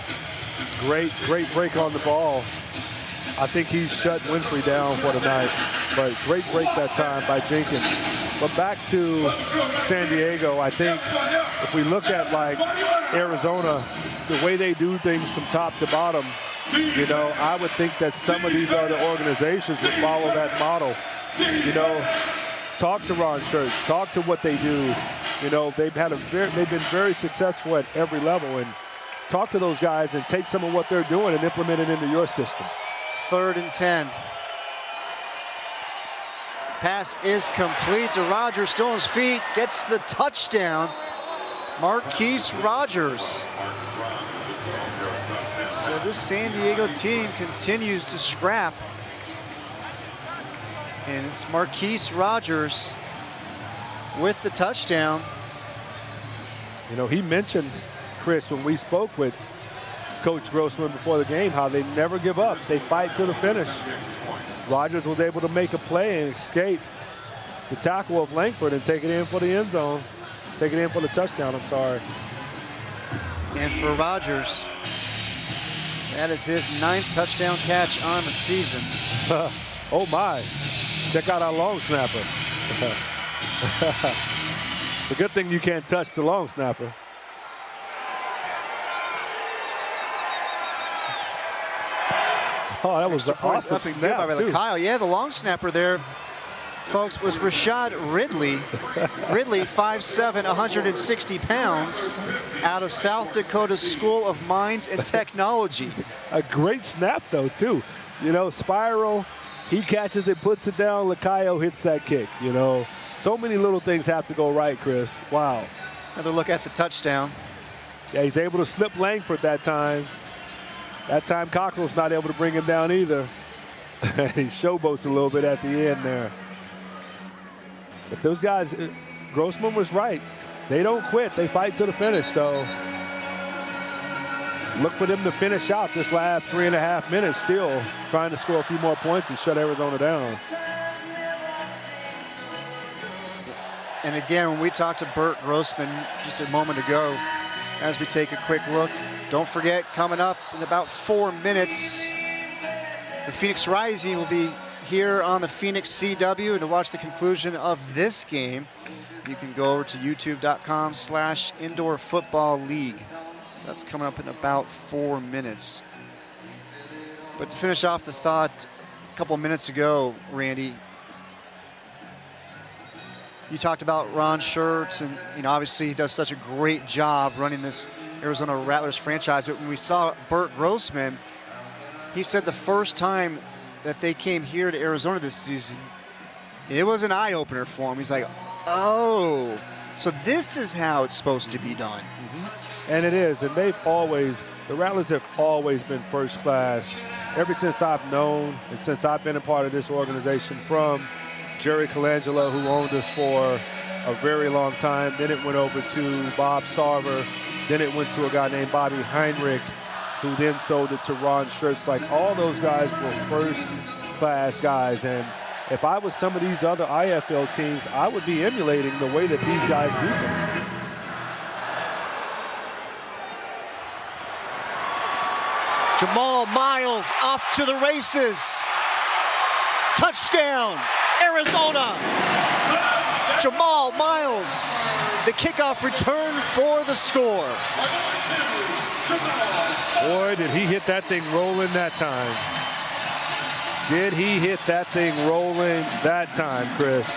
great break on the ball. I think he shut Winfrey down for tonight, but great break that time by Jenkins. But back to San Diego, I think if we look at like Arizona, the way they do things from top to bottom, I would think that some of these other organizations would follow that model. Talk to Ron Schertz, talk to what they do. They've been very successful at every level, and talk to those guys and take some of what they're doing and implement it into your system. 3rd and 10. Pass is complete to Rogers, still on his feet, gets the touchdown. Marquise Rogers. So this San Diego team continues to scrap. And it's Marquise Rogers with the touchdown. He mentioned, Chris, when we spoke with Coach Grossman before the game, how they never give up. They fight to the finish. Rogers was able to make a play and escape the tackle of Langford and take it in for the end zone. Take it in for the touchdown, I'm sorry. And for Rogers, that is his 9th touchdown catch on the season. Oh my, check out our long snapper. It's a good thing you can't touch the long snapper. Oh, that was the awesome snap, by too. Lukayo. Yeah, the long snapper there, folks, was Rashad Ridley. Ridley, 5'7", 160 pounds, out of South Dakota School of Mines and Technology. A great snap, though, too. Spiral, he catches it, puts it down, Lukayo hits that kick, So many little things have to go right, Chris. Wow. Another look at the touchdown. Yeah, he's able to slip Langford that time. That time Cockrell's not able to bring him down either. He showboats a little bit at the end there. But those guys, Grossman was right. They don't quit. They fight to the finish. So look for them to finish out this last 3.5 minutes, still trying to score a few more points and shut Arizona down. And again, when we talked to Bert Grossman just a moment ago, as we take a quick look, don't forget, coming up in about 4 minutes, the Phoenix Rising will be here on the Phoenix CW. And to watch the conclusion of this game, you can go over to youtube.com/Indoor Football League. So that's coming up in about 4 minutes. But to finish off the thought, a couple of minutes ago, Randy, you talked about Ron Schertz, and obviously he does such a great job running this Arizona Rattlers franchise. But when we saw Bert Grossman, he said the first time that they came here to Arizona this season, it was an eye-opener for him. He's like, oh, so this is how it's supposed to be done. Mm-hmm. And it is, and the Rattlers have always been first class ever since I've known and since I've been a part of this organization, from Jerry Colangelo, who owned us for a very long time. Then it went over to Bob Sarver. Then it went to a guy named Bobby Heinrich, who then sold it to Ron Schertz. Like, all those guys were first-class guys. And if I was some of these other IFL teams, I would be emulating the way that these guys do things. Jamal Miles off to the races. Touchdown, Arizona. Jamal Miles, the kickoff return for the score. Boy, did he hit that thing rolling that time. Did he hit that thing rolling that time, Chris?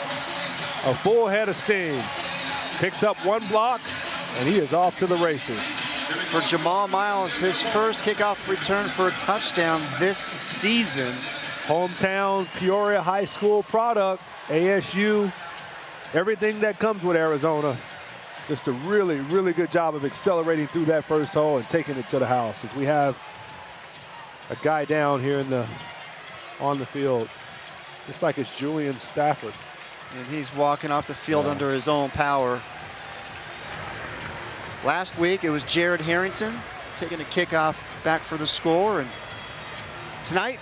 A full head of steam. Picks up one block, and he is off to the races. For Jamal Miles, his first kickoff return for a touchdown this season. Hometown Peoria High School product, ASU, everything that comes with Arizona. Just a really, really good job of accelerating through that first hole and taking it to the house, as we have a guy down here on the field. Just like it's Julian Stafford. And he's walking off the field under his own power. Last week, it was Jared Harrington taking a kickoff back for the score. And tonight,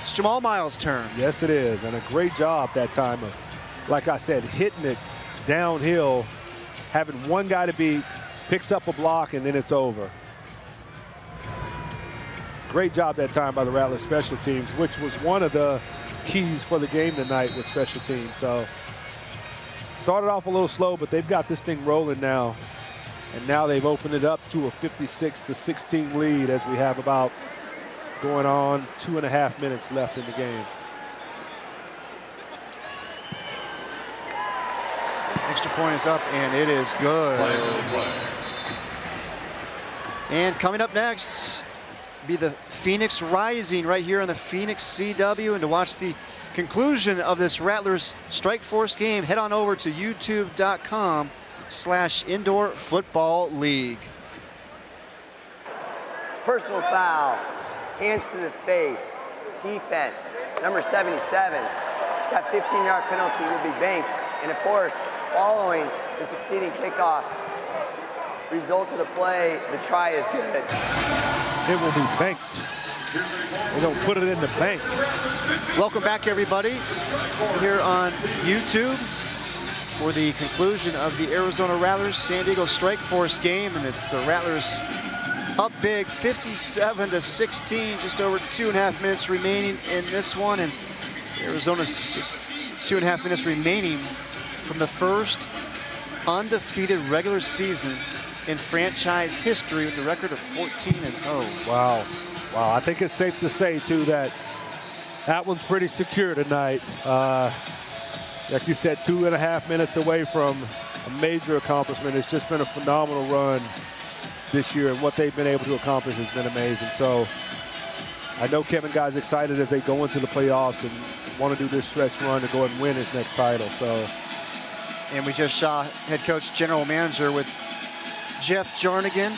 it's Jamal Miles' turn. Yes, it is. And a great job that time of, like I said, hitting it downhill, having one guy to beat, picks up a block, and then it's over. Great job that time by the Rattlers special teams, which was one of the keys for the game tonight with special teams. So started off a little slow, but they've got this thing rolling now. And now they've opened it up to a 56-16 lead, as we have about going on 2.5 minutes left in the game. Extra point is up, and it is good. And coming up next, be the Phoenix Rising right here on the Phoenix CW. And to watch the conclusion of this Rattlers Strike Force game, head on over to youtube.com/Indoor Football League. Personal foul, hands to the face, defense, number 77. That 15-yard penalty will be banked and enforced following the succeeding kickoff. Result of the play, the try is good. It will be banked. They don't put it in the bank. Welcome back, everybody, here on YouTube for the conclusion of the Arizona Rattlers San Diego Strike Force game. And it's the Rattlers up big, 57-16, just over 2.5 minutes remaining in this one. And Arizona's just 2.5 minutes remaining from the first undefeated regular season in franchise history with a record of 14-0. Wow. Wow. I think it's safe to say, too, that one's pretty secure tonight. Like you said, 2.5 minutes away from a major accomplishment. It's just been a phenomenal run this year, and what they've been able to accomplish has been amazing. So I know Kevin Guy's excited as they go into the playoffs and want to do this stretch run to go and win his next title. So, and we just saw head coach, general manager with Jeff Jarnigan.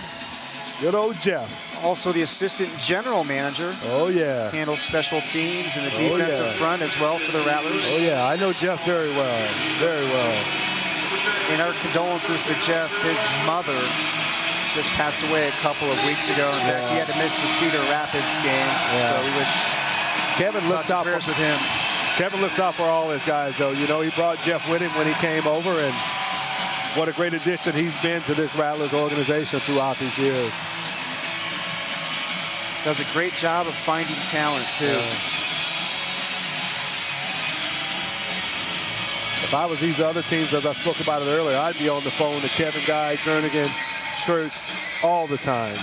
Good old Jeff. Also the assistant general manager. Oh, yeah. Handles special teams and the defensive front as well for the Rattlers. Oh, yeah. I know Jeff very well. Very well. And our condolences to Jeff. His mother just passed away a couple of weeks ago. In fact, he had to miss the Cedar Rapids game. So we wish Kevin looks out with him. Kevin looks out for all his guys, though. You know, he brought Jeff with him when he came over, and what a great addition he's been to this Rattlers organization throughout these years. Does a great job of finding talent, too. If I was these other teams, as I spoke about it earlier, I'd be on the phone to Kevin Guy, Jernigan, Shirts all the time.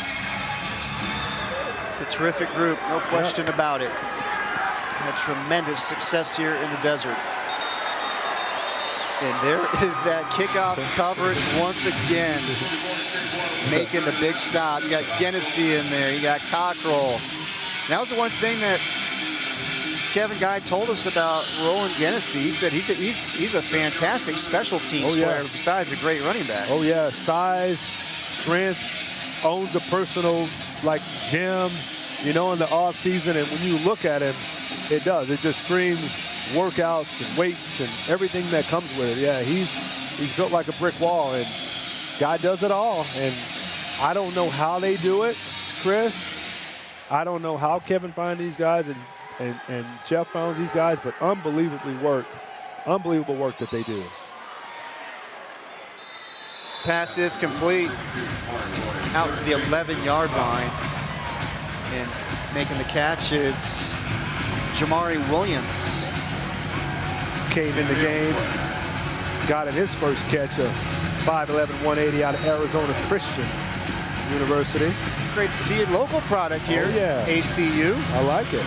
It's a terrific group, no question about it. Had tremendous success here in the desert. And there is that kickoff coverage once again, making the big stop. You got Genesee in there, you got Cockrell. And that was the one thing that Kevin Guy told us about Roland Genesee. He said he's a fantastic special teams player besides a great running back. Oh, yeah, size, strength, owns a personal, gym, you know, in the off season. And when you look at him, it does. It just screams workouts and weights and everything that comes with it. Yeah, he's built like a brick wall, and Guy does it all. And I don't know how they do it, Chris. I don't know how Kevin finds these guys and Jeff finds these guys, but unbelievable work that they do. Pass is complete out to the 11-yard line, and making the catch is Jamari Williams came in the game, got in his first catch of 5'11", 180 out of Arizona Christian University. Great to see a local product here. Oh, yeah. ACU. I like it.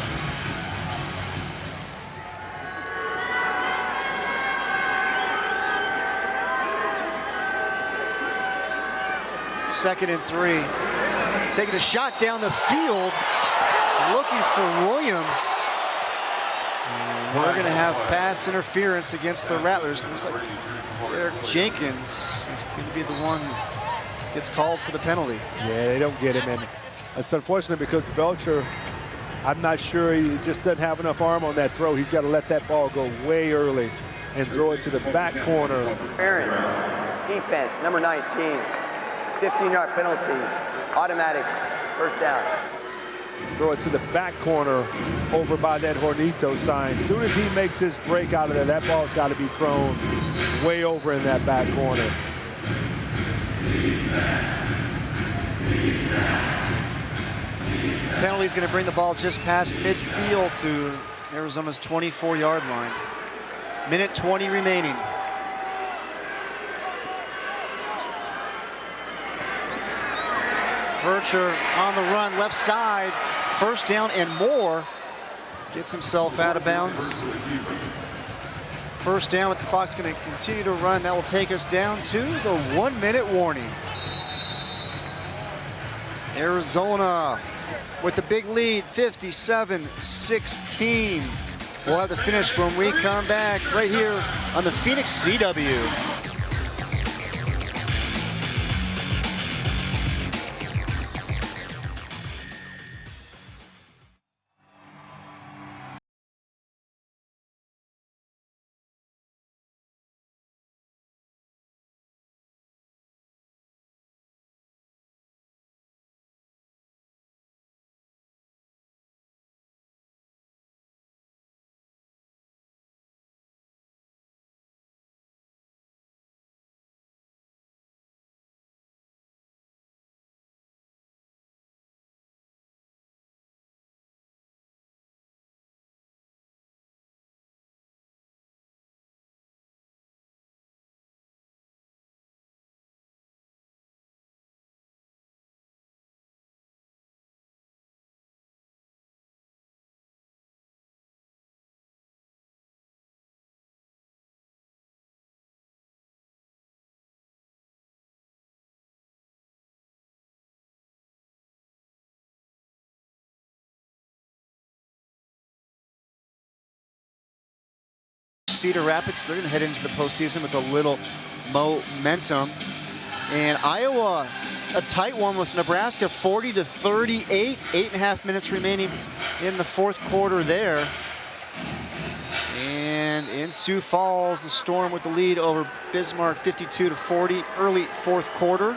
Second and 3. Taking a shot down the field, looking for Williams. We're going to have pass interference against the Rattlers. Looks like Eric Jenkins is going to be the one gets called for the penalty. Yeah, they don't get him, and it's unfortunate because Vercher, I'm not sure, he just doesn't have enough arm on that throw. He's got to let that ball go way early and throw it to the back corner. Interference, defense, number 19, 15-yard penalty, automatic first down. Throw it to the back corner over by that Hornito sign. As soon as he makes his break out of there, that ball's got to be thrown way over in that back corner. Penalty's going to bring the ball just past midfield to Arizona's 24-yard line. Minute 20 remaining. Vercher on the run, left side, first down and more. Gets himself out of bounds. First down, but the clock's going to continue to run. That will take us down to the 1-minute warning. Arizona with the big lead, 57-16. We'll have the finish when we come back right here on the Phoenix CW. Cedar Rapids, they're going to head into the postseason with a little momentum. And Iowa, a tight one with Nebraska, 40-38, 8.5 minutes remaining in the fourth quarter there. And in Sioux Falls, the Storm with the lead over Bismarck, 52-40, early fourth quarter.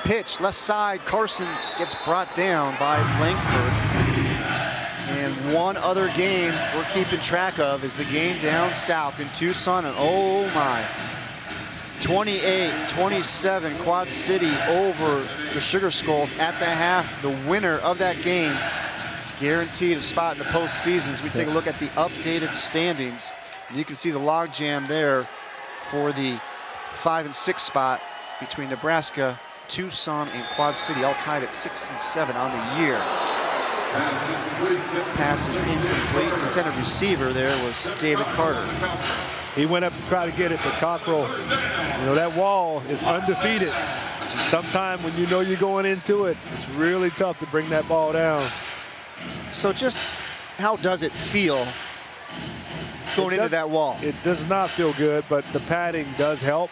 Pitch, left side, Carson gets brought down by Langford. And one other game we're keeping track of is the game down south in Tucson. And oh my, 28-27, Quad City over the Sugar Skulls at the half. The winner of that game is guaranteed a spot in the postseason. As we take a look at the updated standings, and you can see the logjam there for the 5 and 6 spot between Nebraska, Tucson, and Quad City, all tied at 6 and 7 on the year. Pass is incomplete. Intended receiver there was David Carter. He went up to try to get it, but Cockrell, you know, that wall is undefeated. Sometime when you know you're going into it, it's really tough to bring that ball down. So just how does it feel going into that wall? It does not feel good, but the padding does help.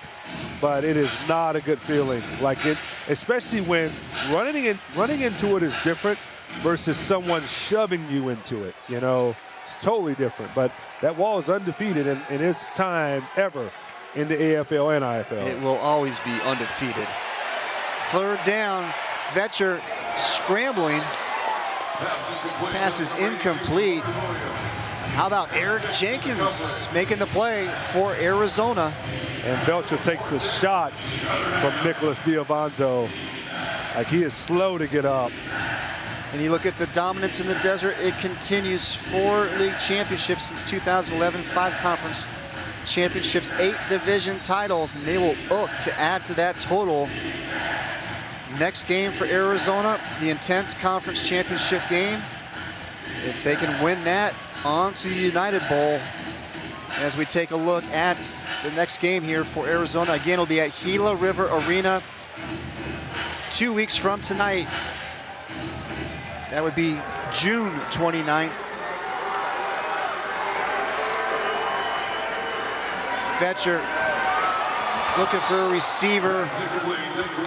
But it is not a good feeling. Like it, especially when running into it is different versus someone shoving you into it. You know, it's totally different. But that wall is undefeated in its time ever in the AFL and IFL. It will always be undefeated. Third down, Vercher scrambling. Pass is incomplete. How about Eric Jenkins making the play for Arizona? And Vercher takes a shot from Nicholas Diavanzo. Like, he is slow to get up. And you look at the dominance in the desert, it continues. 4 league championships since 2011, 5 conference championships, 8 division titles, and they will look to add to that total. Next game for Arizona, the Intense Conference Championship game. If they can win that, on to the United Bowl. As we take a look at the next game here for Arizona, again, it'll be at Gila River Arena 2 weeks from tonight. That would be June 29th. Vercher looking for a receiver.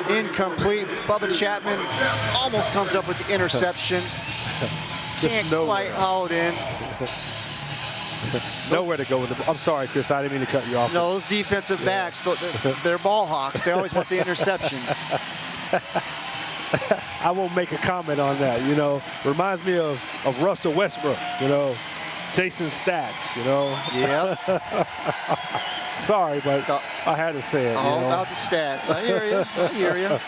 Incomplete. Bubba Chapman almost comes up with the interception. Can't quite haul it in. Nowhere to go with it. I'm sorry, Chris. I didn't mean to cut you off. No, those defensive backs, they're ball hawks. They always want the interception. I won't make a comment on that, you know. Reminds me of Russell Westbrook, you know, chasing stats, you know. Yep. Sorry, but I had to say it. All you know? about the stats. I hear you. I hear you.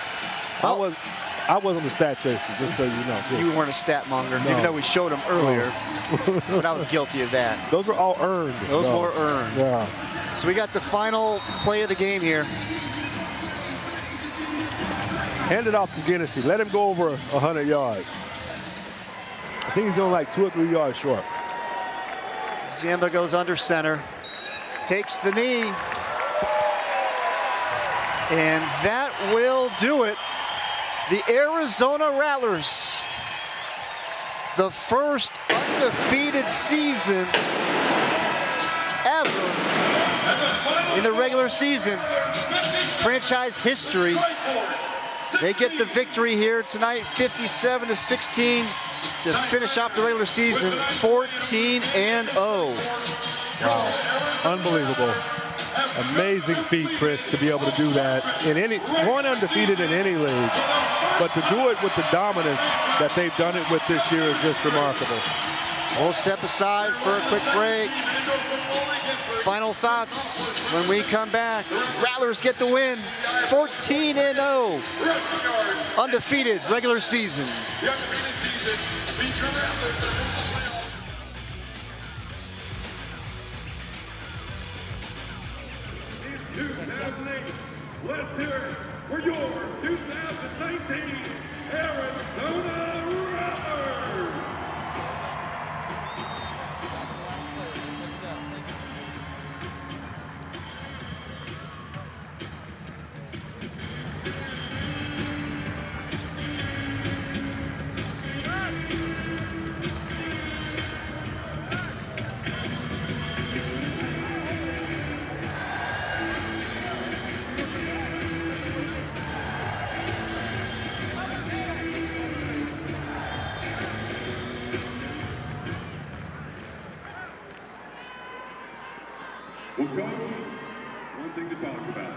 I wasn't a stat chaser, just so you know. You weren't a stat monger, even though we showed them earlier. But I was guilty of that. Those were all earned. Those were earned. Yeah. So we got the final play of the game here. Hand it off to Guinnessy. Let him go over 100 yards. I think he's only like 2 or 3 yards short. Ziemba goes under center. Takes the knee. And that will do it. The Arizona Rattlers, the first undefeated season ever in the regular season, franchise history. They get the victory here tonight, 57-16, to finish off the regular season, 14-0. Wow, unbelievable. Amazing feat, Chris, to be able to do that in going undefeated in any league, but to do it with the dominance that they've done it with this year is just remarkable. We'll step aside for a quick break. Final thoughts when we come back. Rattlers get the win, 14-0, undefeated regular season. 2008. Let's hear it for your 2019 Arizona Rattlers. Well, Coach, one thing to talk about,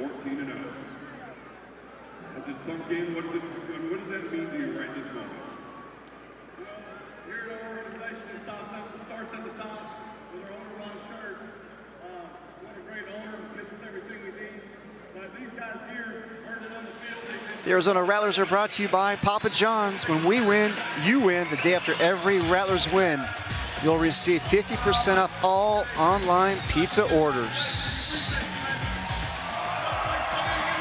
14-0. Has it sunk in? What does that mean to you right this moment? Well, here at our organization, it starts at the top with our owner, Ron Shirts. What a great owner, gives us everything we need. But these guys here earned it on the field. The Arizona Rattlers are brought to you by Papa John's. When we win, you win. The day after every Rattlers win, you'll receive 50% off all online pizza orders.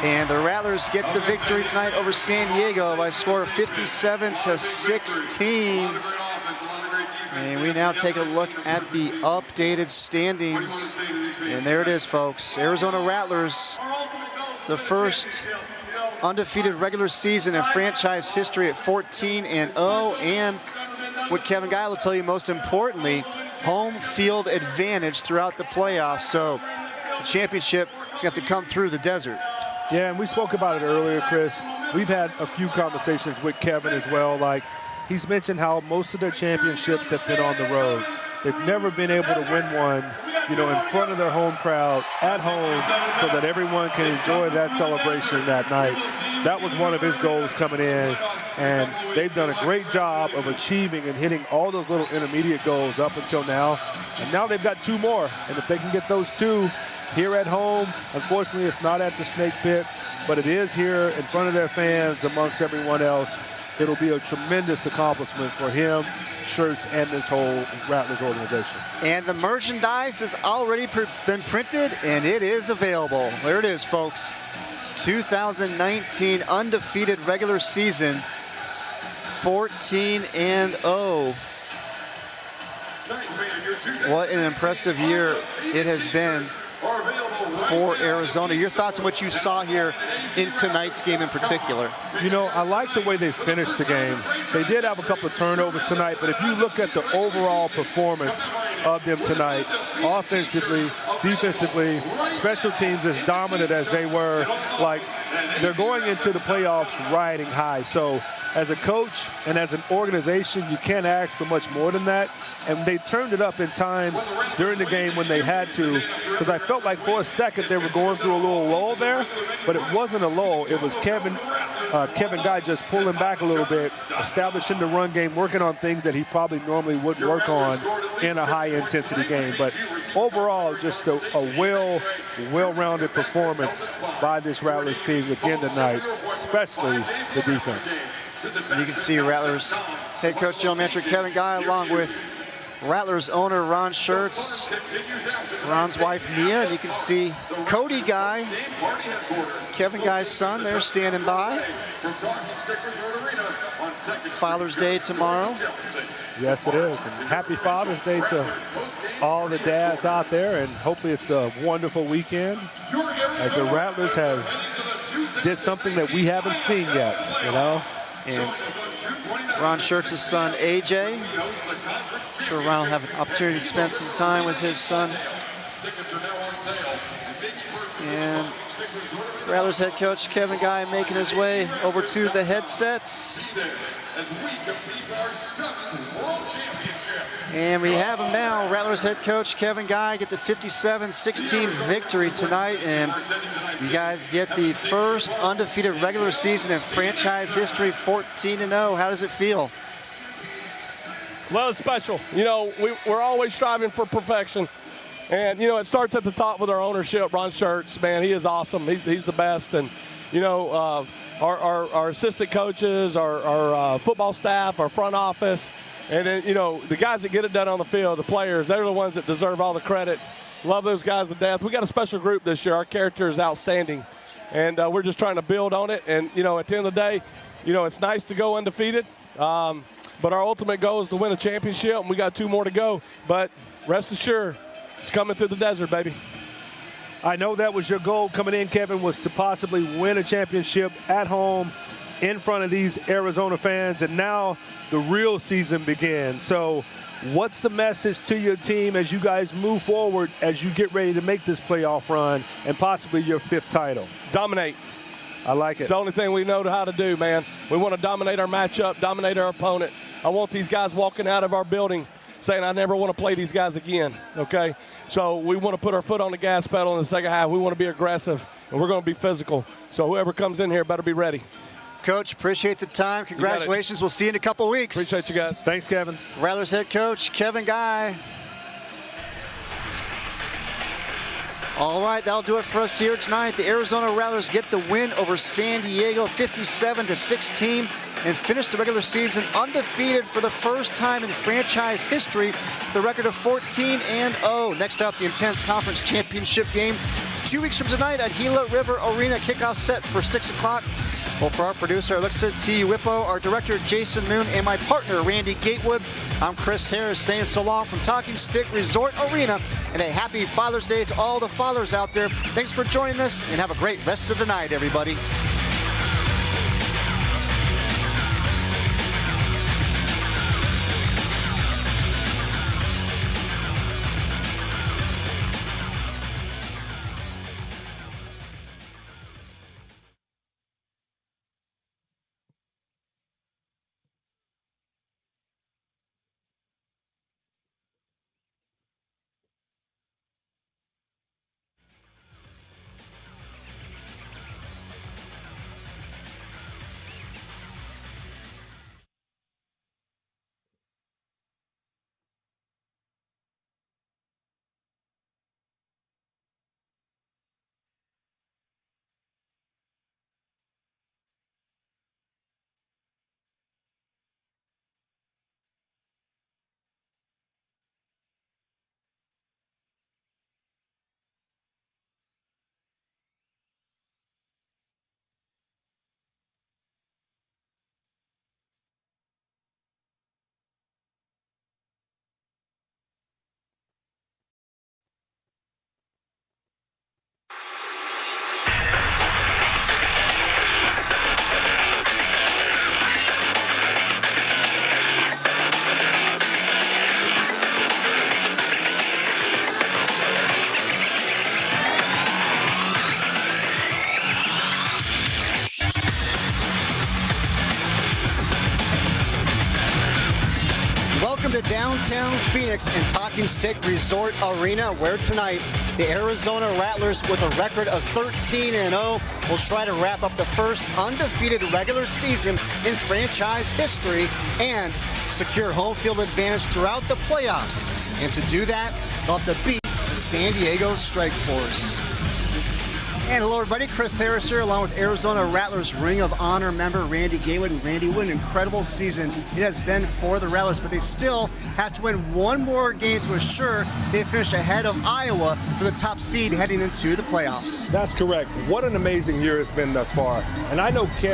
And the Rattlers get the victory tonight over San Diego by a score of 57-16. And we now take a look at the updated standings. And there it is, folks. Arizona Rattlers, the first undefeated regular season in franchise history at 14-0. And what Kevin Guy will tell you most importantly, home field advantage throughout the playoffs. So the championship is going to have to come through the desert. Yeah, and we spoke about it earlier, Chris. We've had a few conversations with Kevin as well. Like, he's mentioned how most of their championships have been on the road. They've never been able to win one, you know, in front of their home crowd, at home, so that everyone can enjoy that celebration that night. That was one of his goals coming in, and they've done a great job of achieving and hitting all those little intermediate goals up until now. And now they've got 2 more, and if they can get those 2 here at home, unfortunately it's not at the Snake Pit, but it is here in front of their fans amongst everyone else. it'll be a tremendous accomplishment for him, Shirts, and this whole Rattlers organization. And the merchandise has already been printed, and it is available. There it is, folks. 2019 undefeated regular season, 14-0. What an impressive year it has been for Arizona. Your thoughts on what you saw here in tonight's game in particular? You know, I like the way they finished the game. They did have a couple of turnovers tonight, but if you look at the overall performance of them tonight, offensively, defensively, special teams, as dominant as they were, like, they're going into the playoffs riding high. So as a coach and as an organization, you can't ask for much more than that. And they turned it up in times during the game when they had to, because I felt like for a second they were going through a little lull there, but it wasn't a lull. It was Kevin Guy just pulling back a little bit, establishing the run game, working on things that he probably normally wouldn't work on in a high-intensity game. But overall, just a well-rounded performance by this Rattlers team again tonight, especially the defense. You can see Rattlers head coach General Manager Kevin Guy along with Rattlers owner Ron Shirts, Ron's wife Mia, and you can see Cody Guy, Kevin Guy's son, there standing by. Father's Day tomorrow. Yes, it is. And happy Father's Day to all the dads out there, and hopefully it's a wonderful weekend as the Rattlers did something that we haven't seen yet, you know. And Ron Shirts' son, AJ. I'm sure Ron will have an opportunity to spend some time with his son. And Rattlers head coach Kevin Guy making his way over to the headsets. And we have him now. Rattlers head coach Kevin Guy get the 57-16 victory tonight. And you guys get the first undefeated regular season in franchise history, 14-0. How does it feel? Well, it's special. You know, we're always striving for perfection. And, you know, it starts at the top with our ownership, Ron Shirts. Man, he is awesome. He's the best. And, you know, our assistant coaches, our football staff, our front office, and then, you know, the guys that get it done on the field, the players, they're the ones that deserve all the credit. Love those guys to death. We got a special group this year. Our character is outstanding. And we're just trying to build on it. And, you know, at the end of the day, you know, it's nice to go undefeated. But our ultimate goal is to win a championship, and we got 2 more to go. But rest assured, it's coming through the desert, baby. I know that was your goal coming in, Kevin, was to possibly win a championship at home in front of these Arizona fans, and now the real season begins. So what's the message to your team as you guys move forward, as you get ready to make this playoff run and possibly your 5th title? Dominate. I like it. It's the only thing we know how to do, man. We want to dominate our matchup, dominate our opponent. I want these guys walking out of our building saying, I never want to play these guys again, okay? So we want to put our foot on the gas pedal in the second half. We want to be aggressive, and we're going to be physical. So whoever comes in here better be ready. Coach, appreciate the time. Congratulations. We'll see you in a couple of weeks. Appreciate you guys. Thanks, Kevin. Rattlers head coach Kevin Guy. All right, that'll do it for us here tonight. The Arizona Rattlers get the win over San Diego, 57-16, and finish the regular season undefeated for the first time in franchise history, the record of 14-0. Next up, the intense conference championship game 2 weeks from tonight at Gila River Arena. Kickoff set for 6 o'clock. Well, for our producer, Alexa T. Whippo, our director, Jason Moon, and my partner, Randy Gatewood, I'm Chris Harris saying so long from Talking Stick Resort Arena, and a happy Father's Day to all the fathers out there. Thanks for joining us, and have a great rest of the night, everybody. downtown Phoenix and Talking Stick Resort Arena, where tonight the Arizona Rattlers, with a record of 13-0, will try to wrap up the first undefeated regular season in franchise history and secure home field advantage throughout the playoffs. And to do that, they'll have to beat the San Diego Strike Force. And hello everybody, Chris Harris here along with Arizona Rattlers Ring of Honor member Randy Gatewood. And Randy, what an incredible season it has been for the Rattlers, but they still have to win one more game to assure they finish ahead of Iowa for the top seed heading into the playoffs. That's correct. What an amazing year it's been thus far. And I know Ken